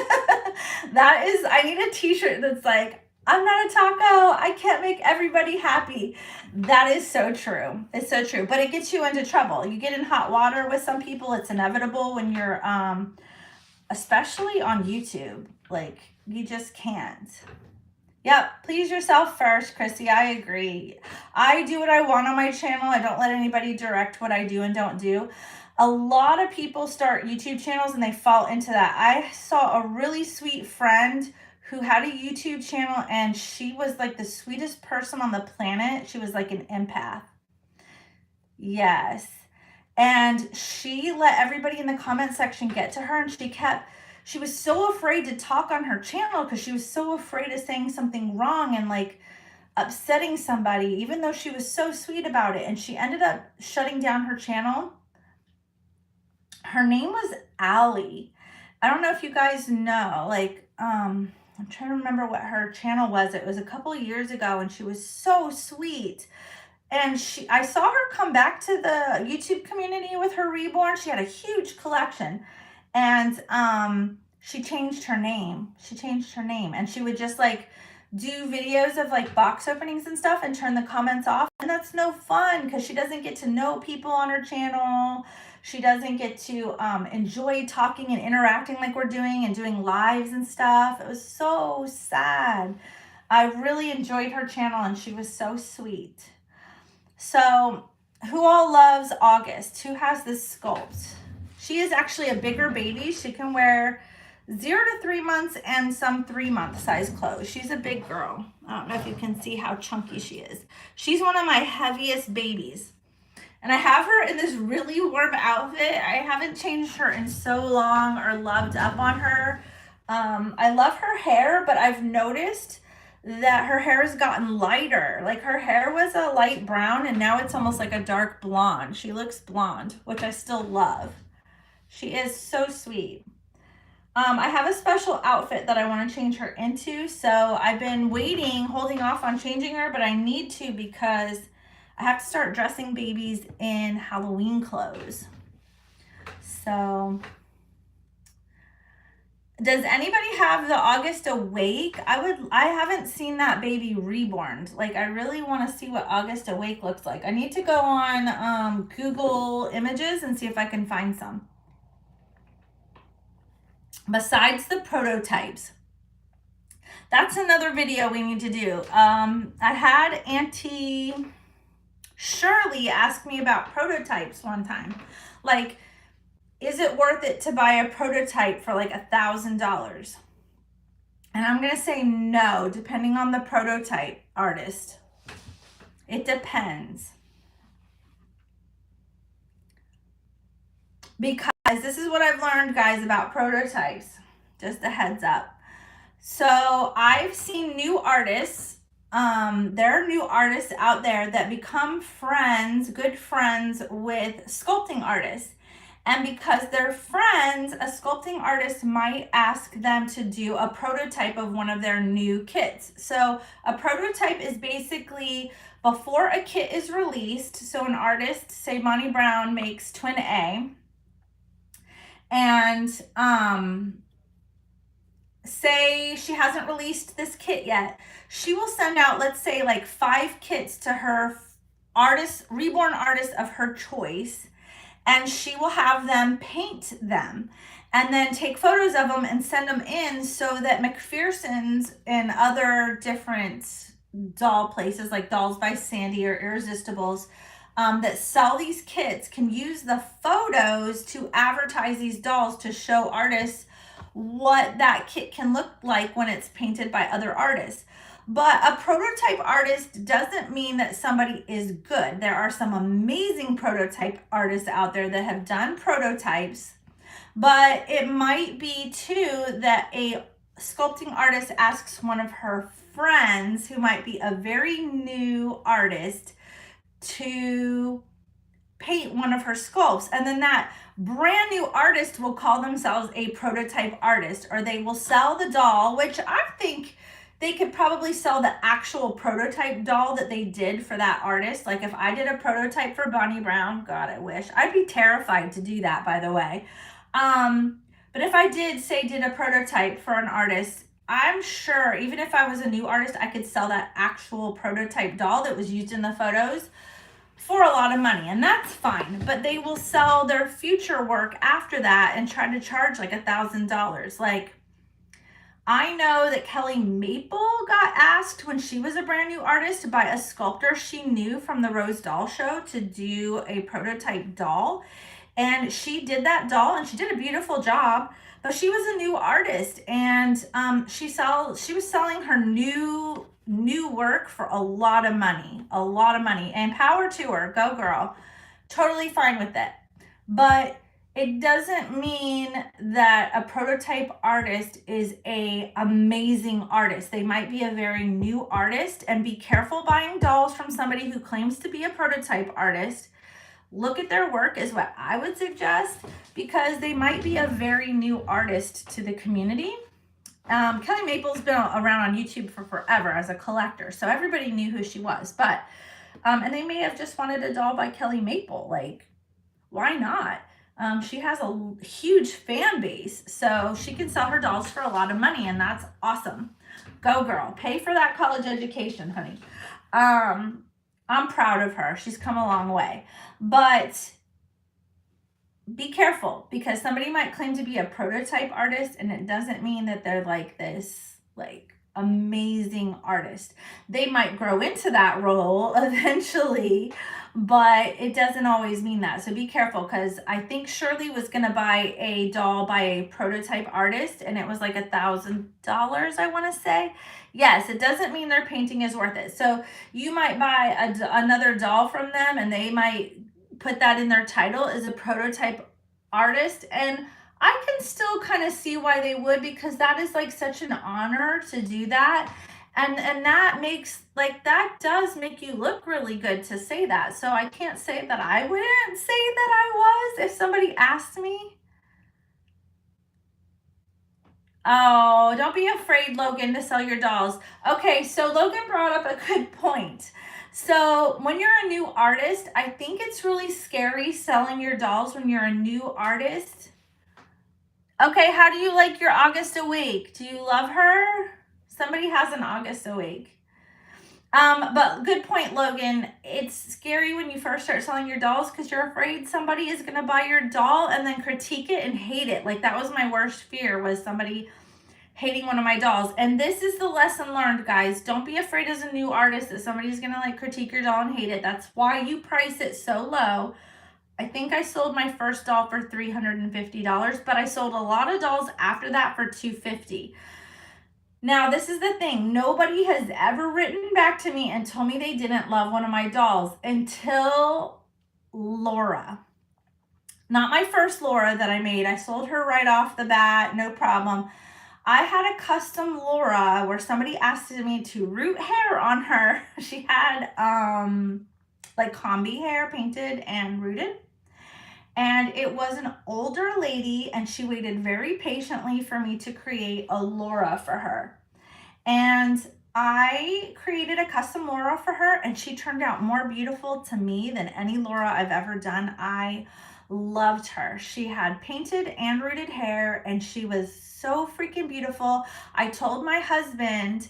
I need a t-shirt that's like, I'm not a taco. I can't make everybody happy. That is so true. It's so true. But it gets you into trouble. You get in hot water with some people. It's inevitable when you're, especially on YouTube. Like, you just can't. Yep, please yourself first, Chrissy. I agree. I do what I want on my channel. I don't let anybody direct what I do and don't do. A lot of people start YouTube channels and they fall into that. I saw a really sweet friend who had a YouTube channel and she was like the sweetest person on the planet. She was like an empath. Yes. And she let everybody in the comment section get to her and she was so afraid to talk on her channel because she was so afraid of saying something wrong and like upsetting somebody, even though she was so sweet about it. And she ended up shutting down her channel. Her name was Allie. I don't know if you guys know, like, I'm trying to remember what her channel was. It was a couple of years ago and she was so sweet. And I saw her come back to the YouTube community with her Reborn. She had a huge collection. And she changed her name. And she would just like do videos of like box openings and stuff and turn the comments off. And that's no fun because she doesn't get to know people on her channel. She doesn't get to enjoy talking and interacting like we're doing and doing lives and stuff. It was so sad. I really enjoyed her channel and she was so sweet. So who all loves August? Who has this sculpt? She is actually a bigger baby. She can wear 0 to 3 months and some 3-month size clothes. She's a big girl. I don't know if you can see how chunky she is. She's one of my heaviest babies. And I have her in this really warm outfit. I haven't changed her in so long or loved up on her. I love her hair, but I've noticed that her hair has gotten lighter. Like her hair was a light brown and now it's almost like a dark blonde. She looks blonde, which I still love. She is so sweet. I have a special outfit that I want to change her into. So I've been holding off on changing her, but I need to because I have to start dressing babies in Halloween clothes. So does anybody have the August Awake? I haven't seen that baby reborn. Like I really want to see what August Awake looks like. I need to go on Google Images and see if I can find some. Besides the prototypes, that's another video we need to do. I had Auntie Shirley ask me about prototypes one time. Like, is it worth it to buy a prototype for like $1,000? And I'm going to say no, depending on the prototype artist. It depends. Because this is what I've learned, guys, about prototypes. Just a heads up. So I've seen new artists. There are new artists out there that become friends, good friends with sculpting artists. And because they're friends, a sculpting artist might ask them to do a prototype of one of their new kits. So a prototype is basically before a kit is released. So an artist, say Bonnie Brown, makes Twin A. And say she hasn't released this kit yet. She will send out, let's say, like 5 kits to her reborn artist of her choice. And she will have them paint them and then take photos of them and send them in so that McPherson's and other different doll places like Dolls by Sandy or Irresistibles that sell these kits can use the photos to advertise these dolls to show artists what that kit can look like when it's painted by other artists. But a prototype artist doesn't mean that somebody is good. There are some amazing prototype artists out there that have done prototypes, but it might be too that a sculpting artist asks one of her friends who might be a very new artist to paint one of her sculpts, and then that brand new artist will call themselves a prototype artist, or they will sell the doll, which I think they could probably sell the actual prototype doll that they did for that artist. Like if I did a prototype for Bonnie Brown, God, I wish. I'd be terrified to do that, by the way. But if I did a prototype for an artist, I'm sure even if I was a new artist, I could sell that actual prototype doll that was used in the photos for a lot of money, and that's fine. But they will sell their future work after that and try to charge like $1,000. Like, I know that Kelly Maple got asked when she was a brand new artist by a sculptor she knew from the Rose Doll Show to do a prototype doll. And she did that doll and she did a beautiful job, but she was a new artist, and she was selling her new work for a lot of money, and power to her, go girl, totally fine with it. But it doesn't mean that a prototype artist is a amazing artist. They might be a very new artist, and be careful buying dolls from somebody who claims to be a prototype artist. Look at their work is what I would suggest, because they might be a very new artist to the community. Kelly Maple's been around on YouTube for forever as a collector, so everybody knew who she was. But and they may have just wanted a doll by Kelly Maple. Like, why not? She has a huge fan base, so she can sell her dolls for a lot of money, and that's awesome. Go girl, pay for that college education, honey. I'm proud of her. She's come a long way. But be careful, because somebody might claim to be a prototype artist, and it doesn't mean that they're like this like amazing artist. They might grow into that role eventually, but it doesn't always mean that. So be careful, because I think Shirley was going to buy a doll by a prototype artist, and it was like $1,000, I want to say. Yes, it doesn't mean their painting is worth it. So you might buy another doll from them, and they might put that in their title as a prototype artist, and I can still kind of see why they would, because that is like such an honor to do that, and that makes, like, that does make you look really good to say that. So I can't say that I wouldn't say that I was if somebody asked me. Oh, don't be afraid, Logan, to sell your dolls. Okay, so Logan brought up a good point. So when you're a new artist, I think it's really scary selling your dolls when you're a new artist. Okay, how do you like your August Awake? Do you love her? Somebody has an August Awake. But good point, Logan. It's scary when you first start selling your dolls, because you're afraid somebody is going to buy your doll and then critique it and hate it. Like, that was my worst fear, was somebody hating one of my dolls. And this is the lesson learned, guys. Don't be afraid as a new artist that somebody's going to like critique your doll and hate it. That's why you price it so low. I think I sold my first doll for $350, but I sold a lot of dolls after that for $250. Now, this is the thing. Nobody has ever written back to me and told me they didn't love one of my dolls until Laura. Not my first Laura that I made. I sold her right off the bat, no problem. I had a custom Laura where somebody asked me to root hair on her. She had like combi hair painted and rooted. And it was an older lady, and she waited very patiently for me to create a Laura for her. And I created a custom Laura for her, and she turned out more beautiful to me than any Laura I've ever done. I loved her. She had painted and rooted hair, and she was so freaking beautiful. I told my husband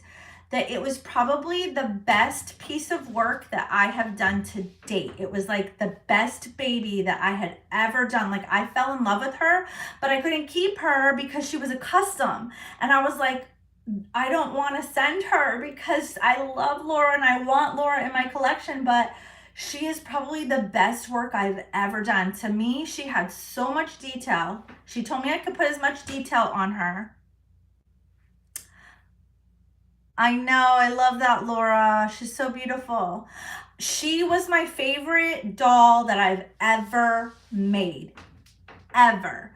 that it was probably the best piece of work that I have done to date. It was like the best baby that I had ever done. Like, I fell in love with her, but I couldn't keep her because she was a custom. And I was like, I don't want to send her because I love Laura and I want Laura in my collection, but she is probably the best work I've ever done. To me, she had so much detail. She told me I could put as much detail on her. I know. I love that, Laura. She's so beautiful. She was my favorite doll that I've ever made. Ever.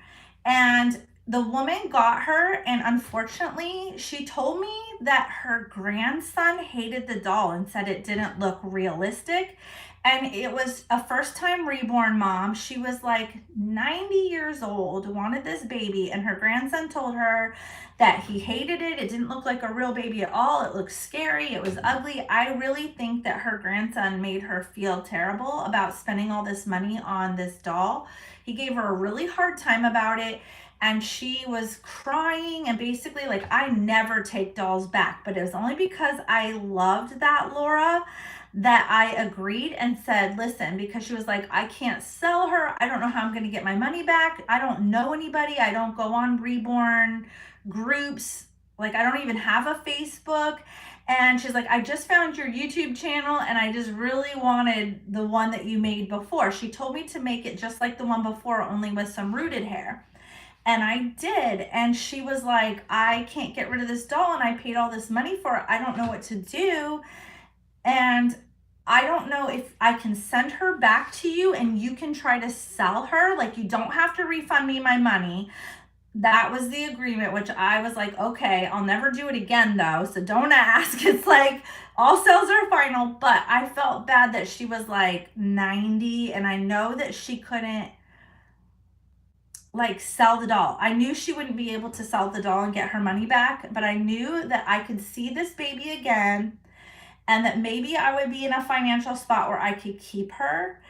And the woman got her, and unfortunately, she told me that her grandson hated the doll and said it didn't look realistic. And it was a first time reborn mom. She was like 90 years old, wanted this baby, and her grandson told her that he hated it. It didn't look like a real baby at all. It looked scary. It was ugly. I really think that her grandson made her feel terrible about spending all this money on this doll. He gave her a really hard time about it, and she was crying, and basically like, I never take dolls back, but it was only because I loved that, Laura, that I agreed and said, listen, because she was like, I can't sell her. I don't know how I'm going to get my money back. I don't know anybody. I don't go on Reborn groups. Like, I don't even have a Facebook. And she's like, I just found your YouTube channel and I just really wanted the one that you made before. She told me to make it just like the one before, only with some rooted hair. And I did. And she was like, I can't get rid of this doll and I paid all this money for it. I don't know what to do. And I don't know if I can send her back to you and you can try to sell her. Like, you don't have to refund me my money. That was the agreement, which I was like, okay, I'll never do it again though. So don't ask. It's like all sales are final, but I felt bad that she was like 90 and I know that she couldn't like sell the doll. I knew she wouldn't be able to sell the doll and get her money back, but I knew that I could see this baby again and that maybe I would be in a financial spot where I could keep her.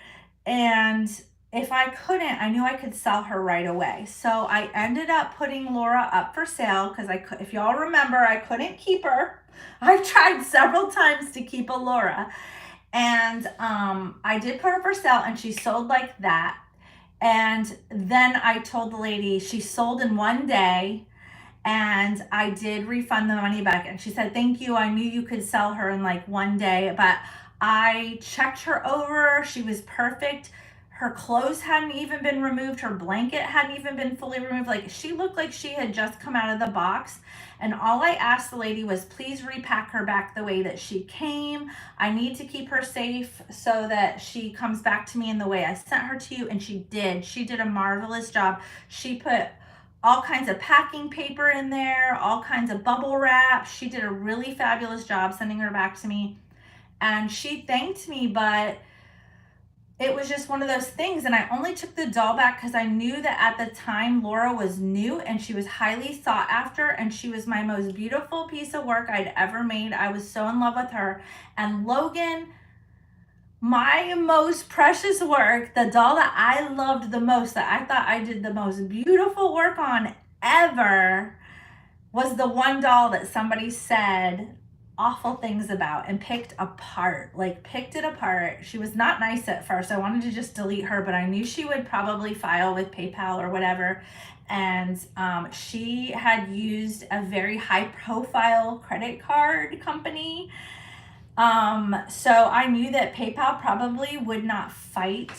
And if I couldn't, I knew I could sell her right away. So I ended up putting Laura up for sale because if y'all remember, I couldn't keep her. I've tried several times to keep a Laura. And I did put her for sale and she sold like that. And then I told the lady she sold in one day. And I did refund the money back. And she said, thank you. I knew you could sell her in like one day, but I checked her over. She was perfect. Her clothes hadn't even been removed. Her blanket hadn't even been fully removed. Like, she looked like she had just come out of the box. And all I asked the lady was, please repack her back the way that she came. I need to keep her safe so that she comes back to me in the way I sent her to you. And she did. She did a marvelous job. She put all kinds of packing paper in there, all kinds of bubble wrap. She did a really fabulous job sending her back to me. And she thanked me, but it was just one of those things. And I only took the doll back because I knew that at the time Laura was new and she was highly sought after and she was my most beautiful piece of work I'd ever made. I was so in love with her. And Logan, my most precious work, the doll that I loved the most, that I thought I did the most beautiful work on ever, was the one doll that somebody said awful things about and picked apart. Like, picked it apart. She was not nice at first. I wanted to just delete her, but I knew she would probably file with PayPal or whatever. And she had used a very high profile credit card company. So I knew that PayPal probably would not fight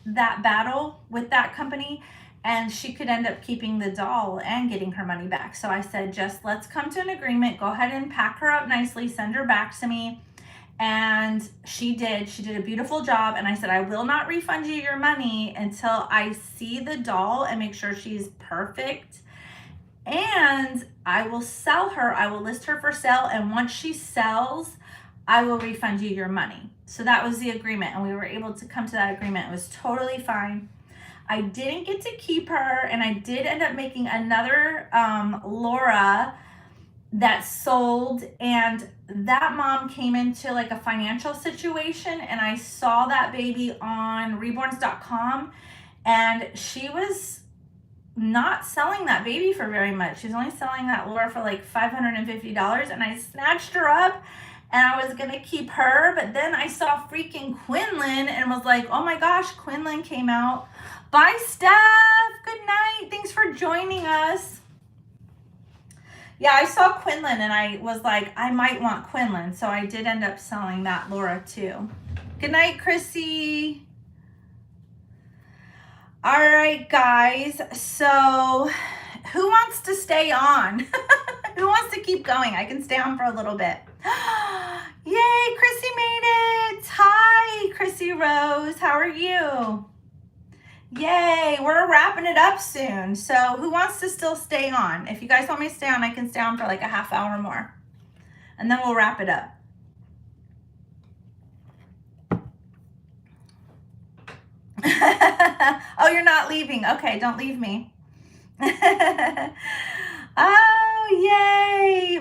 that battle with that company and she could end up keeping the doll and getting her money back. So I said, just let's come to an agreement. Go ahead and pack her up nicely, send her back to me. And she did. She did a beautiful job. And I said, I will not refund you your money until I see the doll and make sure she's perfect. And I will sell her. I will list her for sale. And once she sells, I will refund you your money. So that was the agreement. And we were able to come to that agreement. It was totally fine. I didn't get to keep her. And I did end up making another Laura that sold. And that mom came into like a financial situation. And I saw that baby on reborns.com. And she was not selling that baby for very much. She's only selling that Laura for like $550. And I snatched her up. And I was going to keep her, but then I saw freaking Quinlan and was like, oh my gosh, Quinlan came out. Bye, Steph. Good night. Thanks for joining us. Yeah, I saw Quinlan and I was like, I might want Quinlan. So I did end up selling that Laura too. Good night, Chrissy. All right, guys. So who wants to stay on? Who wants to keep going? I can stay on for a little bit. Yay, Chrissy made it. Hi, Chrissy Rose. How are you? Yay, we're wrapping it up soon. So who wants to still stay on? If you guys want me to stay on, I can stay on for like a half hour more. And then we'll wrap it up. Oh, you're not leaving. Okay, don't leave me. Oh, yay.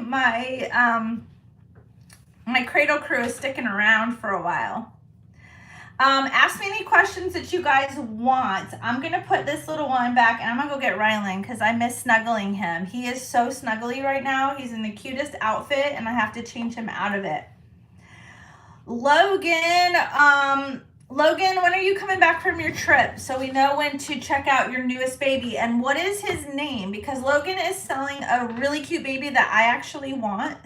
My cradle crew is sticking around for a while. Ask me any questions that you guys want. I'm going to put this little one back and I'm going to go get Rylan because I miss snuggling him. He is so snuggly right now. He's in the cutest outfit and I have to change him out of it. Logan, when are you coming back from your trip? So we know when to check out your newest baby. And what is his name? Because Logan is selling a really cute baby that I actually want.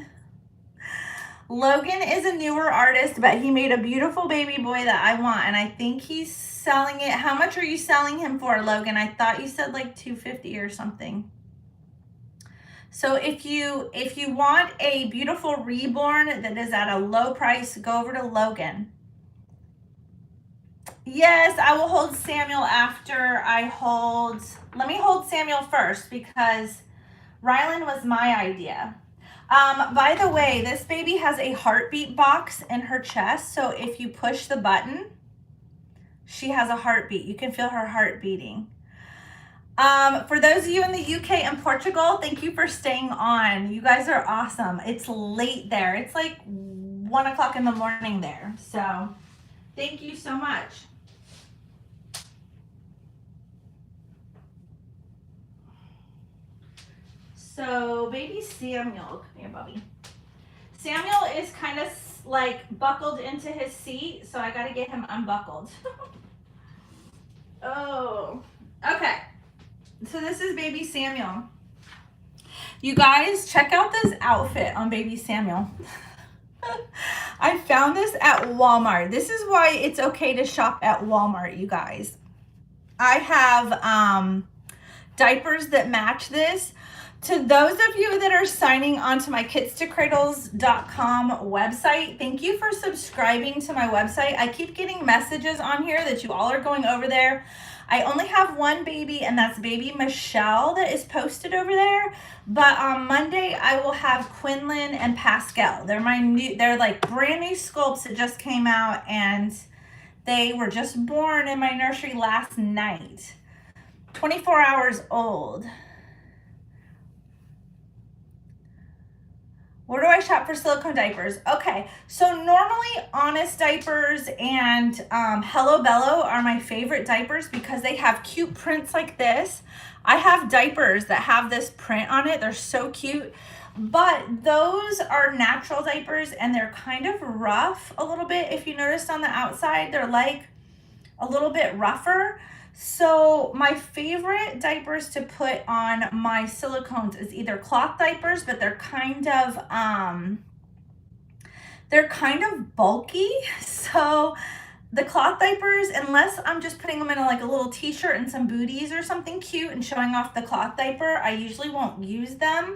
Logan is a newer artist, but he made a beautiful baby boy that I want, and I think he's selling it. How much are you selling him for, Logan? I thought you said like $250 or something. So if you want a beautiful reborn that is at a low price, go over to Logan. Yes, I will hold Samuel after I hold, let me hold Samuel first because Rylan was my idea. By the way, this baby has a heartbeat box in her chest. So if you push the button, she has a heartbeat. You can feel her heart beating. For those of you in the UK and Portugal, thank you for staying on. You guys are awesome. It's late there. It's like 1 o'clock in the morning there. So thank you so much. So baby Samuel, come here, Bubby. Samuel is kind of like buckled into his seat, so I got to get him unbuckled. Oh, okay. So this is baby Samuel. You guys, check out this outfit on baby Samuel. I found this at Walmart. This is why it's okay to shop at Walmart, you guys. I have diapers that match this. To those of you that are signing onto my kitstokradlesnursery.com website, thank you for subscribing to my website. I keep getting messages on here that you all are going over there. I only have one baby, and that's baby Michelle that is posted over there. But on Monday, I will have Quinlan and Pascal. They're like brand new sculpts that just came out, and they were just born in my nursery last night. 24 hours old. Where do I shop for silicone diapers? Okay, so normally Honest diapers and Hello Bello are my favorite diapers because they have cute prints like this. I have diapers that have this print on it. They're so cute. But those are natural diapers and they're kind of rough a little bit. If you noticed on the outside, they're like a little bit rougher. So my favorite diapers to put on my silicones is either cloth diapers, but they're kind of bulky. So the cloth diapers, unless I'm just putting them in like a little t-shirt and some booties or something cute and showing off the cloth diaper, I usually won't use them.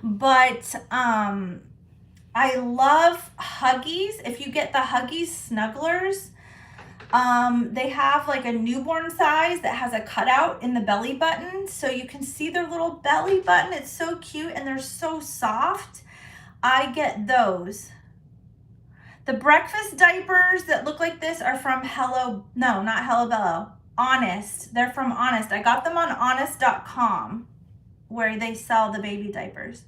But I love Huggies. If you get the Huggies Snugglers, they have like a newborn size that has a cutout in the belly button, so you can see their little belly button. It's so cute and they're so soft. I get those. The breakfast diapers that look like this are from not Hello Bello, Honest. They're from Honest. I got them on honest.com where they sell the baby diapers.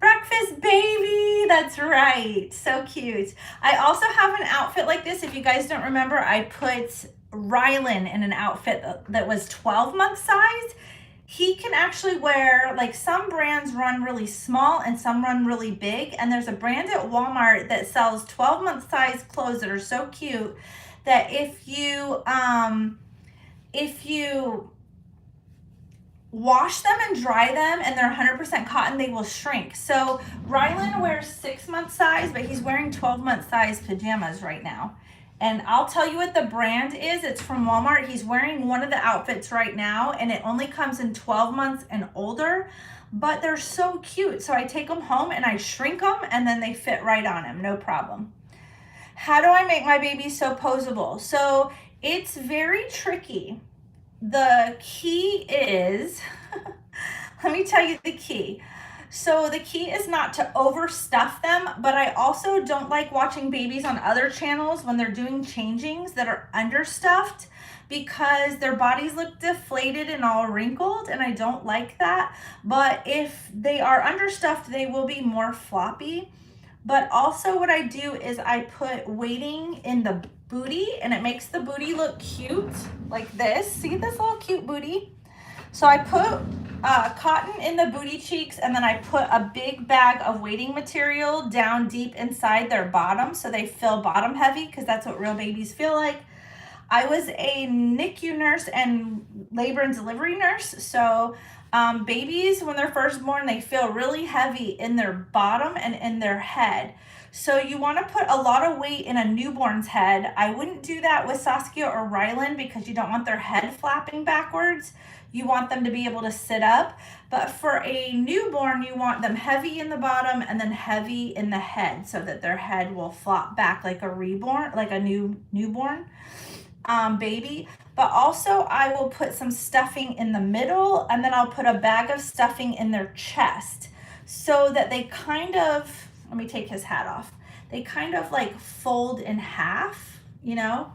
Breakfast baby, that's right, so cute. I also have an outfit like this. If you guys don't remember, I put Rylan in an outfit that was 12-month size. He can actually wear, like some brands run really small and some run really big. And there's a brand at Walmart that sells 12-month size clothes that are so cute that if you wash them and dry them and they're 100% cotton, they will shrink. So Rylan wears 6-month size, but he's wearing 12-month size pajamas right now. And I'll tell you what the brand is. It's from Walmart. He's wearing one of the outfits right now, and it only comes in 12 months and older, but they're so cute. So I take them home and I shrink them, and then they fit right on him, no problem. How do I make my baby so posable? So it's very tricky. The key is, let me tell you the key. So the key is not to overstuff them, but I also don't like watching babies on other channels when they're doing changings that are understuffed, because their bodies look deflated and all wrinkled, and I don't like that. But if they are understuffed, they will be more floppy. But also what I do is I put weighting in the booty, and it makes the booty look cute like this. See this little cute booty? So I put cotton in the booty cheeks, and then I put a big bag of weighting material down deep inside their bottom so they feel bottom heavy, because that's what real babies feel like. I was a NICU nurse and labor and delivery nurse, so babies, when they're first born, they feel really heavy in their bottom and in their head. So you want to put a lot of weight in a newborn's head. I wouldn't do that with Saskia or Rylan, because you don't want their head flapping backwards. You want them to be able to sit up. But for a newborn, you want them heavy in the bottom and then heavy in the head, so that their head will flop back like a reborn, like a newborn baby. But also I will put some stuffing in the middle, and then I'll put a bag of stuffing in their chest, so that they kind of, let me take his hat off, they kind of like fold in half, you know,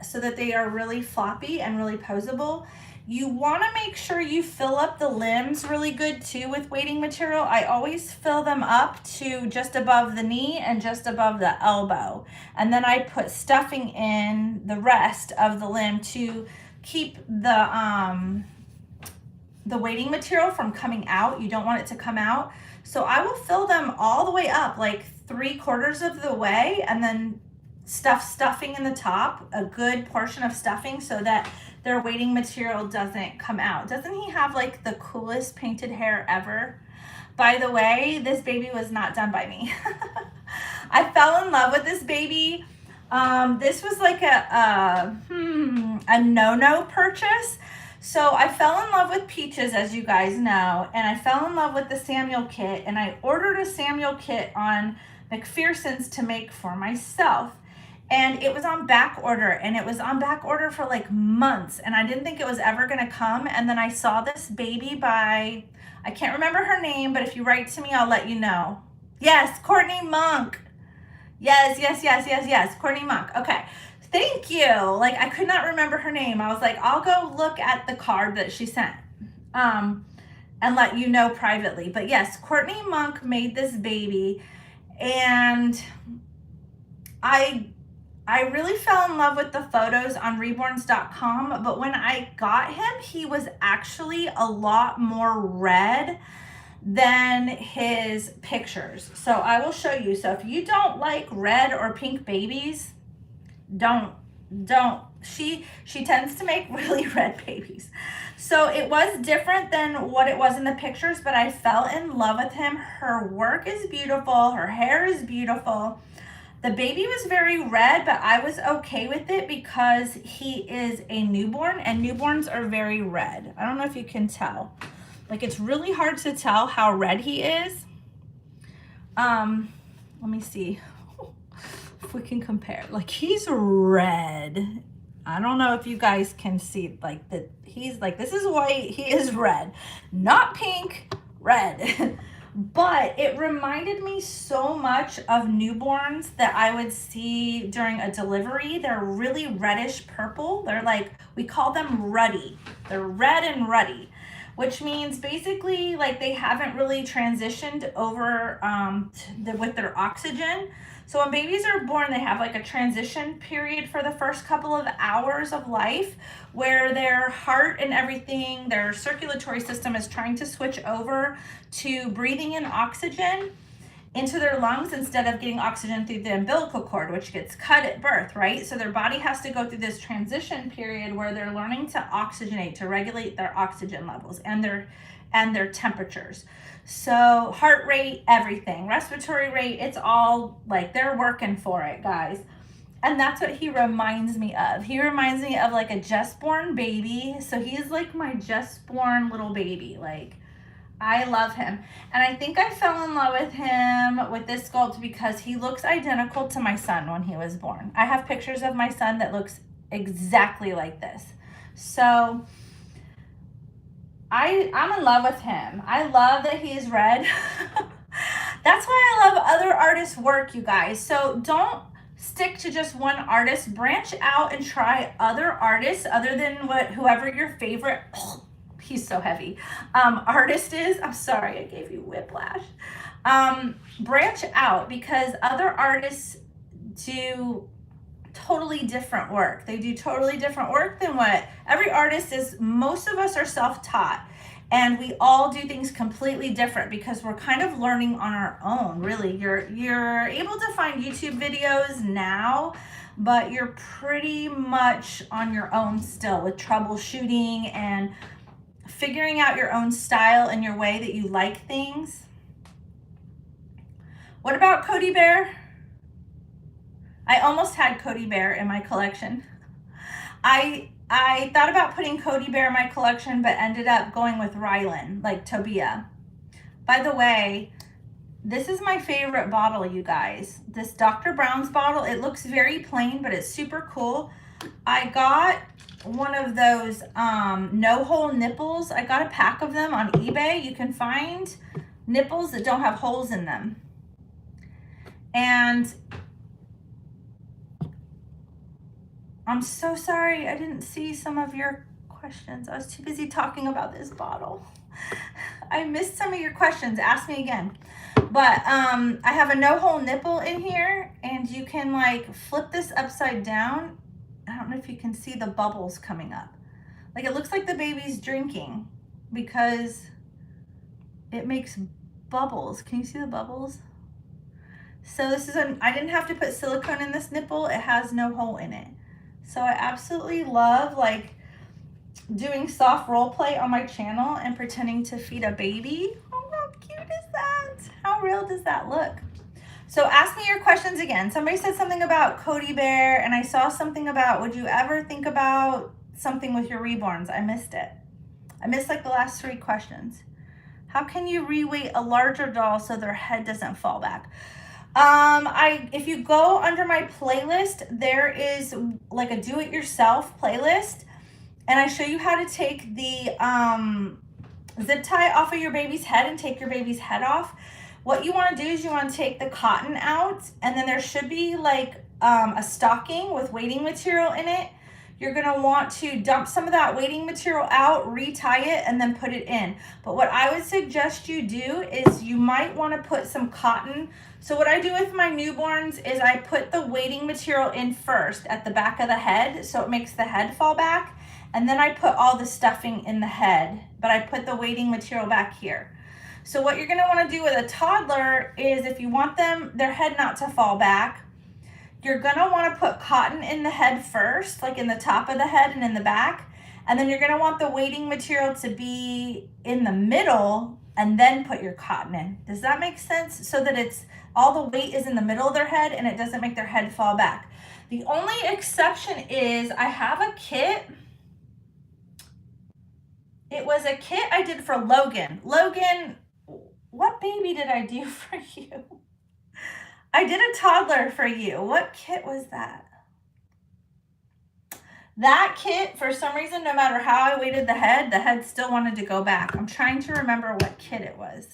so that they are really floppy and really posable. You want to make sure you fill up the limbs really good too with weighting material. I always fill them up to just above the knee and just above the elbow. And then I put stuffing in the rest of the limb to keep the weighting material from coming out. You don't want it to come out. So I will fill them all the way up, like 3/4 of the way, and then stuffing in the top, a good portion of stuffing, so that their weighting material doesn't come out. Doesn't he have like the coolest painted hair ever? By the way, this baby was not done by me. I fell in love with this baby. This was like a no-no purchase. So I fell in love with Peaches, as you guys know, and I fell in love with the Samuel kit, and I ordered a Samuel kit on McPherson's to make for myself. And it was on back order, and it was on back order for like months, and I didn't think it was ever gonna come. And then I saw this baby by, I can't remember her name, but if you write to me, I'll let you know. Yes, Courtney Monk. Yes, Courtney Monk. Okay, thank you. Like, I could not remember her name. I was like, I'll go look at the card that she sent and let you know privately. But yes, Courtney Monk made this baby, and I really fell in love with the photos on reborns.com, but when I got him, he was actually a lot more red than his pictures. So I will show you. So if you don't like red or pink babies, don't. She tends to make really red babies. So it was different than what it was in the pictures, but I fell in love with him. Her work is beautiful. Her hair is beautiful. The baby was very red, but I was okay with it because he is a newborn, and newborns are very red. I don't know if you can tell. Like, it's really hard to tell how red he is. Let me see if we can compare. Like, he's red. I don't know if you guys can see, like, that he's like, this is white, he is red. Not pink, red. But it reminded me so much of newborns that I would see during a delivery. They're really reddish purple. They're like, we call them ruddy. They're red and ruddy, which means basically like they haven't really transitioned over with their oxygen. So when babies are born, they have like a transition period for the first couple of hours of life where their heart and everything, their circulatory system is trying to switch over to breathing in oxygen into their lungs instead of getting oxygen through the umbilical cord, which gets cut at birth, right? So their body has to go through this transition period where they're learning to oxygenate, to regulate their oxygen levels and their temperatures. So heart rate, everything, respiratory rate, it's all like they're working for it, guys. And that's what he reminds me of. He reminds me of like a just born baby. So he's like my just born little baby. Like, I love him. And I think I fell in love with him with this sculpt because he looks identical to my son when he was born. I have pictures of my son that looks exactly like this. So I'm in love with him. I love that he is red. That's why I love other artists' work, you guys. So don't stick to just one artist. Branch out and try other artists other than whoever your favorite, he's so heavy, artist is. I'm sorry, I gave you whiplash. Branch out because other artists do totally different work. They do totally different work than what every artist is. Most of us are self-taught and we all do things completely different because we're kind of learning on our own. Really, you're able to find YouTube videos now, but you're pretty much on your own still with troubleshooting and figuring out your own style and your way that you like things. What about Cody Bear? I almost had Cody Bear in my collection. I thought about putting Cody Bear in my collection, but ended up going with Rylan, like Tobia. By the way, this is my favorite bottle, you guys. This Dr. Brown's bottle. It looks very plain, but it's super cool. I got one of those no-hole nipples. I got a pack of them on eBay. You can find nipples that don't have holes in them. And I'm so sorry I didn't see some of your questions. I was too busy talking about this bottle. I missed some of your questions. Ask me again. But I have a no-hole nipple in here, and you can like flip this upside down. I don't know if you can see the bubbles coming up. Like, it looks like the baby's drinking because it makes bubbles. Can you see the bubbles? So this is I didn't have to put silicone in this nipple. It has no hole in it. So I absolutely love like doing soft role play on my channel and pretending to feed a baby. Oh, how cute is that? How real does that look? So ask me your questions again. Somebody said something about Cody Bear, and I saw something about, would you ever think about something with your reborns? I missed it. I missed like the last 3 questions. How can you reweight a larger doll so their head doesn't fall back? If you go under my playlist, there is like a do-it-yourself playlist, and I show you how to take the zip tie off of your baby's head and take your baby's head off. What you want to do is you want to take the cotton out, and then there should be like a stocking with weighting material in it. You're going to want to dump some of that weighting material out, retie it, and then put it in. But what I would suggest you do is you might want to put some cotton. So what I do with my newborns is I put the weighting material in first at the back of the head, so it makes the head fall back. And then I put all the stuffing in the head, but I put the weighting material back here. So what you're going to want to do with a toddler is, if you want their head not to fall back, you're going to want to put cotton in the head first, like in the top of the head and in the back. And then you're going to want the weighting material to be in the middle and then put your cotton in. Does that make sense? So that it's all the weight is in the middle of their head and it doesn't make their head fall back. The only exception is I have a kit. It was a kit I did for Logan. Logan, what baby did I do for you? I did a toddler for you. What kit was that? That kit, for some reason, no matter how I weighted the head still wanted to go back. I'm trying to remember what kit it was.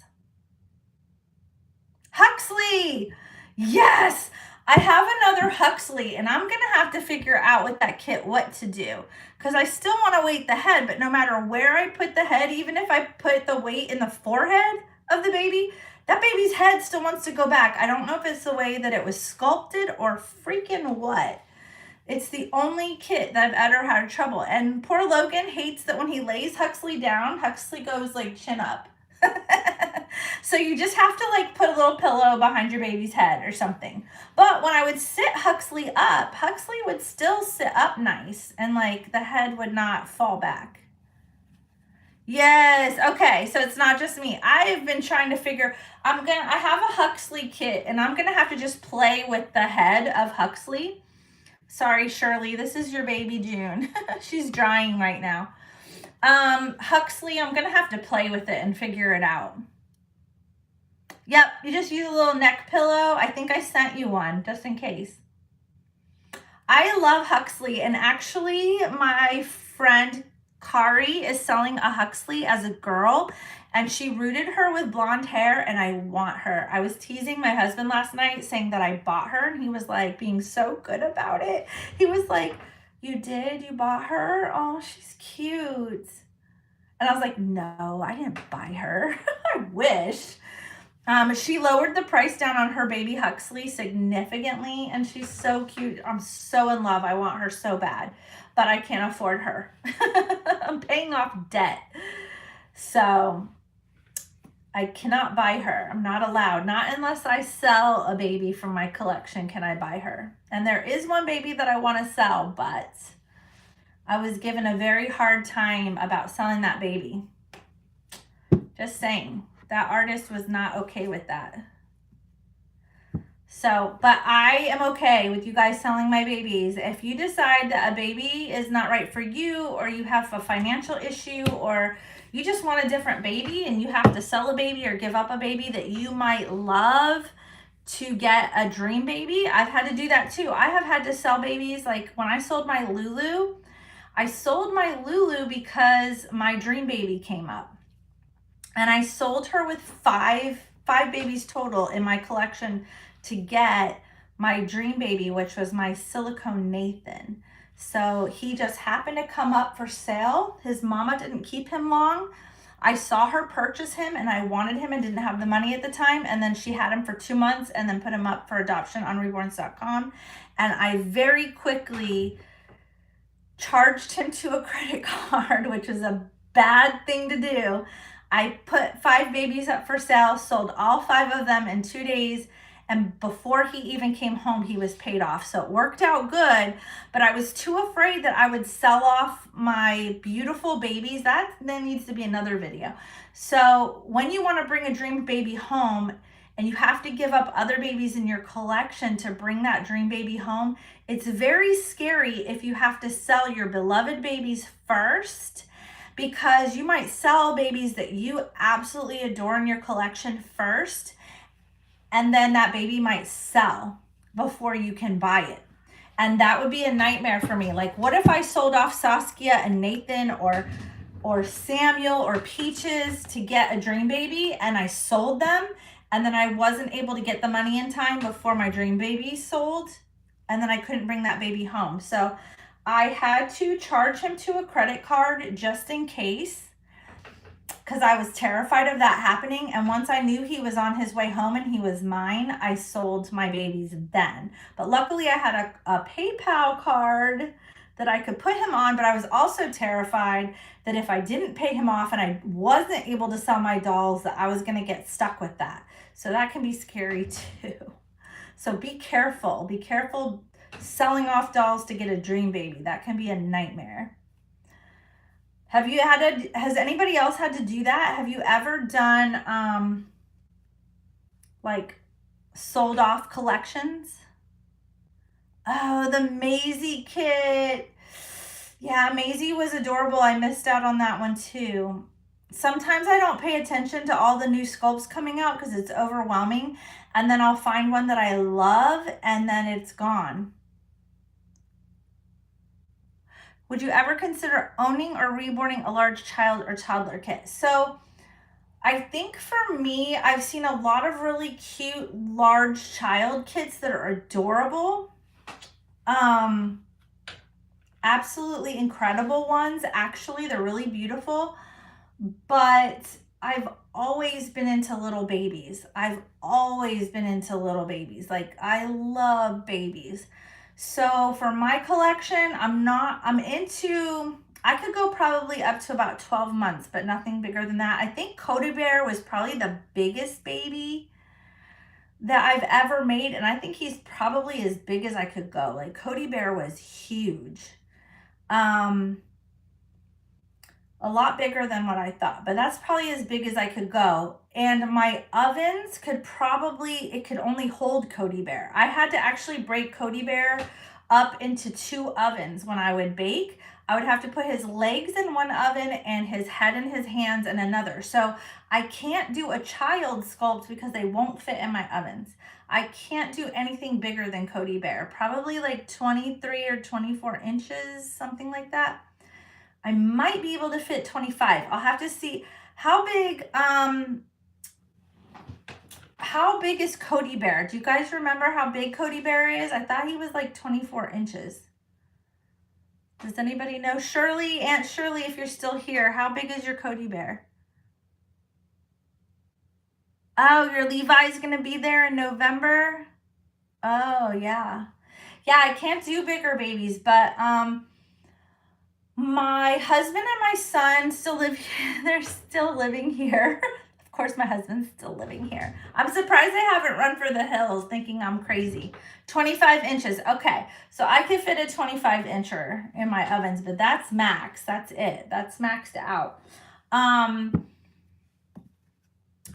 Huxley! Yes! I have another Huxley, and I'm going to have to figure out with that kit what to do. Because I still want to weight the head, but no matter where I put the head, even if I put the weight in the forehead of the baby, that baby's head still wants to go back. I don't know if it's the way that it was sculpted or freaking what. It's the only kit that I've ever had trouble. And poor Logan hates that when he lays Huxley down, Huxley goes like chin up. So you just have to like put a little pillow behind your baby's head or something. But when I would sit Huxley up, Huxley would still sit up nice and like the head would not fall back. Yes, okay, so it's not just me. I've been trying to figure, I have a Huxley kit and I'm gonna have to just play with the head of Huxley Sorry, Shirley, this is your baby June. She's drying right now. Huxley, I'm gonna have to play with it and figure it out. Yep, you just use a little neck pillow. I think I sent you one just in case. I love Huxley, and actually my friend Kari is selling a Huxley as a girl, and she rooted her with blonde hair, and I want her. I was teasing my husband last night saying that I bought her, and he was like being so good about it. He was like, "You did? You bought her? Oh, she's cute." And I was like, "No, I didn't buy her." I wish. She lowered the price down on her baby Huxley significantly, and she's so cute. I'm so in love. I want her so bad, but I can't afford her. I'm paying off debt. So I cannot buy her. I'm not allowed. Not unless I sell a baby from my collection can I buy her. And there is one baby that I want to sell, but I was given a very hard time about selling that baby. Just saying. That artist was not okay with that. So, but I am okay with you guys selling my babies. If you decide that a baby is not right for you, or you have a financial issue, or you just want a different baby and you have to sell a baby or give up a baby that you might love to get a dream baby, I've had to do that too. I have had to sell babies. Like when I sold my Lulu, I sold my Lulu because my dream baby came up. And I sold her with five babies total in my collection to get my dream baby, which was my silicone Nathan. So he just happened to come up for sale. His mama didn't keep him long. I saw her purchase him and I wanted him and didn't have the money at the time. And then she had him for 2 months and then put him up for adoption on reborns.com. And I very quickly charged him to a credit card, which is a bad thing to do. I put 5 babies up for sale, sold all 5 of them in 2 days, and before he even came home, he was paid off. So it worked out good, but I was too afraid that I would sell off my beautiful babies. That needs to be another video. So when you want to bring a dream baby home and you have to give up other babies in your collection to bring that dream baby home, it's very scary if you have to sell your beloved babies first, because you might sell babies that you absolutely adore in your collection first, and then that baby might sell before you can buy it. And that would be a nightmare for me. Like, what if I sold off Saskia and Nathan or Samuel or Peaches to get a dream baby, and I sold them, and then I wasn't able to get the money in time before my dream baby sold, and then I couldn't bring that baby home. So I had to charge him to a credit card just in case, because I was terrified of that happening. And once I knew he was on his way home and he was mine, I sold my babies then. But luckily I had a PayPal card that I could put him on, but I was also terrified that if I didn't pay him off and I wasn't able to sell my dolls, that I was going to get stuck with that. So that can be scary too. So be careful. Be careful selling off dolls to get a dream baby. That can be a nightmare. Has anybody else had to do that? Have you ever done like sold off collections? Oh, the Maisie kit. Yeah, Maisie was adorable. I missed out on that one too. Sometimes I don't pay attention to all the new sculpts coming out because it's overwhelming, and then I'll find one that I love and then it's gone. Would you ever consider owning or reborning a large child or toddler kit? So I think for me, I've seen a lot of really cute large child kits that are adorable. Absolutely incredible ones. Actually, they're really beautiful. But I've always been into little babies. Like, I love babies. So for my collection, I could go probably up to about 12 months, but nothing bigger than that. I think Cody Bear was probably the biggest baby that I've ever made, and I think he's probably as big as I could go. Like, Cody Bear was huge. A lot bigger than what I thought, but that's probably as big as I could go. And my ovens could only hold Cody Bear. I had to actually break Cody Bear up into 2 ovens when I would bake. I would have to put his legs in one oven and his head and his hands in another. So I can't do a child sculpt because they won't fit in my ovens. I can't do anything bigger than Cody Bear, probably like 23 or 24 inches, something like that. I might be able to fit 25. I'll have to see how big is Cody Bear? Do you guys remember how big Cody Bear is? I thought he was like 24 inches. Does anybody know? Shirley, Aunt Shirley, if you're still here, how big is your Cody Bear? Oh, your Levi's gonna be there in November? Oh, yeah. Yeah, I can't do bigger babies, but my husband and my son still live here. They're still living here. Of course, my husband's still living here. I'm surprised I haven't run for the hills thinking I'm crazy. 25 inches. Okay, so I could fit a 25 incher in my ovens, but that's max. That's it. That's maxed out.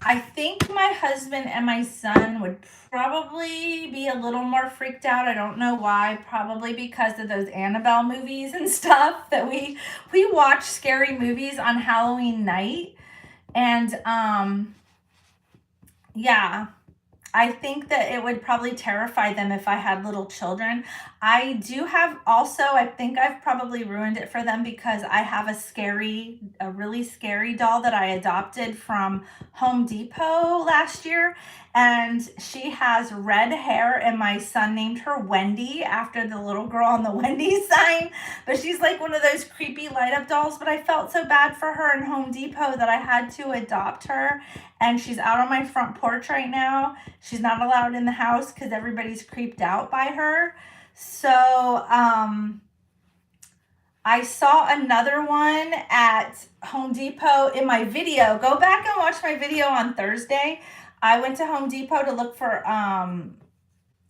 I think my husband and my son would probably be a little more freaked out. I don't know why. Probably because of those Annabelle movies and stuff that we watch scary movies on Halloween night. And yeah, I think that it would probably terrify them if I had little children. I do have also, I think I've probably ruined it for them because I have a really scary doll that I adopted from Home Depot last year. And she has red hair, and my son named her Wendy after the little girl on the Wendy sign. But she's like one of those creepy light up dolls. But I felt so bad for her in Home Depot that I had to adopt her. And she's out on my front porch right now. She's not allowed in the house because everybody's creeped out by her. So I saw another one at Home Depot in my video. Go back and watch my video on Thursday. I went to Home Depot to look for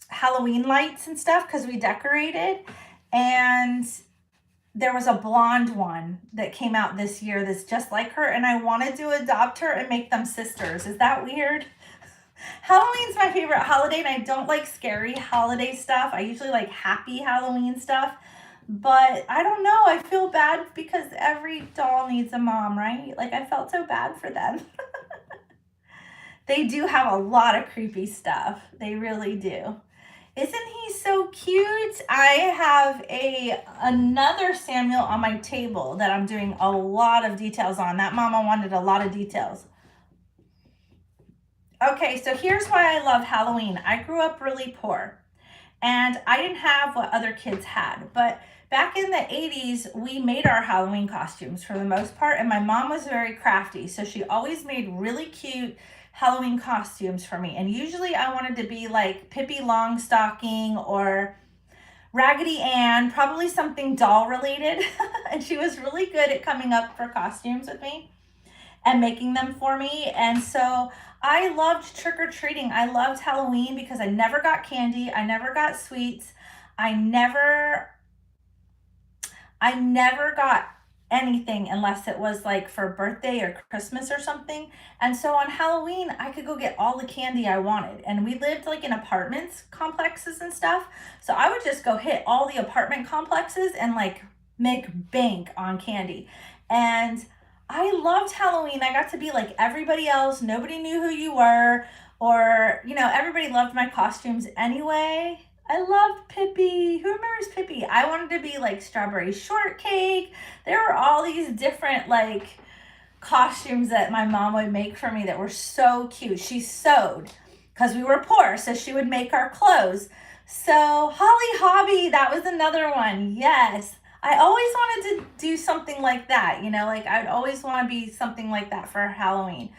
Halloween lights and stuff because we decorated. And there was a blonde one that came out this year that's just like her. And I wanted to adopt her and make them sisters. Is that weird? Halloween's my favorite holiday, and I don't like scary holiday stuff. I usually like happy Halloween stuff. But I don't know. I feel bad because every doll needs a mom, right? Like, I felt so bad for them. They do have a lot of creepy stuff. They really do. Isn't he so cute? I have another Samuel on my table that I'm doing a lot of details on. That mama wanted a lot of details. Okay, so here's why I love Halloween. I grew up really poor, and I didn't have what other kids had. But back in the 80s, we made our Halloween costumes for the most part, and my mom was very crafty, so she always made really cute Halloween costumes for me. And usually I wanted to be like Pippi Longstocking or Raggedy Ann, probably something doll related. And she was really good at coming up for costumes with me and making them for me. And so I loved trick-or-treating. I loved Halloween because I never got candy. I never got sweets. I never got anything unless it was like for birthday or Christmas or something. And so on Halloween, I could go get all the candy I wanted. And we lived like in apartments, complexes and stuff. So I would just go hit all the apartment complexes and like make bank on candy. And I loved Halloween. I got to be like everybody else. Nobody knew who you were, or, you know, everybody loved my costumes anyway. I loved Pippi. Who remembers Pippi? I wanted to be like Strawberry Shortcake. There were all these different like costumes that my mom would make for me that were so cute. She sewed because we were poor, so she would make our clothes. So Holly Hobby, that was another one. Yes. I always wanted to do something like that, you know, like I'd always want to be something like that for Halloween.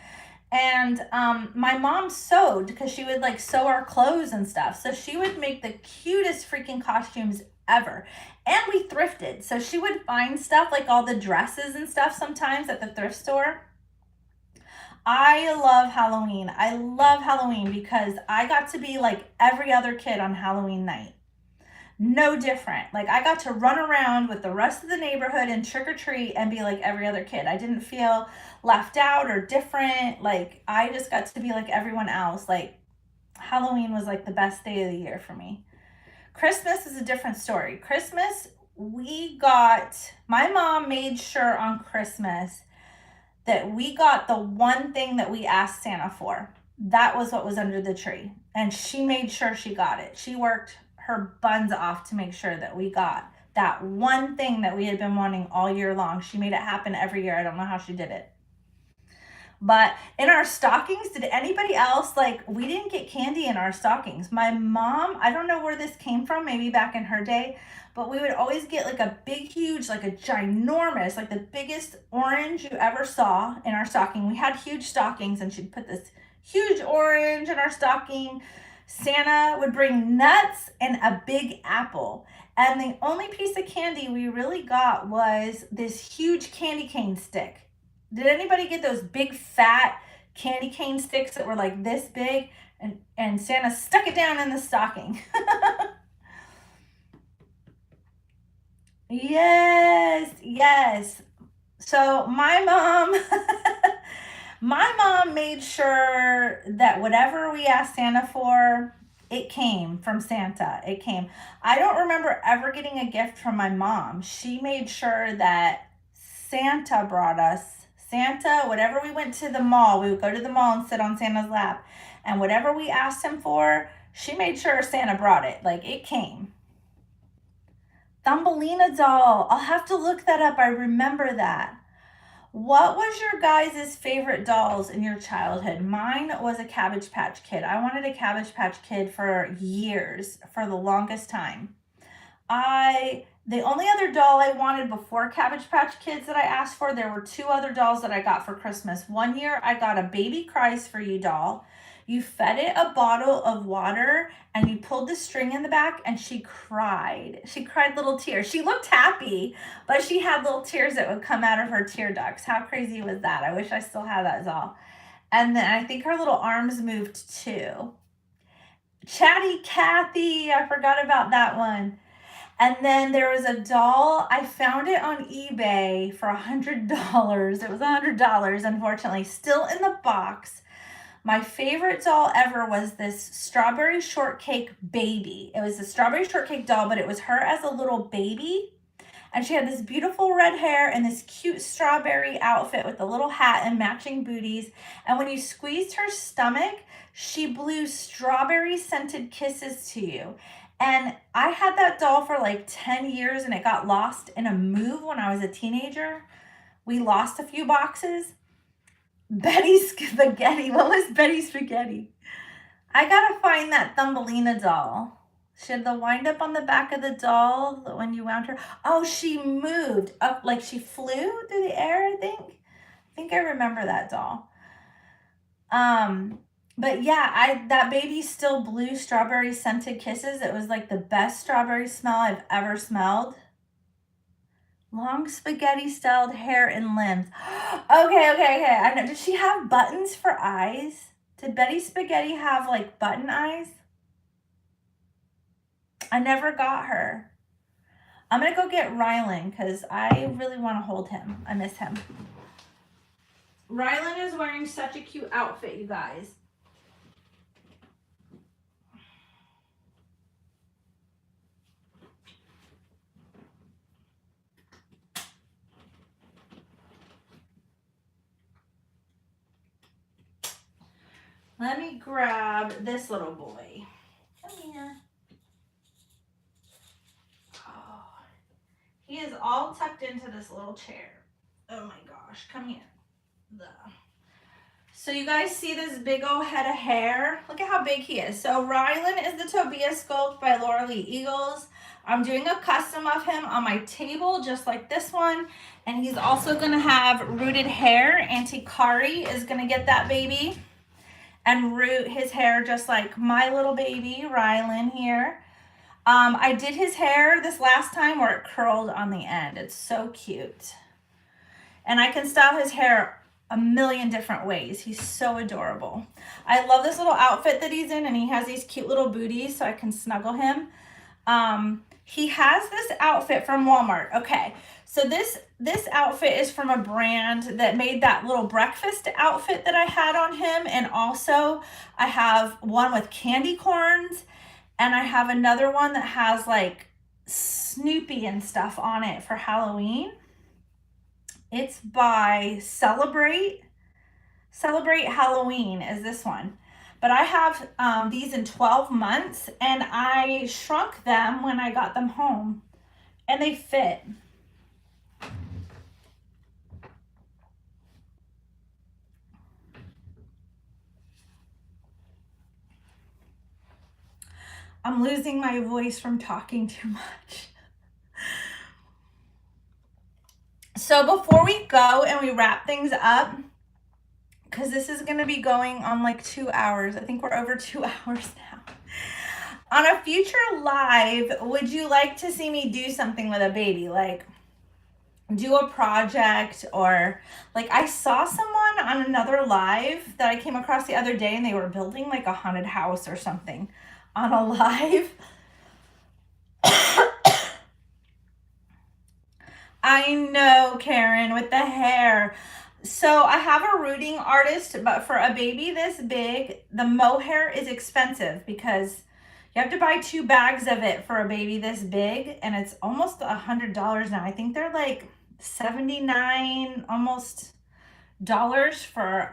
And my mom sewed because she would like sew our clothes and stuff. So she would make the cutest freaking costumes ever. And we thrifted. So she would find stuff like all the dresses and stuff sometimes at the thrift store. I love Halloween. I love Halloween because I got to be like every other kid on Halloween night. No different. Like I got to run around with the rest of the neighborhood and trick or treat and be like every other kid. I didn't feel left out or different. Like I just got to be like everyone else. Like Halloween was like the best day of the year for me. Christmas is a different story. Christmas, my mom made sure on Christmas that we got the one thing that we asked Santa for. That was what was under the tree. And she made sure she got it. She worked her buns off to make sure that we got that one thing that we had been wanting all year long. She made it happen every year. I don't know how she did it. But in our stockings, did anybody else, like, we didn't get candy in our stockings. My mom, I don't know where this came from, maybe back in her day, but we would always get like a big, huge, like a ginormous, like the biggest orange you ever saw in our stocking. We had huge stockings, and she'd put this huge orange in our stocking. Santa would bring nuts and a big apple. And the only piece of candy we really got was this huge candy cane stick. Did anybody get those big fat candy cane sticks that were like this big, and Santa stuck it down in the stocking? Yes. So my mom made sure that whatever we asked Santa for, it came from Santa. It came. I don't remember ever getting a gift from my mom. She made sure that Santa brought us. Whatever we went to the mall, we would go to the mall and sit on Santa's lap. And whatever we asked him for, she made sure Santa brought it. Like, it came. Thumbelina doll. I'll have to look that up. I remember that. What was your guys' favorite dolls in your childhood? Mine was a Cabbage Patch Kid. I wanted a Cabbage Patch Kid for years, for the longest time. The only other doll I wanted before Cabbage Patch Kids that I asked for, there were two other dolls that I got for Christmas. One year I got a Baby Cries For You doll. You fed it a bottle of water and you pulled the string in the back, and she cried. She cried little tears. She looked happy, but she had little tears that would come out of her tear ducts. How crazy was that? I wish I still had that doll. And then I think her little arms moved too. Chatty Cathy, I forgot about that one. And then there was a doll, I found it on eBay for $100. It was $100, unfortunately, still in the box. My favorite doll ever was this Strawberry Shortcake baby. It was a Strawberry Shortcake doll, but it was her as a little baby. And she had this beautiful red hair and this cute strawberry outfit with a little hat and matching booties. And when you squeezed her stomach, she blew strawberry scented kisses to you. And I had that doll for like 10 years, and it got lost in a move when I was a teenager. We lost a few boxes. Betty Spaghetti. What was Betty Spaghetti? I gotta find that Thumbelina doll. She had the wind up on the back of the doll when you wound her. Oh, she moved up, like she flew through the air, I think I remember that doll. But yeah, that baby still blew strawberry scented kisses. It was like the best strawberry smell I've ever smelled. Long spaghetti styled hair and limbs. Okay. I know. Did she have buttons for eyes? Did Betty Spaghetti have like button eyes? I never got her. I'm going to go get Rylan because I really want to hold him. I miss him. Rylan is wearing such a cute outfit, you guys. Let me grab this little boy. Come here. Oh, he is all tucked into this little chair. Oh my gosh, come here. So you guys see this big old head of hair? Look at how big he is. So Rylan is the Tobias sculpt by Laura Lee Eagles. I'm doing a custom of him on my table, just like this one. And he's also gonna have rooted hair. Auntie Kari is gonna get that baby and root his hair just like my little baby, Rylan here. I did his hair this last time where it curled on the end. It's so cute. And I can style his hair a million different ways. He's so adorable. I love this little outfit that he's in, and he has these cute little booties so I can snuggle him. He has this outfit from Walmart. Okay, so this outfit is from a brand that made that little breakfast outfit that I had on him, and also I have one with candy corns And I have another one that has like Snoopy and stuff on it for Halloween. It's by Celebrate Halloween is this one. But I have these in 12 months, and I shrunk them when I got them home, and they fit. I'm losing my voice from talking too much. So before we go and we wrap things up, because this is going to be going on like 2 hours. I think we're over 2 hours now. On a future live, would you like to see me do something with a baby? Like do a project, or like I saw someone on another live that I came across the other day, and they were building like a haunted house or something on a live. I know, Karen, with the hair. So I have a rooting artist, but for a baby this big, the mohair is expensive because you have to buy 2 bags of it for a baby this big, and it's almost $100 now. I think they're like 79 almost dollars for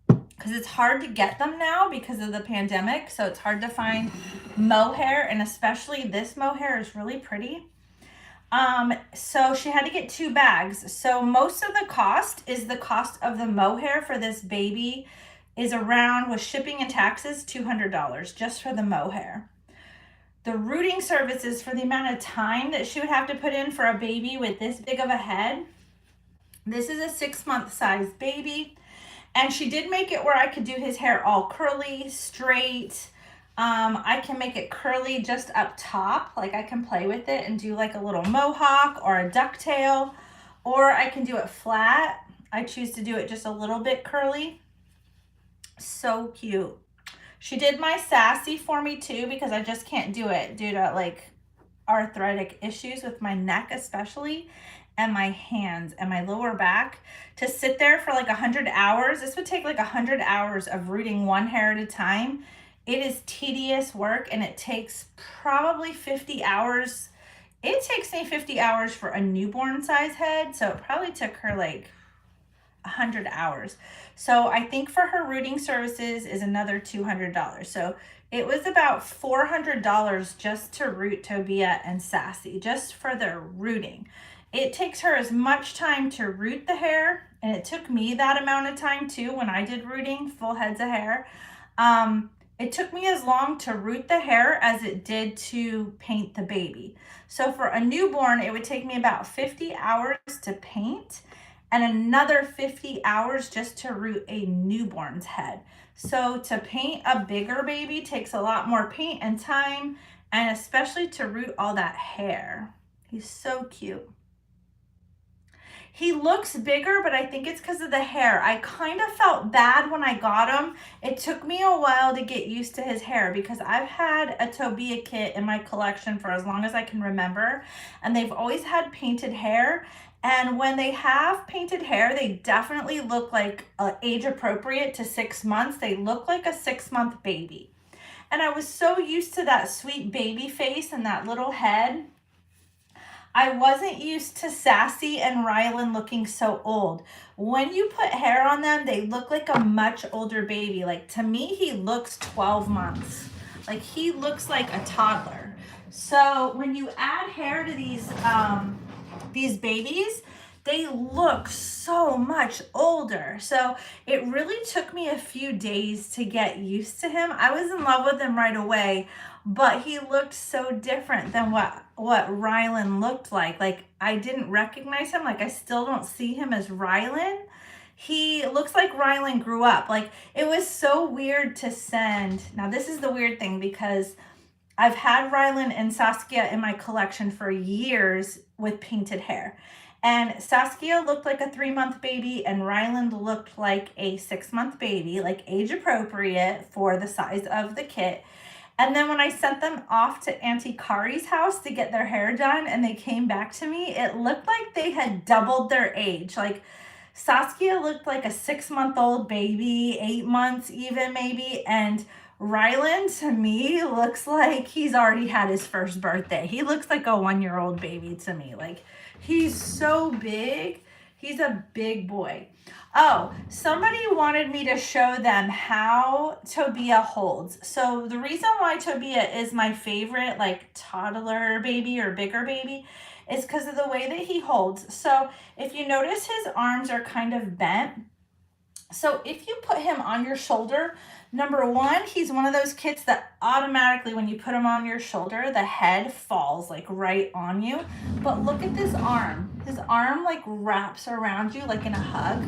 because it's hard to get them now because of the pandemic, so it's hard to find mohair, and especially this mohair is really pretty. So she had to get 2 bags. So most of the cost is the cost of the mohair for this baby is around, with shipping and taxes, $200 just for the mohair. The rooting services, for the amount of time that she would have to put in for a baby with this big of a head. This is a 6-month size baby, and she did make it where I could do his hair all curly, straight. I can make it curly just up top, like I can play with it and do like a little mohawk or a ducktail, or I can do it flat. I choose to do it just a little bit curly. So cute. She did my sassy for me too, because I just can't do it due to like arthritic issues with my neck especially, and my hands and my lower back. To sit there for like 100 hours, this would take like 100 hours of rooting one hair at a time. It is tedious work, and it takes probably 50 hours. It takes me 50 hours for a newborn size head, so it probably took her like 100 hours. So I think for her rooting services is another $200. So it was about $400 just to root Tobia and Sassy, just for their rooting. It takes her as much time to root the hair, and it took me that amount of time too when I did rooting full heads of hair. It took me as long to root the hair as it did to paint the baby. So for a newborn, it would take me about 50 hours to paint, and another 50 hours just to root a newborn's head. So to paint a bigger baby takes a lot more paint and time, and especially to root all that hair. He's so cute. He looks bigger, but I think it's because of the hair. I kind of felt bad when I got him. It took me a while to get used to his hair, because I've had a Tobia kit in my collection for as long as I can remember, and they've always had painted hair. And when they have painted hair, they definitely look like age appropriate to 6 months. They look like a 6-month baby. And I was so used to that sweet baby face and that little head. I wasn't used to Sassy and Rylan looking so old. When you put hair on them, they look like a much older baby. Like, to me, he looks 12 months. Like, he looks like a toddler. So when you add hair to these babies, they look so much older. So it really took me a few days to get used to him. I was in love with him right away, but he looked so different than what Rylan looked like. Like, I didn't recognize him. Like, I still don't see him as Rylan. He looks like Rylan grew up. Like, it was so weird to send. Now, this is the weird thing, because I've had Rylan and Saskia in my collection for years with painted hair. And Saskia looked like a 3-month baby, and Ryland looked like a 6-month baby, like age appropriate for the size of the kit. And then when I sent them off to Auntie Kari's house to get their hair done, and they came back to me, it looked like they had doubled their age. Like, Saskia looked like a 6-month-old baby, 8 months even maybe, and Rylan, to me, looks like he's already had his first birthday. He looks like a 1-year-old baby to me. Like, he's so big. He's a big boy. Oh, somebody wanted me to show them how Tobia holds. So the reason why Tobia is my favorite, like, toddler baby or bigger baby is because of the way that he holds. So if you notice, his arms are kind of bent. So if you put him on your shoulder, number one, he's one of those kids that automatically, when you put him on your shoulder, the head falls like right on you. But look at this arm. His arm like wraps around you like in a hug.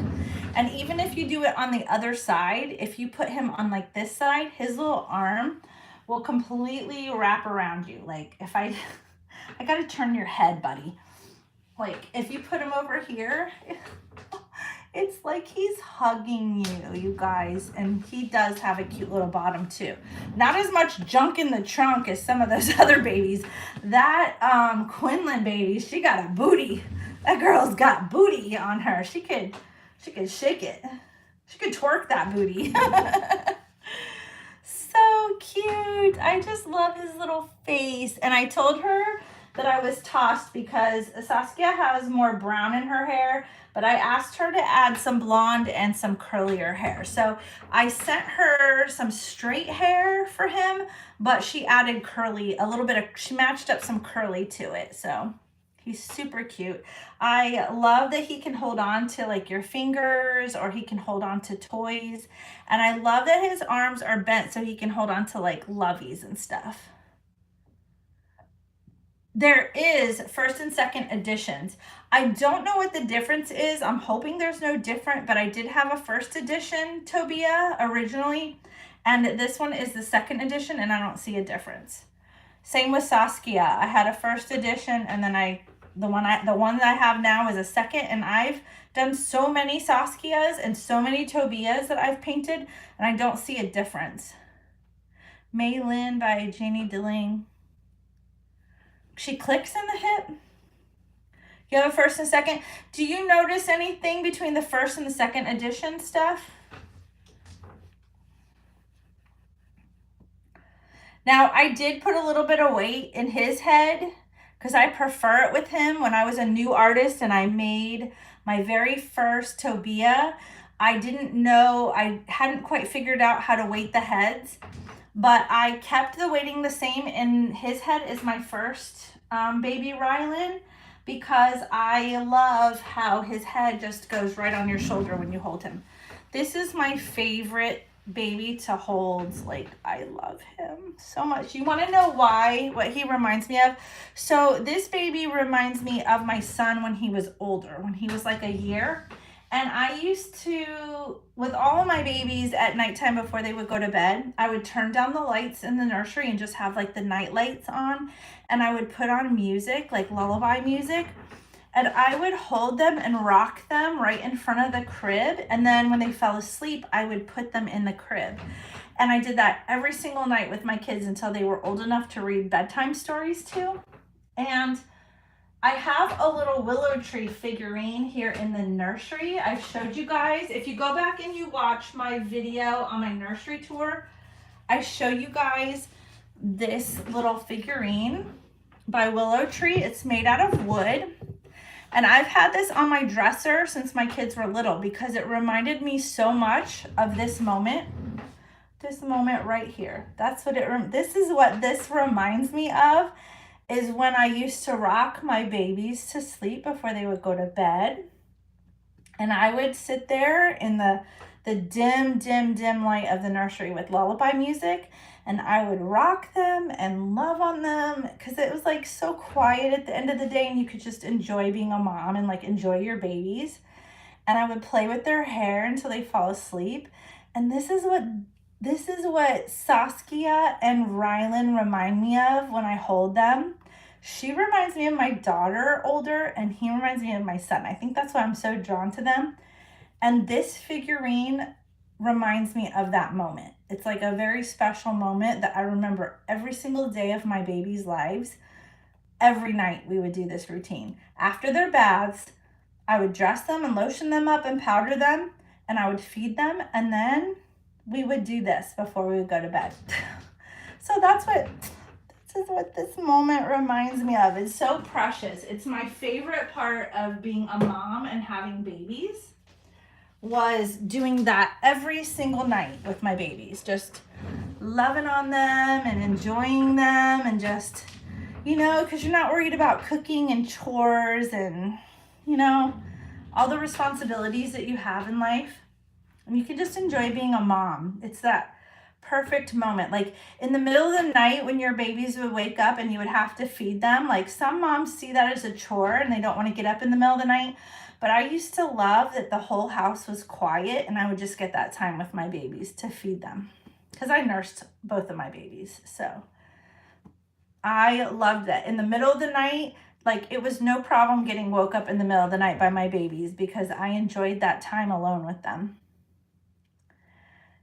And even if you do it on the other side, if you put him on like this side, his little arm will completely wrap around you. Like if I gotta turn your head, buddy. Like if you put him over here, it's like he's hugging you, you guys. And he does have a cute little bottom too. Not as much junk in the trunk as some of those other babies. That Quinlan baby, she got a booty. That girl's got booty on her. She could shake it. She could twerk that booty. So cute. I just love his little face. And I told her that I was tossed because Saskia has more brown in her hair, but I asked her to add some blonde and some curlier hair. So I sent her some straight hair for him, but she added curly, she matched up some curly to it. So he's super cute. I love that he can hold on to like your fingers, or he can hold on to toys. And I love that his arms are bent so he can hold on to like loveys and stuff. There is first and second editions. I don't know what the difference is. I'm hoping there's no different, but I did have a first edition Tobia originally, and this one is the second edition, and I don't see a difference. Same with Saskia. I had a first edition, and then the one that I have now is a second, and I've done so many Saskias and so many Tobias that I've painted, and I don't see a difference. May Lynn by Janie Dilling. She clicks in the hip. You have a first and second. Do you notice anything between the first and the second edition stuff? Now, I did put a little bit of weight in his head because I prefer it with him. When I was a new artist and I made my very first Tobia, I didn't know, I hadn't quite figured out how to weight the heads. But I kept the weighting the same in his head as my first baby Rylan, because I love how his head just goes right on your shoulder when you hold him. This is my favorite baby to hold. Like, I love him so much. You want to know why? What he reminds me of? So this baby reminds me of my son when he was older, when he was like a year. And I used to, with all of my babies at nighttime before they would go to bed, I would turn down the lights in the nursery and just have like the night lights on. And I would put on music, like lullaby music. And I would hold them and rock them right in front of the crib. And then when they fell asleep, I would put them in the crib. And I did that every single night with my kids until they were old enough to read bedtime stories to. And I have a little willow tree figurine here in the nursery. I've showed you guys. If you go back and you watch my video on my nursery tour, I show you guys this little figurine by Willow Tree. It's made out of wood. And I've had this on my dresser since my kids were little because it reminded me so much of this moment. This moment right here. That's what this is what this reminds me of. Is when I used to rock my babies to sleep before they would go to bed. And I would sit there in the dim light of the nursery with lullaby music, and I would rock them and love on them because it was like so quiet at the end of the day, and you could just enjoy being a mom and like enjoy your babies. And I would play with their hair until they fall asleep. And this is what Saskia and Rylan remind me of when I hold them. She reminds me of my daughter older, and he reminds me of my son. I think that's why I'm so drawn to them. And this figurine reminds me of that moment. It's like a very special moment that I remember every single day of my babies' lives. Every night we would do this routine. After their baths, I would dress them and lotion them up and powder them, and I would feed them, and then we would do this before we would go to bed. So this is what this moment reminds me of. It's so precious. It's my favorite part of being a mom and having babies, was doing that every single night with my babies, just loving on them and enjoying them, and just, you know, because you're not worried about cooking and chores and, you know, all the responsibilities that you have in life. And you can just enjoy being a mom. It's that perfect moment. Like in the middle of the night when your babies would wake up and you would have to feed them, like some moms see that as a chore and they don't want to get up in the middle of the night. But I used to love that the whole house was quiet and I would just get that time with my babies to feed them, because I nursed both of my babies. So I loved that. In the middle of the night, like it was no problem getting woke up in the middle of the night by my babies, because I enjoyed that time alone with them.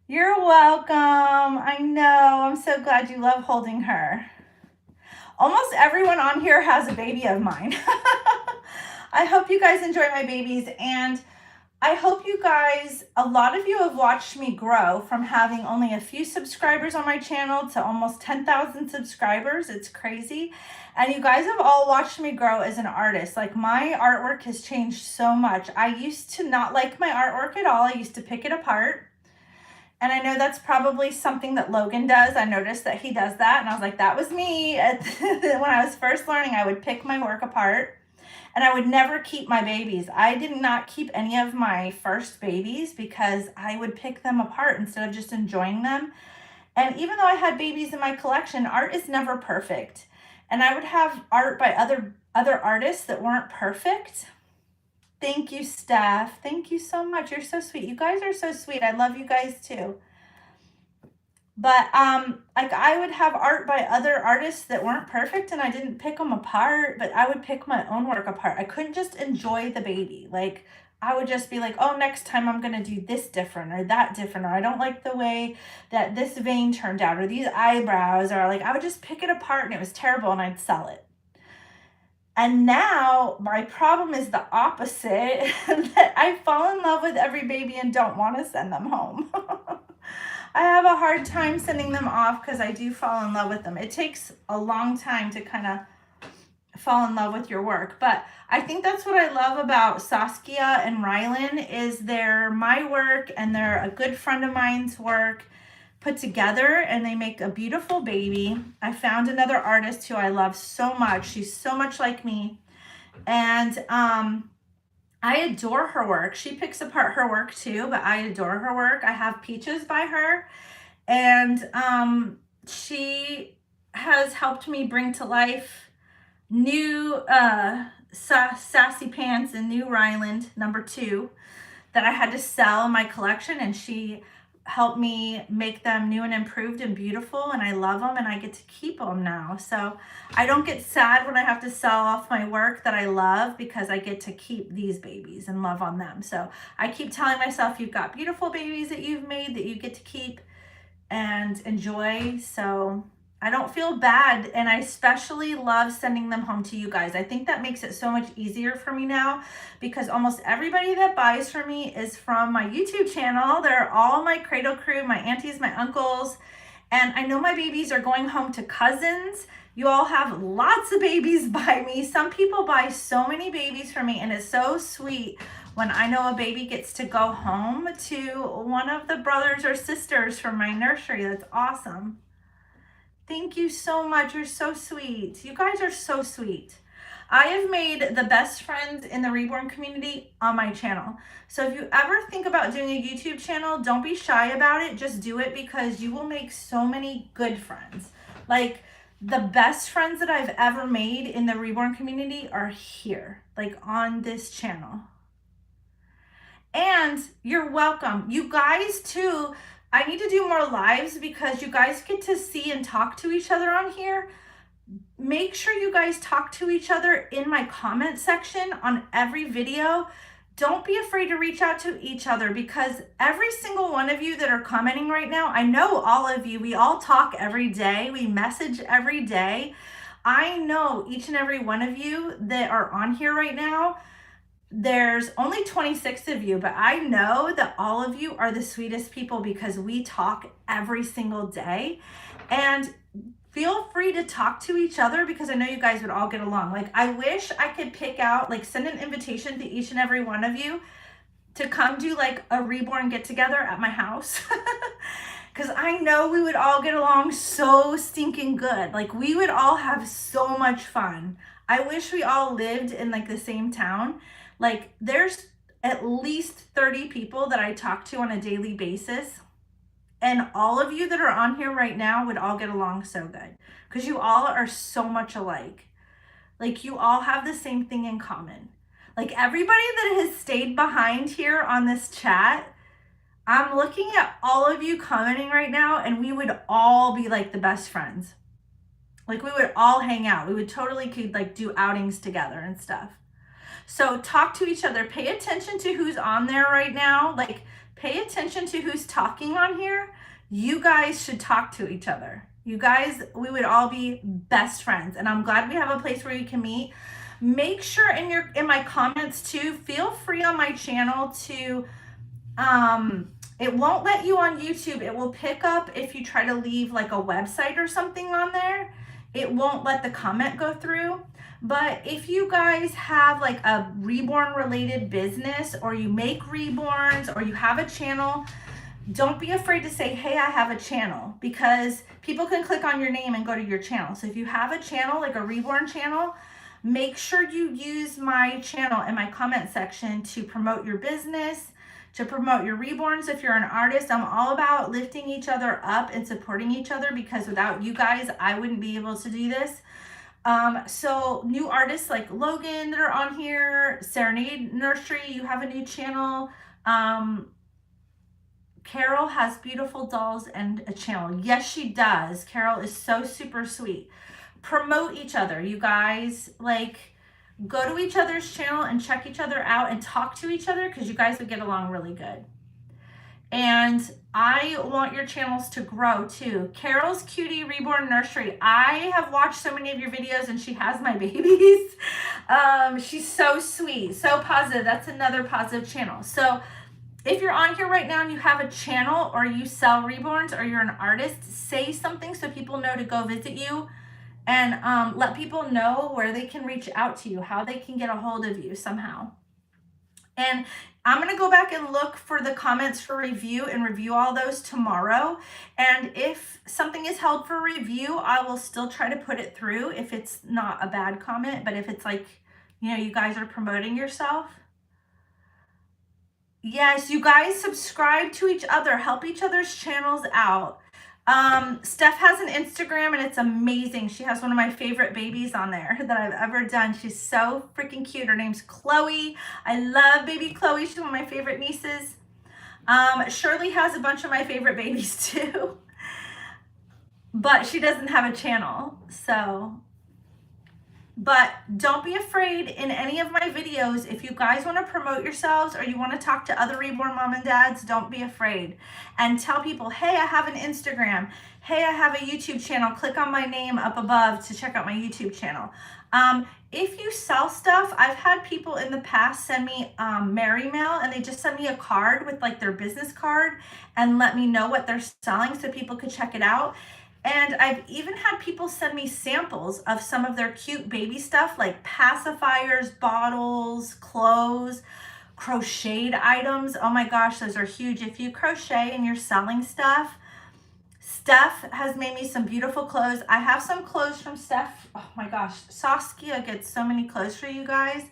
You're welcome. I know. I'm so glad you love holding her. Almost everyone on here has a baby of mine. I hope you guys enjoy my babies, and I hope you guys, a lot of you have watched me grow from having only a few subscribers on my channel to almost 10,000 subscribers. It's crazy. And you guys have all watched me grow as an artist. Like my artwork has changed so much. I used to not like my artwork at all. I used to pick it apart. And I know that's probably something that Logan does. I noticed that he does that. And I was like, that was me. When I was first learning, I would pick my work apart. And I would never keep my babies. I did not keep any of my first babies because I would pick them apart instead of just enjoying them. And even though I had babies in my collection, art is never perfect. And I would have art by other artists that weren't perfect. Thank you, Steph. Thank you so much. You're so sweet. You guys are so sweet. I love you guys too. But like I would have art by other artists that weren't perfect and I didn't pick them apart, but I would pick my own work apart. I couldn't just enjoy the baby. Like I would just be like, oh, next time I'm going to do this different or that different, or I don't like the way that this vein turned out or these eyebrows, or like I would just pick it apart and it was terrible and I'd sell it. And now my problem is the opposite, that I fall in love with every baby and don't want to send them home. I have a hard time sending them off because I do fall in love with them. It takes a long time to kind of fall in love with your work. But I think that's what I love about Saskia and Rylan, is they're my work and they're a good friend of mine's work put together, and they make a beautiful baby. I found another artist who I love so much. She's so much like me. And I adore her work. She picks apart her work too, but I adore her work. I have Peaches by her, and she has helped me bring to life new Sassy Pants and new Ryland #2 that I had to sell in my collection, and she helped me make them new and improved and beautiful, and I love them and I get to keep them now. So I don't get sad when I have to sell off my work that I love, because I get to keep these babies and love on them. So I keep telling myself, you've got beautiful babies that you've made that you get to keep and enjoy. So I don't feel bad, and I especially love sending them home to you guys. I think that makes it so much easier for me now, because almost everybody that buys from me is from my YouTube channel. They're all my cradle crew, my aunties, my uncles, and I know my babies are going home to cousins. You all have lots of babies by me. Some people buy so many babies from me, and it's so sweet when I know a baby gets to go home to one of the brothers or sisters from my nursery. That's awesome. Thank you so much. You're so sweet. You guys are so sweet. I have made the best friends in the Reborn community on my channel. So if you ever think about doing a YouTube channel, don't be shy about it. Just do it, because you will make so many good friends. Like the best friends that I've ever made in the Reborn community are here, like on this channel. And you're welcome. You guys too. I need to do more lives, because you guys get to see and talk to each other on here. Make sure you guys talk to each other in my comment section on every video. Don't be afraid to reach out to each other, because every single one of you that are commenting right now, I know all of you, we all talk every day. We message every day. I know each and every one of you that are on here right now. there's only 26 of you, but I know that all of you are the sweetest people because we talk every single day. And feel free to talk to each other because I know you guys would all get along. Like, I wish I could pick out, like, send an invitation to each and every one of you to come do like a Reborn get together at my house. Because I know we would all get along so stinking good. Like, we would all have so much fun. I wish we all lived in like the same town. Like, there's at least 30 people that I talk to on a daily basis. And all of you that are on here right now would all get along so good because you all are so much alike. Like, you all have the same thing in common. Like, everybody that has stayed behind here on this chat, I'm looking at all of you commenting right now, and we would all be like the best friends. Like, we would all hang out. We would totally could like do outings together and stuff. So talk to each other. Pay attention to who's on there right now. Like, pay attention to who's talking on here. You guys should talk to each other. You guys, we would all be best friends. And I'm glad we have a place where you can meet. Make sure in my comments too, feel free on my channel to, it won't let you on YouTube. It will pick up if you try to leave like a website or something on there. It won't let the comment go through. But if you guys have like a Reborn related business, or you make Reborns, or you have a channel, don't be afraid to say, hey, I have a channel, because people can click on your name and go to your channel. So if you have a channel, like a Reborn channel, make sure you use my channel in my comment section to promote your business, to promote your Reborns. If you're an artist, I'm all about lifting each other up and supporting each other, because without you guys, I wouldn't be able to do this. So new artists like Logan that are on here, Serenade Nursery, you have a new channel. Carol has beautiful dolls and a channel. Yes, she does. Carol is so super sweet. Promote each other, you guys. Like, go to each other's channel and check each other out and talk to each other, because you guys would get along really good. And I want your channels to grow too. Carol's Cutie Reborn Nursery. I have watched so many of your videos, and she has my babies. She's so sweet, so positive. That's another positive channel. So if you're on here right now and you have a channel, or you sell Reborns, or you're an artist, say something so people know to go visit you, and let people know where they can reach out to you, how they can get a hold of you somehow. And I'm going to go back and look for the comments for review and review all those tomorrow. And if something is held for review, I will still try to put it through if it's not a bad comment. But if it's like, you know, you guys are promoting yourself. Yes, you guys subscribe to each other, help each other's channels out. Steph has an Instagram, and it's amazing. She has one of my favorite babies on there that I've ever done. She's so freaking cute. Her name's Chloe. I love baby Chloe. She's one of my favorite nieces. Shirley has a bunch of my favorite babies too, but she doesn't have a channel. So, but don't be afraid in any of my videos. If you guys want to promote yourselves, or you want to talk to other Reborn mom and dads, don't be afraid. And tell people, hey, I have an Instagram. Hey, I have a YouTube channel. Click on my name up above to check out my YouTube channel. If you sell stuff, I've had people in the past send me Merry Mail, and they just send me a card with like their business card and let me know what they're selling so people could check it out. And I've even had people send me samples of some of their cute baby stuff, like pacifiers, bottles, clothes, crocheted items. Oh my gosh, those are huge. If you crochet and you're selling stuff, Steph has made me some beautiful clothes. I have some clothes from Steph. Oh my gosh, Saskia gets so many clothes for you guys.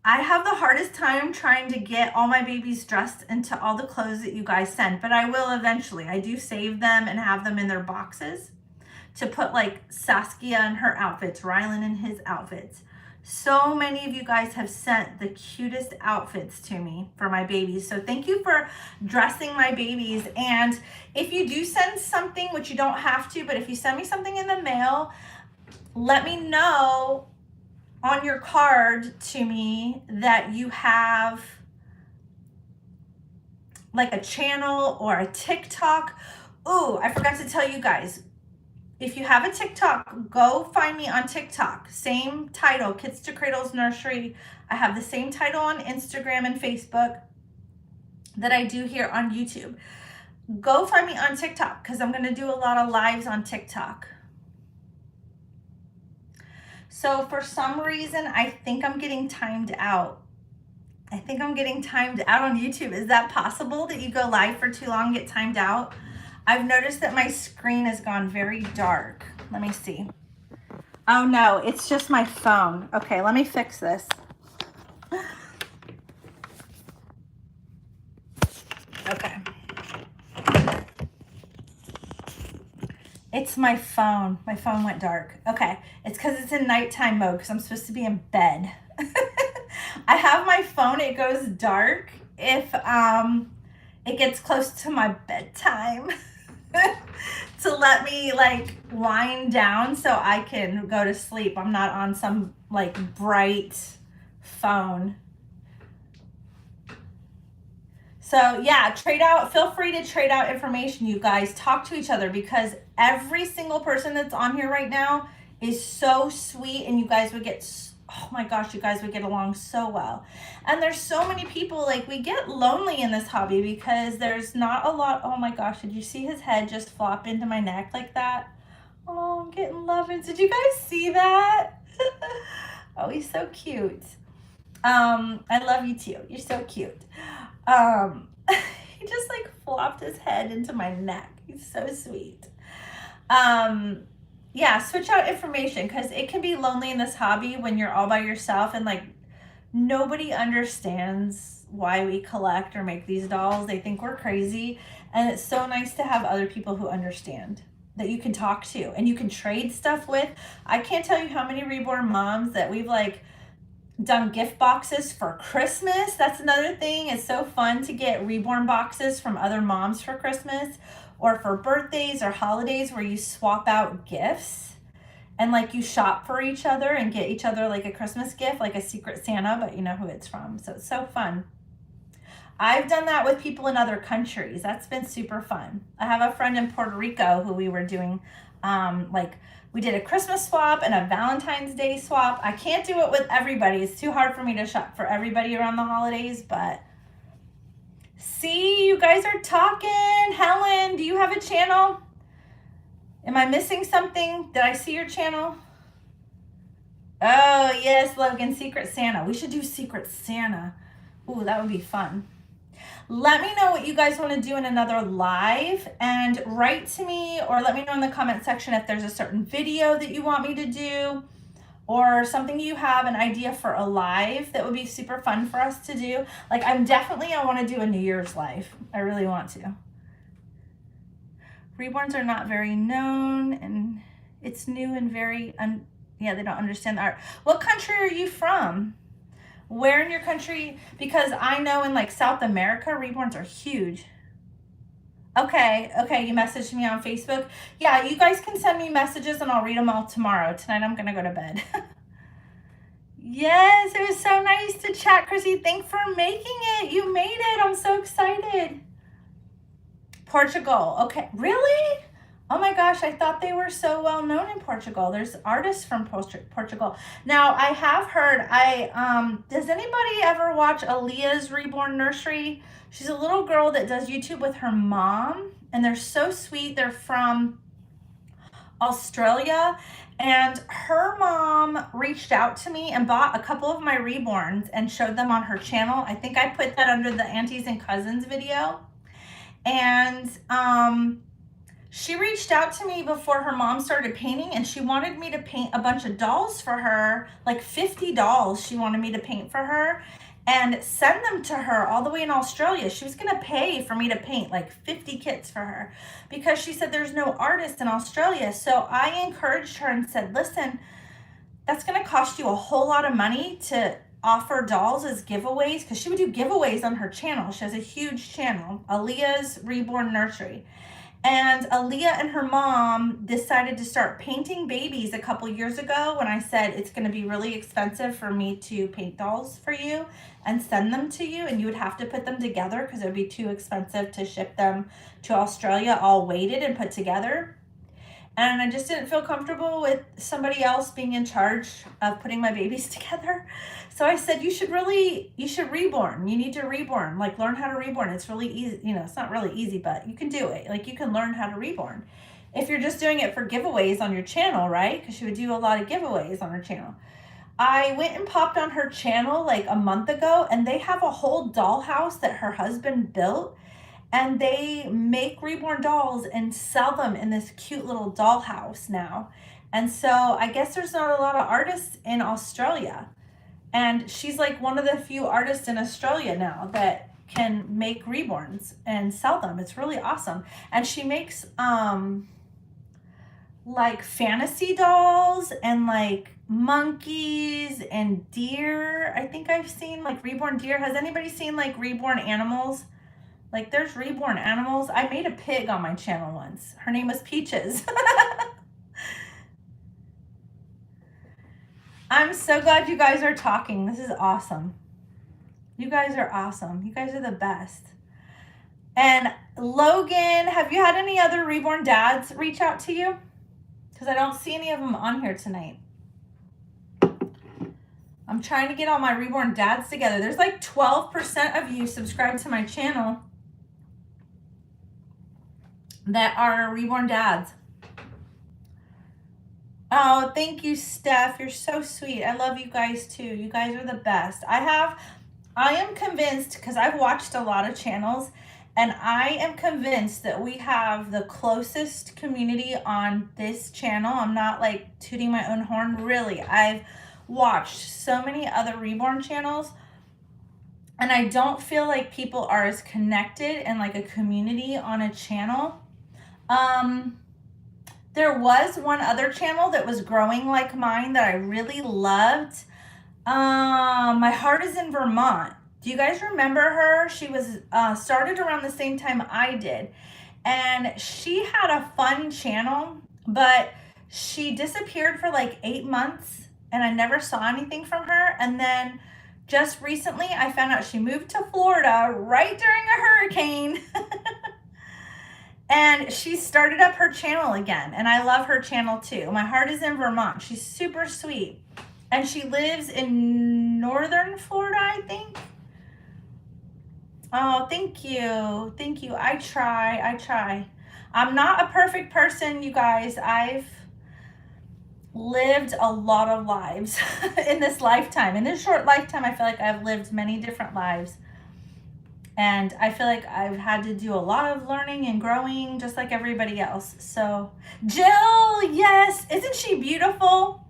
I have the hardest time trying to get all my babies dressed into all the clothes that you guys send, but I will eventually. I do save them and have them in their boxes to put like Saskia and her outfits, Rylan and his outfits. So many of you guys have sent the cutest outfits to me for my babies. So thank you for dressing my babies. And if you do send something, which you don't have to, but if you send me something in the mail, let me know on your card to me that you have like a channel or a TikTok. Ooh, I forgot to tell you guys. if you have a TikTok, go find me on TikTok. Same title, Kits to Cradles Nursery. I have the same title on Instagram and Facebook that I do here on YouTube. Go find me on TikTok because I'm going to do a lot of lives on TikTok. So for some reason, I think I'm getting timed out. I think I'm getting timed out on YouTube. Is that possible that you go live for too long and get timed out? I've noticed that my screen has gone very dark. Let me see. Oh no, it's just my phone. Okay, let me fix this. Okay. It's my phone. My phone went dark. Okay, it's because it's in nighttime mode because I'm supposed to be in bed. I have my phone, it goes dark if it gets close to my bedtime to let me like wind down so I can go to sleep. I'm not on some like bright phone. So yeah, trade out, feel free to trade out information, you guys. Talk to each other because every single person that's on here right now is so sweet and you guys would get, oh my gosh, you guys would get along so well. And there's so many people, like we get lonely in this hobby because there's not a lot. Oh my gosh, did you see his head just flop into my neck like that? Oh, I'm getting lovins. Did you guys see that? Oh, he's so cute. I love you too. You're so cute. He just like flopped his head into my neck. He's so sweet. Yeah, switch out information because it can be lonely in this hobby when you're all by yourself and like nobody understands why we collect or make these dolls. They think we're crazy, and it's so nice to have other people who understand that you can talk to and you can trade stuff with. I can't tell you how many Reborn moms that we've like done gift boxes for Christmas. That's another thing. It's so fun to get Reborn boxes from other moms for Christmas or for birthdays or holidays where you swap out gifts and like you shop for each other and get each other like a Christmas gift, like a Secret Santa, but you know who it's from. So it's so fun. I've done that with people in other countries. That's been super fun. I have a friend in Puerto Rico who we were doing we did a Christmas swap and a Valentine's Day swap. I can't do it with everybody. It's too hard for me to shop for everybody around the holidays, but see, you guys are talking. Helen, do you have a channel? Am I missing something? Did I see your channel? Oh, yes, Logan, Secret Santa. We should do Secret Santa. Ooh, that would be fun. Let me know what you guys want to do in another live and write to me or let me know in the comment section if there's a certain video that you want me to do or something you have an idea for a live that would be super fun for us to do. Like I want to do a New Year's live. I really want to. Reborns are not very known and it's new and very, they don't understand the art. What country are you from? Where in your country? Because I know in like South America, Reborns are huge. Okay, you messaged me on Facebook. Yeah, you guys can send me messages and I'll read them all tomorrow. Tonight I'm gonna go to bed. Yes, it was so nice to chat, Chrissy. Thanks for making it. You made it. I'm so excited. Portugal. Okay, really? Oh my gosh, I thought they were so well known in Portugal. There's artists from Portugal. Now, I have heard, does anybody ever watch Aaliyah's Reborn Nursery? She's a little girl that does YouTube with her mom, and they're so sweet. They're from Australia, and her mom reached out to me and bought a couple of my Reborns and showed them on her channel. I think I put that under the aunties and cousins video. And, she reached out to me before her mom started painting and she wanted me to paint a bunch of dolls for her, like 50 dolls she wanted me to paint for her and send them to her all the way in Australia. She was gonna pay for me to paint like 50 kits for her because she said there's no artist in Australia. So I encouraged her and said, listen, that's gonna cost you a whole lot of money to offer dolls as giveaways because she would do giveaways on her channel. She has a huge channel, Aaliyah's Reborn Nursery. And Aaliyah and her mom decided to start painting babies a couple years ago when I said it's going to be really expensive for me to paint dolls for you and send them to you. And you would have to put them together because it would be too expensive to ship them to Australia all weighted and put together. And I just didn't feel comfortable with somebody else being in charge of putting my babies together. So I said, you should reborn. You need to reborn, like learn how to reborn. It's really easy. You know, it's not really easy, but you can do it. Like you can learn how to reborn. If you're just doing it for giveaways on your channel, right? Because she would do a lot of giveaways on her channel. I went and popped on her channel like a month ago, and they have a whole dollhouse that her husband built, and they make reborn dolls and sell them in this cute little dollhouse now. And so I guess there's not a lot of artists in Australia, and she's like one of the few artists in Australia now that can make reborns and sell them. It's really awesome. And she makes like fantasy dolls and like monkeys and deer. I think I've seen like reborn deer. Has anybody seen like reborn animals? Like there's reborn animals. I made a pig on my channel once. Her name was Peaches. I'm so glad you guys are talking. This is awesome. You guys are awesome. You guys are the best. And Logan, have you had any other reborn dads reach out to you? Because I don't see any of them on here tonight. I'm trying to get all my reborn dads together. There's like 12% of you subscribed to my channel that are reborn dads. Oh, thank you, Steph. You're so sweet. I love you guys too. You guys are the best. I am convinced, because I've watched a lot of channels, and I am convinced that we have the closest community on this channel. I'm not like tooting my own horn. Really, I've watched so many other reborn channels, and I don't feel like people are as connected and like a community on a channel. There was one other channel that was growing like mine that I really loved. My Heart is in Vermont. Do you guys remember her? She was started around the same time I did. And she had a fun channel, but she disappeared for like 8 months and I never saw anything from her. And then just recently I found out she moved to Florida right during a hurricane. And she started up her channel again. And I love her channel too. My Heart is in Vermont. She's super sweet. And she lives in northern Florida, I think. Oh, thank you. Thank you. I try. I'm not a perfect person, you guys. I've lived a lot of lives in this lifetime. In this short lifetime, I feel like I've lived many different lives. And I feel like I've had to do a lot of learning and growing just like everybody else. So, Jill, yes. Isn't she beautiful?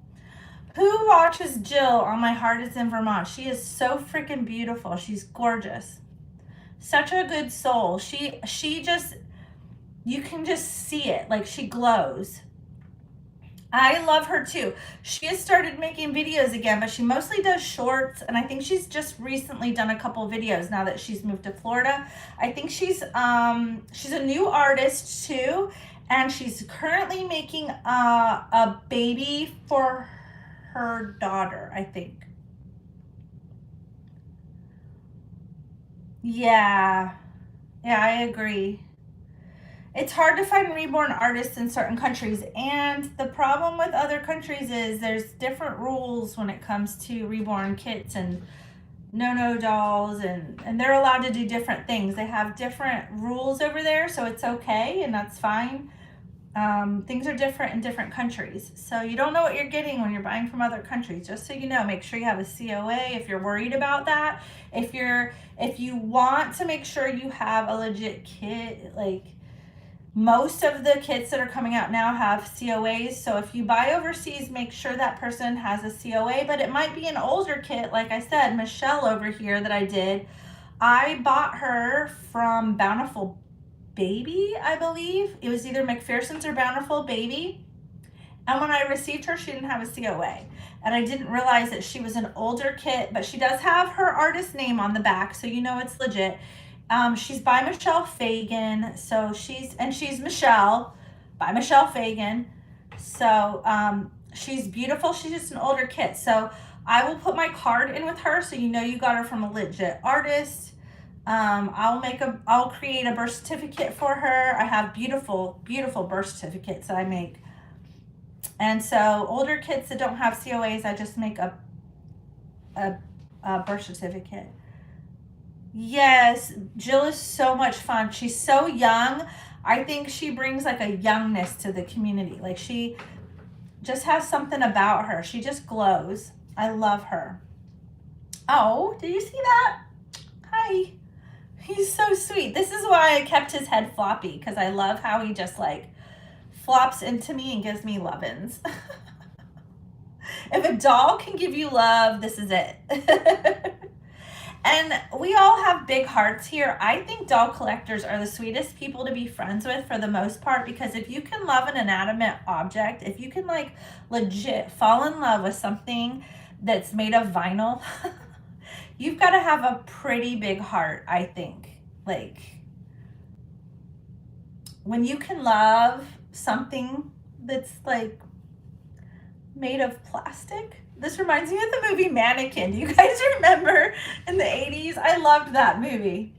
Who watches Jill on My Heart is in Vermont? She is so freaking beautiful. She's gorgeous. Such a good soul. She just, you can just see it. Like she glows. I love her too. She has started making videos again, but she mostly does shorts. And I think she's just recently done a couple videos now that she's moved to Florida. I think she's a new artist too. And she's currently making a baby for her daughter, I think. Yeah, I agree. It's hard to find reborn artists in certain countries, and the problem with other countries is there's different rules when it comes to reborn kits and no dolls, and they're allowed to do different things. They have different rules over there, so it's okay, and that's fine. Things are different in different countries, so you don't know what you're getting when you're buying from other countries. Just so you know, make sure you have a COA if you're worried about that. If you want to make sure you have a legit kit, like most of the kits that are coming out now have COAs. So if you buy overseas, make sure that person has a COA, but it might be an older kit. Like I said, Michelle over here that I did, I bought her from Bountiful Baby, I believe. It was either McPherson's or Bountiful Baby. And when I received her, she didn't have a COA. And I didn't realize that she was an older kit, but she does have her artist name on the back, so you know it's legit. She's by Michelle Fagan. So she's Michelle by Michelle Fagan. So she's beautiful. She's just an older kit. So I will put my card in with her so you know you got her from a legit artist. I'll create a birth certificate for her. I have beautiful birth certificates that I make And so older kids that don't have COAs, I just make a birth certificate. Yes, Jill is so much fun. She's so young. I think she brings like a youngness to the community. Like she just has something about her. She just glows. I love her. Oh, did you see that? Hi. He's so sweet. This is why I kept his head floppy, because I love how he just like flops into me and gives me lovin's. If a doll can give you love, this is it. And we all have big hearts here. I think doll collectors are the sweetest people to be friends with for the most part, because if you can love an inanimate object, if you can like legit fall in love with something that's made of vinyl, you've got to have a pretty big heart, I think. Like when you can love something that's like made of plastic. This reminds me of the movie Mannequin. Do you guys remember in the 80s? I loved that movie.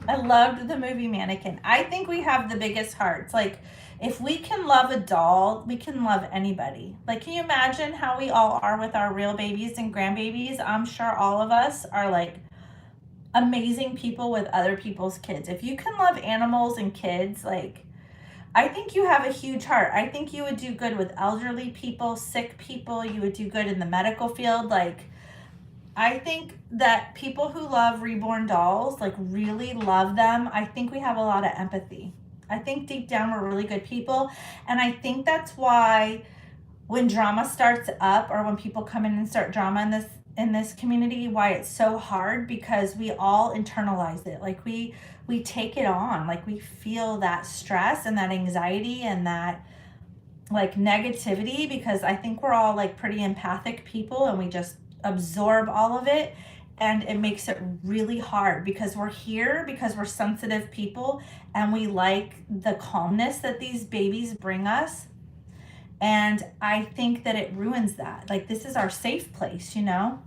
I loved the movie Mannequin. I think we have the biggest hearts. Like, if we can love a doll, we can love anybody. Like, can you imagine how we all are with our real babies and grandbabies? I'm sure all of us are like amazing people with other people's kids. If you can love animals and kids, like, I think you have a huge heart. I think you would do good with elderly people, sick people. You would do good in the medical field. Like, I think that people who love reborn dolls, like really love them, I think we have a lot of empathy. I think deep down we're really good people. And I think that's why when drama starts up, or when people come in and start drama in this community, why it's so hard, because we all internalize it. Like we take it on. Like we feel that stress and that anxiety and that like negativity, because I think we're all like pretty empathic people and we just absorb all of it. And it makes it really hard, because we're here because we're sensitive people and we like the calmness that these babies bring us. And I think that it ruins that. Like, this is our safe place, you know?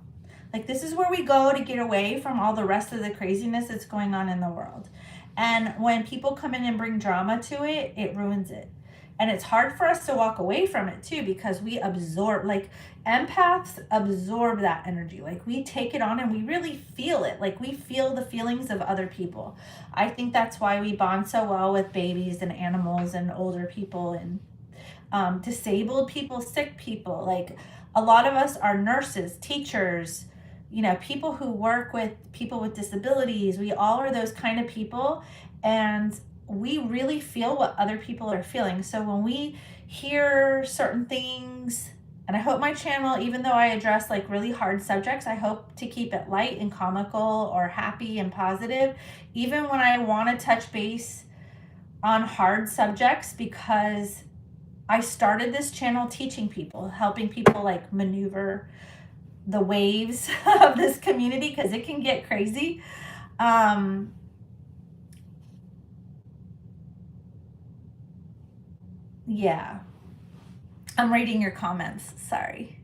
Like, this is where we go to get away from all the rest of the craziness that's going on in the world. And when people come in and bring drama to it, it ruins it. And it's hard for us to walk away from it too, because we absorb, like empaths absorb that energy. Like we take it on and we really feel it. Like we feel the feelings of other people. I think that's why we bond so well with babies and animals and older people and disabled people, sick people. Like a lot of us are nurses, teachers, you know, people who work with people with disabilities. We all are those kind of people, and we really feel what other people are feeling. So when we hear certain things, and I hope my channel, even though I address like really hard subjects, I hope to keep it light and comical or happy and positive, even when I want to touch base on hard subjects, because I started this channel teaching people, helping people like maneuver the waves of this community, because it can get crazy. Yeah, I'm reading your comments. Sorry.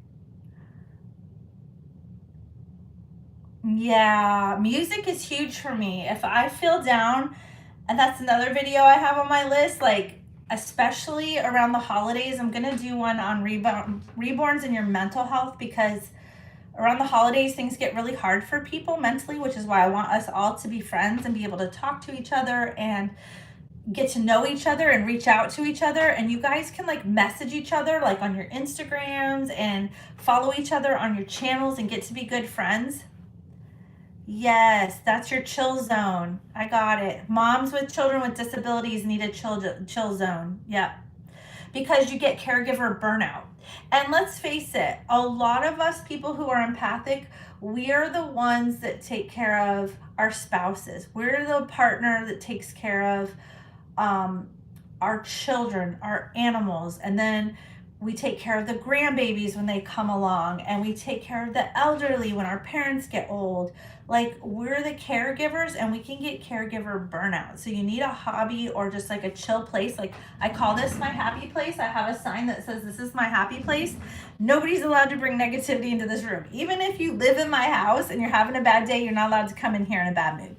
Yeah, music is huge for me. If I feel down, and that's another video I have on my list, like especially around the holidays, I'm gonna do one on reborns and your mental health, because around the holidays things get really hard for people mentally, which is why I want us all to be friends and be able to talk to each other and get to know each other and reach out to each other. And you guys can like message each other like on your Instagrams and follow each other on your channels and get to be good friends. Yes, that's your chill zone. I got it. Moms with children with disabilities need a chill zone. Yep. Because you get caregiver burnout. And let's face it, a lot of us people who are empathic, we're the ones that take care of our spouses. We're the partner that takes care of our children, our animals, and then we take care of the grandbabies when they come along, and we take care of the elderly when our parents get old. Like, we're the caregivers, and we can get caregiver burnout. So you need a hobby or just like a chill place. Like, I call this my happy place. I have a sign that says this is my happy place. Nobody's allowed to bring negativity into this room. Even if you live in my house and you're having a bad day, you're not allowed to come in here in a bad mood.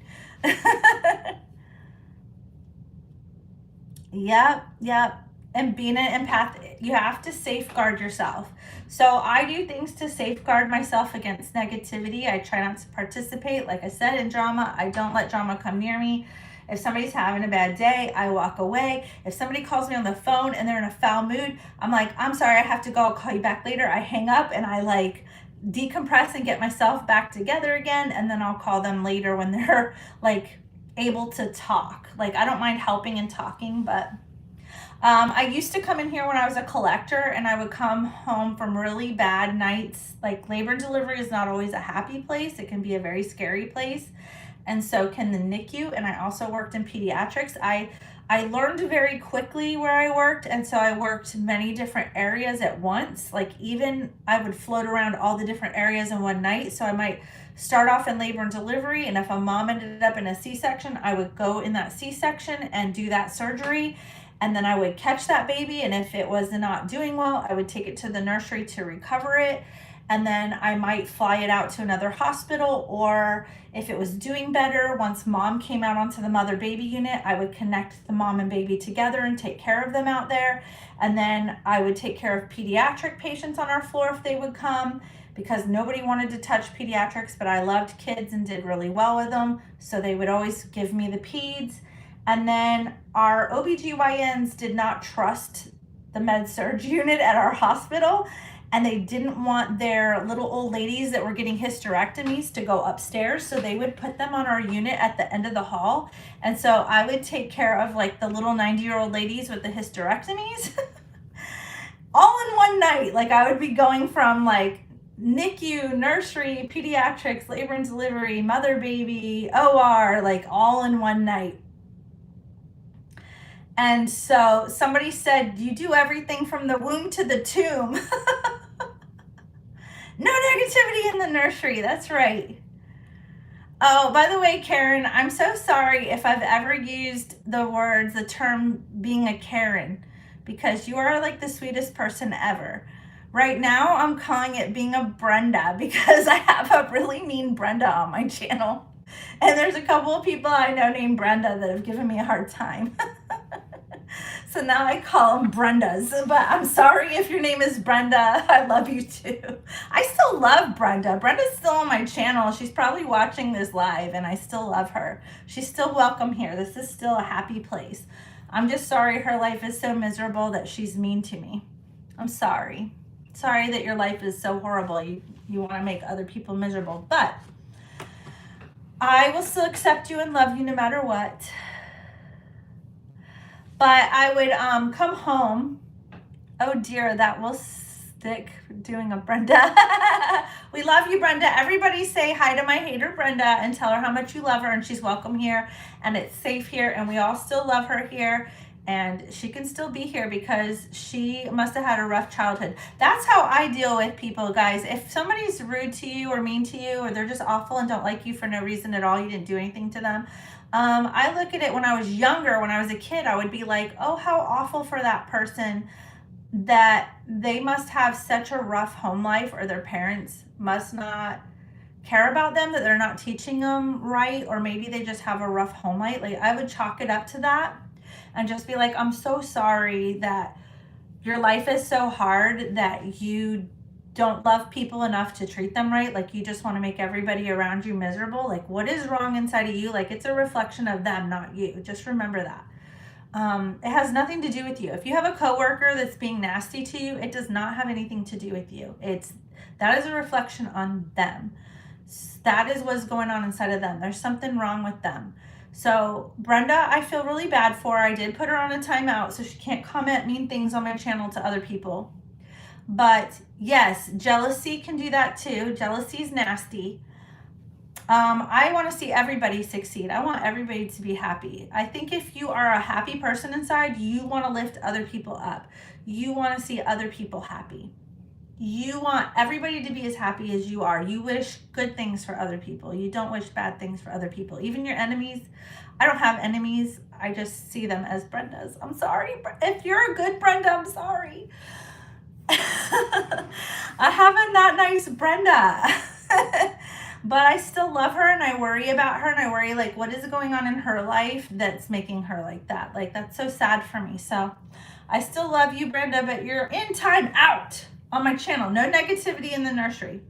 Yep. and being an empath, you have to safeguard yourself. So I do things to safeguard myself against negativity. I try not to participate, like I said, in drama. I don't let drama come near me. If somebody's having a bad day, I walk away. If somebody calls me on the phone and they're in a foul mood, I'm like, I'm sorry, I have to go. I'll call you back later. I hang up and I like decompress and get myself back together again. And then I'll call them later when they're like able to talk. Like, I don't mind helping and talking, but I used to come in here when I was a collector, and I would come home from really bad nights. Like, labor and delivery is not always a happy place. It can be a very scary place, and so can the NICU. And I also worked in pediatrics. I learned very quickly where I worked, and so I worked many different areas at once. Like, even I would float around all the different areas in one night. So I might start off in labor and delivery, and if a mom ended up in a C-section, I would go in that C-section and do that surgery. And then I would catch that baby, and if it was not doing well, I would take it to the nursery to recover it. And then I might fly it out to another hospital, or if it was doing better, once mom came out onto the mother baby unit, I would connect the mom and baby together and take care of them out there. And then I would take care of pediatric patients on our floor if they would come, because nobody wanted to touch pediatrics, but I loved kids and did really well with them. So they would always give me the peds. And then our OBGYNs did not trust the med-surg unit at our hospital, and they didn't want their little old ladies that were getting hysterectomies to go upstairs, so they would put them on our unit at the end of the hall. And so I would take care of like the little 90-year-old ladies with the hysterectomies all in one night. Like, I would be going from like NICU, nursery, pediatrics, labor and delivery, mother baby, OR, like all in one night. And so somebody said, you do everything from the womb to the tomb. No negativity in the nursery. That's right. Oh, by the way, Karen, I'm so sorry if I've ever used the term being a Karen, because you are like the sweetest person ever. Right now, I'm calling it being a Brenda, because I have a really mean Brenda on my channel. And there's a couple of people I know named Brenda that have given me a hard time. So now I call them Brendas, but I'm sorry if your name is Brenda. I love you too. I still love Brenda. Brenda's still on my channel. She's probably watching this live, and I still love her. She's still welcome here. This is still a happy place. I'm just sorry her life is so miserable that she's mean to me. I'm sorry. Sorry that your life is so horrible. You want to make other people miserable, but I will still accept you and love you no matter what. But I would come home. Oh dear, that will stick, doing a Brenda. We love you, Brenda. Everybody say hi to my hater, Brenda, and tell her how much you love her, and she's welcome here, and it's safe here, and we all still love her here, and she can still be here because she must have had a rough childhood. That's how I deal with people, guys. If somebody's rude to you or mean to you, or they're just awful and don't like you for no reason at all, you didn't do anything to them, I look at it when I was younger, when I was a kid, I would be like, oh, how awful for that person, that they must have such a rough home life, or their parents must not care about them, that they're not teaching them right, or maybe they just have a rough home life. Like, I would chalk it up to that and just be like, I'm so sorry that your life is so hard that you don't love people enough to treat them right. Like, you just want to make everybody around you miserable. Like, what is wrong inside of you? Like, it's a reflection of them, not you. Just remember that. It has nothing to do with you. If you have a coworker that's being nasty to you, it does not have anything to do with you. That is a reflection on them. That is what's going on inside of them. There's something wrong with them. So Brenda, I feel really bad for her. I did put her on a timeout so she can't comment mean things on my channel to other people. But yes, jealousy can do that too. Jealousy is nasty. I want to see everybody succeed. I want everybody to be happy. I think if you are a happy person inside, you want to lift other people up. You want to see other people happy. You want everybody to be as happy as you are. You wish good things for other people. You don't wish bad things for other people. Even your enemies. I don't have enemies. I just see them as Brendas. I'm sorry. If you're a good Brenda, I'm sorry. I haven't that nice Brenda. But I still love her, and I worry about her, and I worry, like, what is going on in her life that's making her like that? Like, that's so sad for me. So I still love you, Brenda, but you're in time out on my channel. No negativity in the nursery.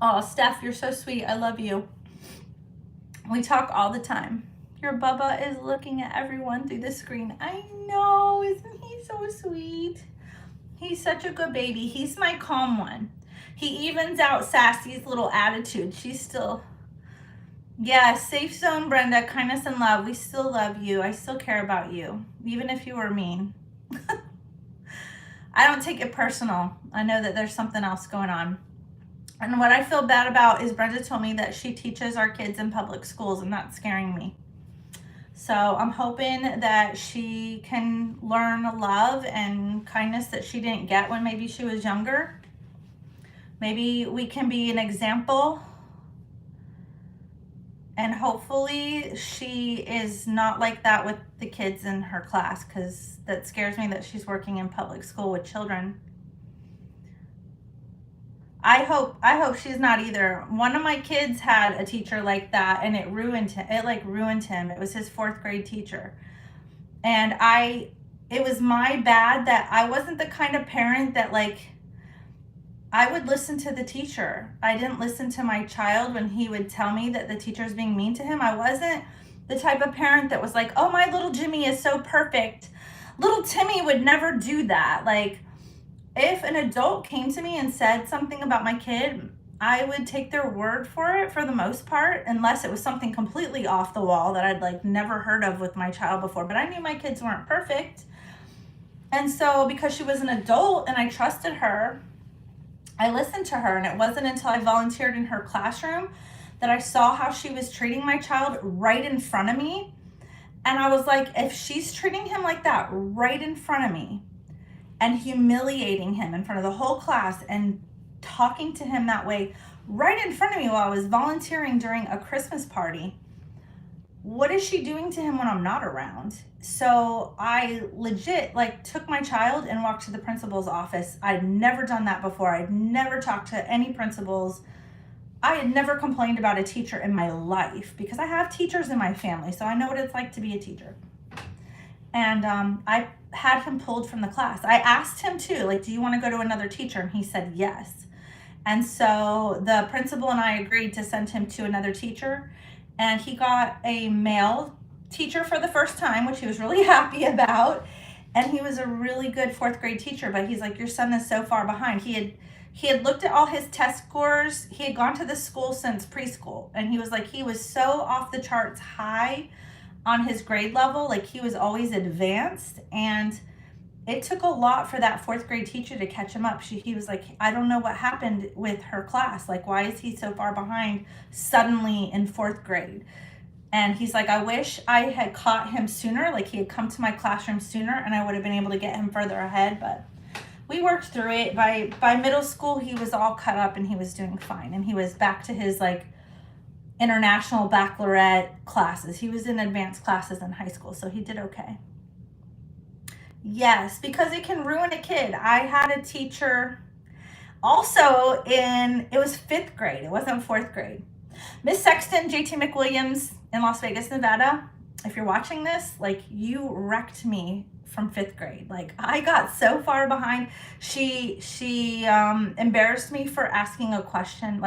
Oh, Steph, you're so sweet. I love you. We talk all the time. Your Bubba is looking at everyone through the screen. I know, isn't he so sweet? He's such a good baby. He's my calm one. He evens out Sassy's little attitude. She's still, yeah, safe zone, Brenda, kindness and love. We still love you. I still care about you, even if you were mean. I don't take it personal. I know that there's something else going on. And what I feel bad about is Brenda told me that she teaches our kids in public schools, and that's scaring me. So I'm hoping that she can learn love and kindness that she didn't get when maybe she was younger. Maybe we can be an example. And hopefully she is not like that with the kids in her class, because that scares me that she's working in public school with children. I hope she's not either. One of my kids had a teacher like that, and it ruined him. It ruined him. It was his 4th grade teacher. And it was my bad that I wasn't the kind of parent that I would listen to the teacher. I didn't listen to my child when he would tell me that the teacher's being mean to him. I wasn't the type of parent that was like, oh, my little Jimmy is so perfect. Little Timmy would never do that. If an adult came to me and said something about my kid, I would take their word for it for the most part, unless it was something completely off the wall that I'd never heard of with my child before. But I knew my kids weren't perfect. And so because she was an adult and I trusted her, I listened to her. And it wasn't until I volunteered in her classroom that I saw how she was treating my child right in front of me. And I was like, if she's treating him like that right in front of me, and humiliating him in front of the whole class and talking to him that way right in front of me while I was volunteering during a Christmas party, what is she doing to him when I'm not around? So I legit took my child and walked to the principal's office. I'd never done that before. I'd never talked to any principals. I had never complained about a teacher in my life because I have teachers in my family, so I know what it's like to be a teacher. And I had him pulled from the class. I asked him too, do you want to go to another teacher? And he said yes. And so the principal and I agreed to send him to another teacher. And he got a male teacher for the first time, which he was really happy about. And he was a really good 4th grade teacher, but he's like, your son is so far behind. He had looked at all his test scores. He had gone to this school since preschool. And he was like, he was so off the charts high on his grade level, he was always advanced, and it took a lot for that 4th grade teacher to catch him up. He was like, I don't know what happened with her class. Why is he so far behind suddenly in 4th grade? And he's like, I wish I had caught him sooner. He had come to my classroom sooner and I would have been able to get him further ahead. But we worked through it. By middle school, he was all cut up and he was doing fine. And he was back to his international baccalaureate classes. He was in advanced classes in high school, so he did okay. Yes, because it can ruin a kid. I had a teacher also it was 5th grade. It wasn't 4th grade. Miss Sexton, JT McWilliams in Las Vegas, Nevada. If you're watching this, you wrecked me from 5th grade. I got so far behind. She embarrassed me for asking a question,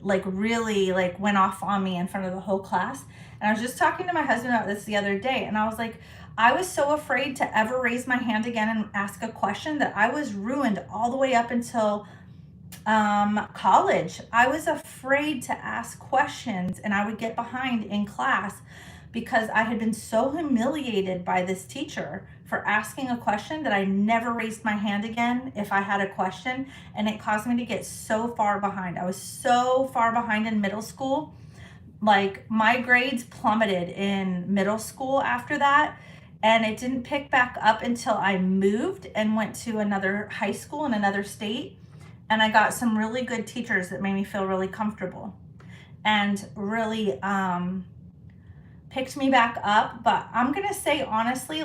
really went off on me in front of the whole class. And I was just talking to my husband about this the other day, and I was like, I was so afraid to ever raise my hand again and ask a question that I was ruined all the way up until college. I was afraid to ask questions, and I would get behind in class because I had been so humiliated by this teacher for asking a question that I never raised my hand again if I had a question, and it caused me to get so far behind. I was so far behind in middle school. My grades plummeted in middle school after that, and it didn't pick back up until I moved and went to another high school in another state, and I got some really good teachers that made me feel really comfortable and really picked me back up. But I'm gonna say honestly,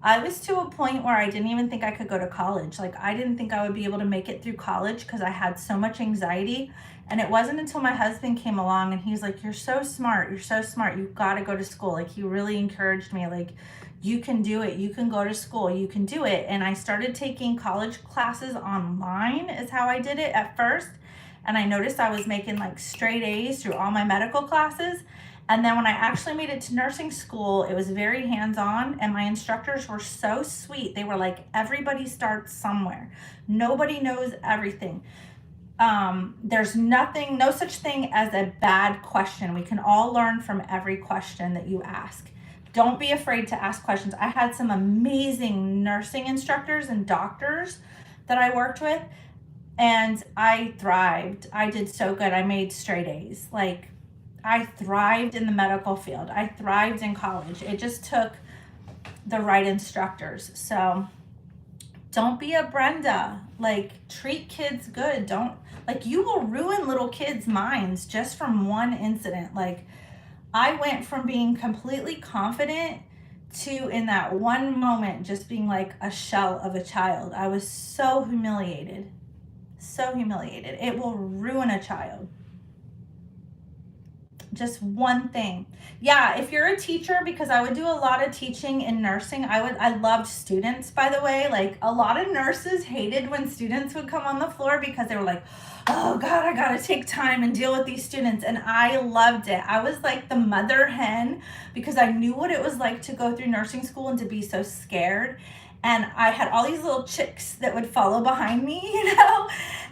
I was to a point where I didn't even think I could go to college. Like, I didn't think I would be able to make it through college because I had so much anxiety. And it wasn't until my husband came along and he's like, you're so smart. You're so smart. You've got to go to school. Like, he really encouraged me. Like, you can do it. You can go to school. You can do it. And I started taking college classes online is how I did it at first. And I noticed I was making like straight A's through all my medical classes. And then when I actually made it to nursing school, it was very hands-on, and my instructors were so sweet. They were like, everybody starts somewhere. Nobody knows everything. There's no such thing as a bad question. We can all learn from every question that you ask. Don't be afraid to ask questions. I had some amazing nursing instructors and doctors that I worked with, and I thrived. I did so good. I made straight A's. Like, I thrived in the medical field. I thrived in college. It just took the right instructors. So don't be a Brenda. Like, treat kids good. You will ruin little kids' minds just from one incident. Like, I went from being completely confident to, in that one moment, just being like a shell of a child. I was so humiliated. So humiliated. It will ruin a child. Just one thing. Yeah, if you're a teacher, because I would do a lot of teaching in nursing. I loved students, by the way. Like, a lot of nurses hated when students would come on the floor because they were like, oh God, I gotta take time and deal with these students. And I loved it. I was like the mother hen because I knew what it was like to go through nursing school and to be so scared. And I had all these little chicks that would follow behind me,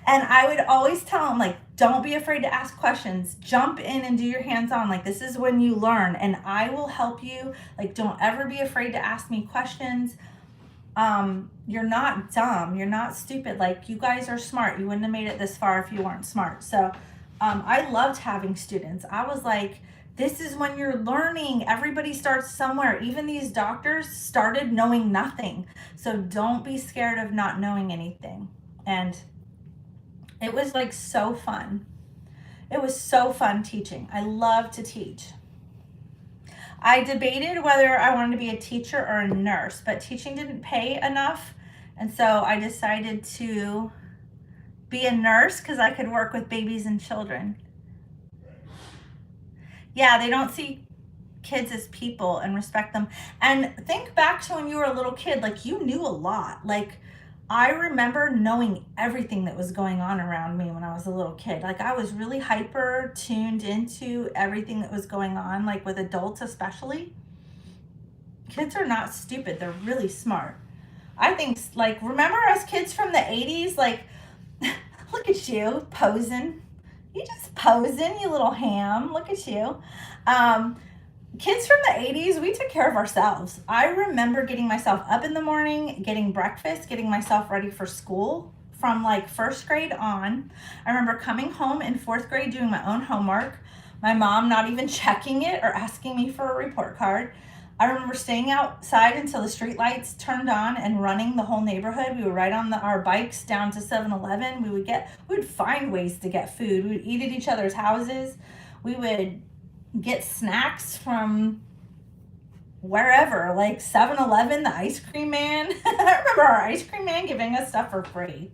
and I would always tell them, like, don't be afraid to ask questions. Jump in and do your hands-on. Like, this is when you learn, and I will help you. Like, don't ever be afraid to ask me questions. You're not dumb. You're not stupid. Like, you guys are smart. You wouldn't have made it this far if you weren't smart. So I loved having students. I was like, this is when you're learning. Everybody starts somewhere. Even these doctors started knowing nothing. So don't be scared of not knowing anything. And it was like so fun. It was so fun teaching. I love to teach. I debated whether I wanted to be a teacher or a nurse, but teaching didn't pay enough. And so I decided to be a nurse because I could work with babies and children. Yeah, they don't see kids as people and respect them. And think back to when you were a little kid, like, you knew a lot. Like, I remember knowing everything that was going on around me when I was a little kid. Like, I was really hyper tuned into everything that was going on, like with adults especially. Kids are not stupid. They're really smart. I think, like, remember us kids from the 80s? Like, look at you posing. You just posing, you little ham. Look at you. Kids from the 80s, we took care of ourselves. I remember getting myself up in the morning, getting breakfast, getting myself ready for school from like first grade on. I remember coming home in fourth grade doing my own homework. My mom not even checking it or asking me for a report card. I remember staying outside until the street lights turned on and running the whole neighborhood. We would ride on our bikes down to 7-Eleven. We would find ways to get food. We would eat at each other's houses. We would get snacks from wherever, like 7-Eleven, the ice cream man. I remember our ice cream man giving us stuff for free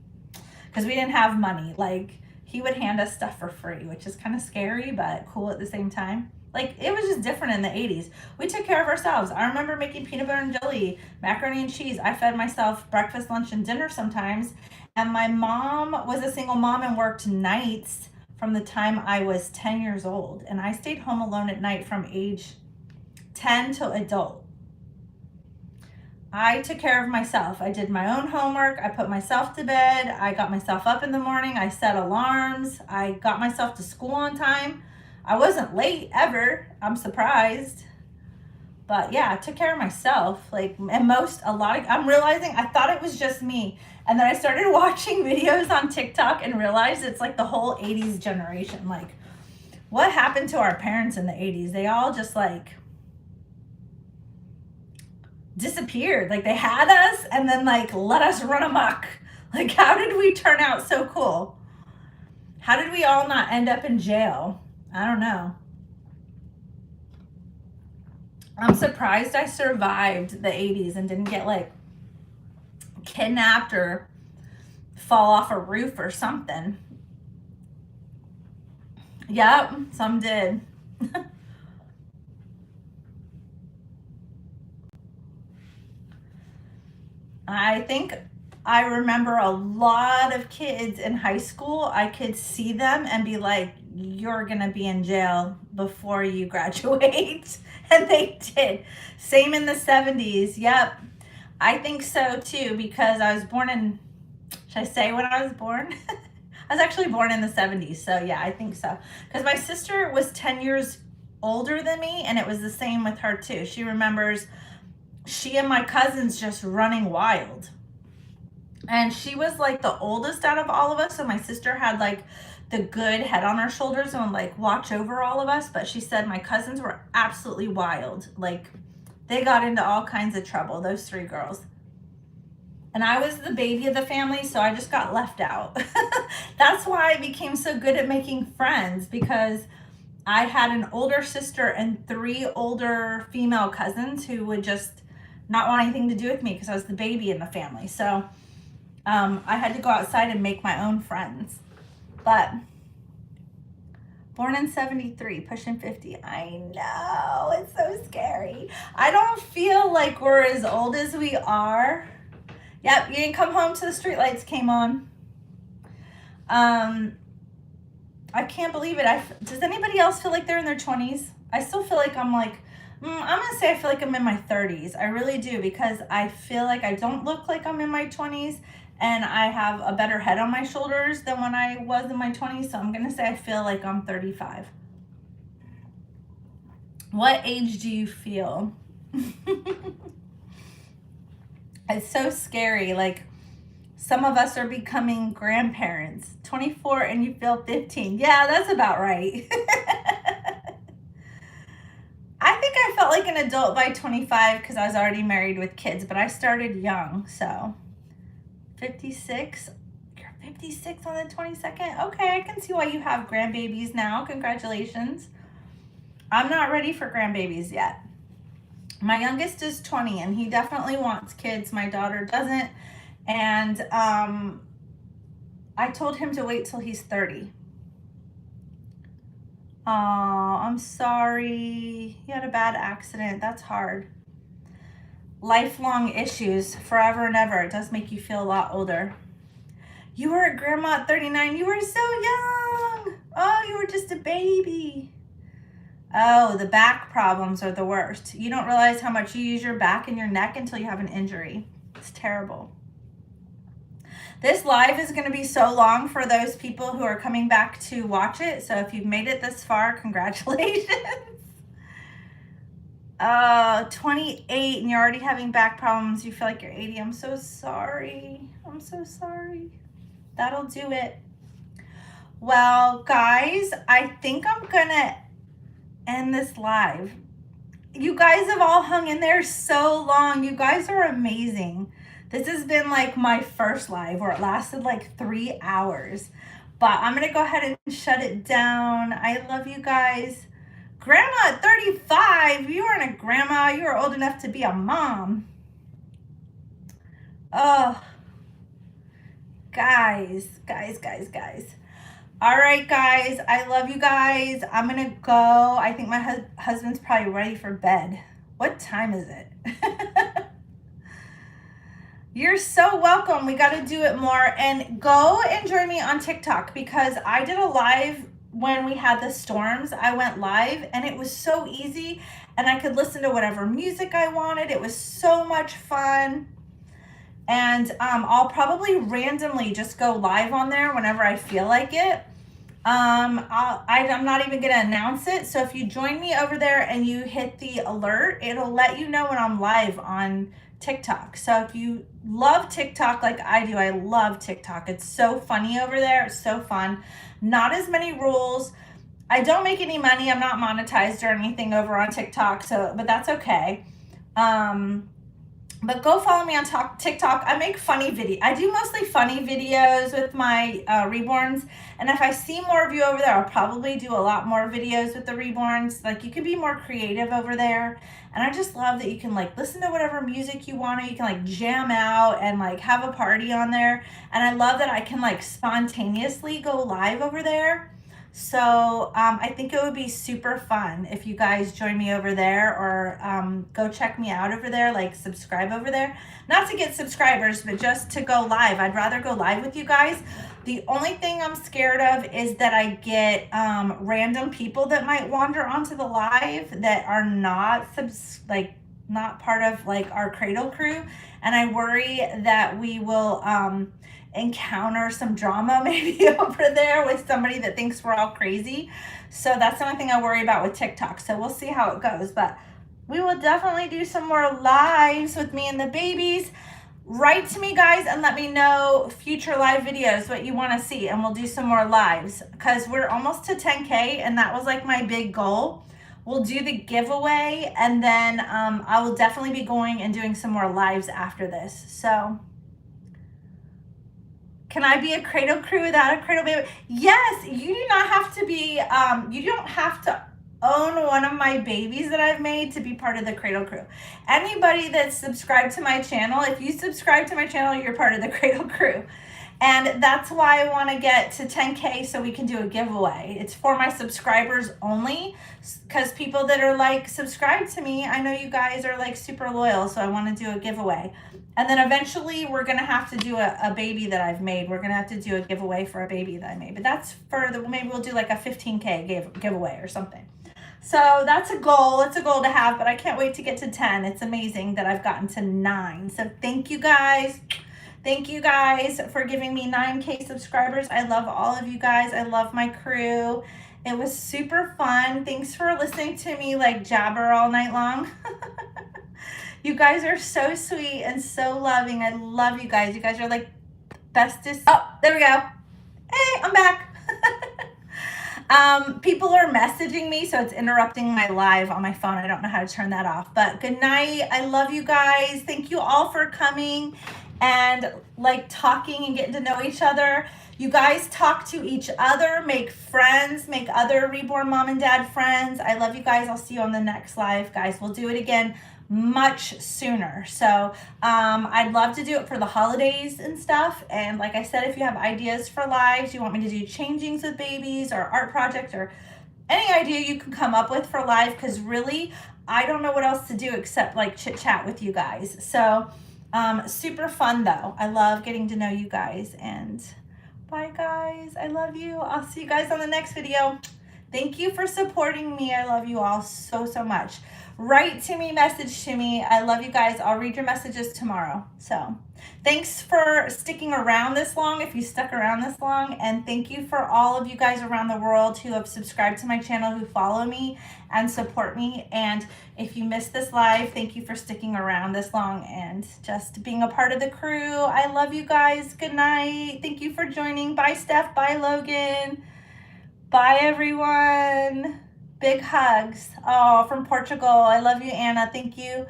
because we didn't have money. Like, he would hand us stuff for free, which is kind of scary but cool at the same time. Like, it was just different in the 80s. We took care of ourselves. I remember making peanut butter and jelly, macaroni and cheese. I fed myself breakfast, lunch, and dinner sometimes. And my mom was a single mom and worked nights from the time I was 10 years old. And I stayed home alone at night from age 10 to adult. I took care of myself. I did my own homework. I put myself to bed. I got myself up in the morning. I set alarms. I got myself to school on time. I wasn't late ever. I'm surprised. But yeah, I took care of myself. Like, and I'm realizing I thought it was just me. And then I started watching videos on TikTok and realized it's like the whole 80s generation. Like, what happened to our parents in the 80s? They all just like disappeared. Like, they had us and then like let us run amok. Like, how did we turn out so cool? How did we all not end up in jail? I don't know. I'm surprised I survived the 80s and didn't get like kidnapped or fall off a roof or something. Yep, some did. I think I remember a lot of kids in high school. I could see them and be like, you're going to be in jail before you graduate. And they did. Same in the 70s. Yep. I think so too, because I was born in, should I say when I was born? I was actually born in the 70s. So yeah, I think so. Because my sister was 10 years older than me, and it was the same with her too. She remembers she and my cousins just running wild. And she was like the oldest out of all of us. So my sister had like the good head on her shoulders and would like watch over all of us. But she said my cousins were absolutely wild. Like they got into all kinds of trouble, those three girls. And I was the baby of the family, so I just got left out. That's why I became so good at making friends, because I had an older sister and three older female cousins who would just not want anything to do with me because I was the baby in the family. So I had to go outside and make my own friends. But born in 73, pushing 50. I know, it's so scary. I don't feel like we're as old as we are. Yep, you didn't come home till the streetlights came on. I can't believe it. Does anybody else feel like they're in their 20s? I still feel like I'm like, I'm going to say I feel like I'm in my 30s. I really do, because I feel like I don't look like I'm in my 20s, and I have a better head on my shoulders than when I was in my 20s. So I'm going to say I feel like I'm 35. What age do you feel? It's so scary. Like, some of us are becoming grandparents. 24 and you feel 15. Yeah, that's about right. I think I felt like an adult by 25 because I was already married with kids, but I started young, so 56. You're 56 on the 22nd? Okay, I can see why you have grandbabies now. Congratulations. I'm not ready for grandbabies yet. My youngest is 20 and he definitely wants kids. My daughter doesn't. And I told him to wait till he's 30. Oh, I'm sorry. You had a bad accident. That's hard. Lifelong issues, forever and ever. It does make you feel a lot older. You were a grandma at 39. You were so young. Oh, you were just a baby. Oh, the back problems are the worst. You don't realize how much you use your back and your neck until you have an injury. It's terrible. This live is going to be so long for those people who are coming back to watch it. So if you've made it this far, congratulations. 28 and you're already having back problems. You feel like you're 80. I'm so sorry. I'm so sorry. That'll do it. Well, guys, I think I'm going to end this live. You guys have all hung in there so long. You guys are amazing. This has been like my first live where it lasted like 3 hours. But I'm going to go ahead and shut it down. I love you guys. Grandma at 35, you aren't a grandma. You are old enough to be a mom. Oh, guys. All right, guys. I love you guys. I'm going to go. I think my husband's probably ready for bed. What time is it? You're so welcome. We got to do it more. And go and join me on TikTok, because I did a live when we had the storms. I went live and it was so easy, and I could listen to whatever music I wanted. It was so much fun. And I'll probably randomly just go live on there whenever I feel like it. I'm not even going to announce it. So if you join me over there and you hit the alert, it'll let you know when I'm live on TikTok. So if you love TikTok like I do, I love TikTok. It's so funny over there. It's so fun. Not as many rules. I don't make any money. I'm not monetized or anything over on TikTok. But that's okay. But go follow me on TikTok. I make funny videos. I do mostly funny videos with my reborns. And if I see more of you over there, I'll probably do a lot more videos with the reborns. Like, you can be more creative over there. And I just love that you can like listen to whatever music you want to. You can like jam out and like have a party on there. And I love that I can like spontaneously go live over there. So I think it would be super fun if you guys join me over there, or go check me out over there, like subscribe over there. Not to get subscribers, but just to go live. I'd rather go live with you guys. The only thing I'm scared of is that I get random people that might wander onto the live that are not not part of like our Cradle crew, and I worry that we will encounter some drama maybe over there with somebody that thinks we're all crazy. So that's the only thing I worry about with TikTok. So we'll see how it goes, but we will definitely do some more lives with me and the babies. Write to me, guys, and let me know future live videos, what you want to see, and we'll do some more lives because we're almost to 10K, and that was like my big goal. We'll do the giveaway, and then I will definitely be going and doing some more lives after this. So can I be a Cradle crew without a Cradle baby? Yes, you do not have to be, you don't have to own one of my babies that I've made to be part of the Cradle crew. Anybody that's subscribed to my channel, if you subscribe to my channel, you're part of the Cradle crew. And that's why I want to get to 10K so we can do a giveaway. It's for my subscribers only, because people that are like subscribed to me, I know you guys are like super loyal, so I want to do a giveaway. And then eventually we're going to have to do a baby that I've made. We're going to have to do a giveaway for a baby that I made. But that's for the, maybe we'll do like a 15K giveaway or something. So that's a goal. It's a goal to have, but I can't wait to get to 10. It's amazing that I've gotten to 9. So thank you guys. Thank you guys for giving me 9K subscribers. I love all of you guys. I love my crew. It was super fun. Thanks for listening to me like jabber all night long. You guys are so sweet and so loving. I love you guys. You guys are like bestest. Oh, there we go. Hey, I'm back. People are messaging me, so it's interrupting my live on my phone. I don't know how to turn that off, but good night. I love you guys. Thank you all for coming and like talking and getting to know each other. You guys talk to each other, make friends, make other Reborn mom and dad friends. I love you guys. I'll see you on the next live, guys. We'll do it again much sooner. So I'd love to do it for the holidays and stuff. And like I said, if you have ideas for lives, you want me to do changings with babies or art project or any idea you can come up with for live, because really I don't know what else to do except like chit chat with you guys. So super fun though. I love getting to know you guys, and bye guys. I love you. I'll see you guys on the next video. Thank you for supporting me. I love you all so, so much. Write to me, message to me. I love you guys. I'll read your messages tomorrow. So thanks for sticking around this long, if you stuck around this long. And thank you for all of you guys around the world who have subscribed to my channel, who follow me and support me. And if you missed this live, thank you for sticking around this long and just being a part of the crew. I love you guys. Good night. Thank you for joining. Bye, Steph. Bye, Logan. Bye, everyone. Big hugs. Oh, from Portugal. I love you, Anna. Thank you.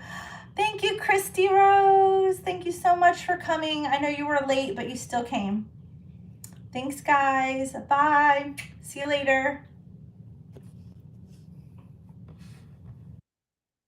Thank you, Christy Rose. Thank you so much for coming. I know you were late, but you still came. Thanks, guys. Bye. See you later.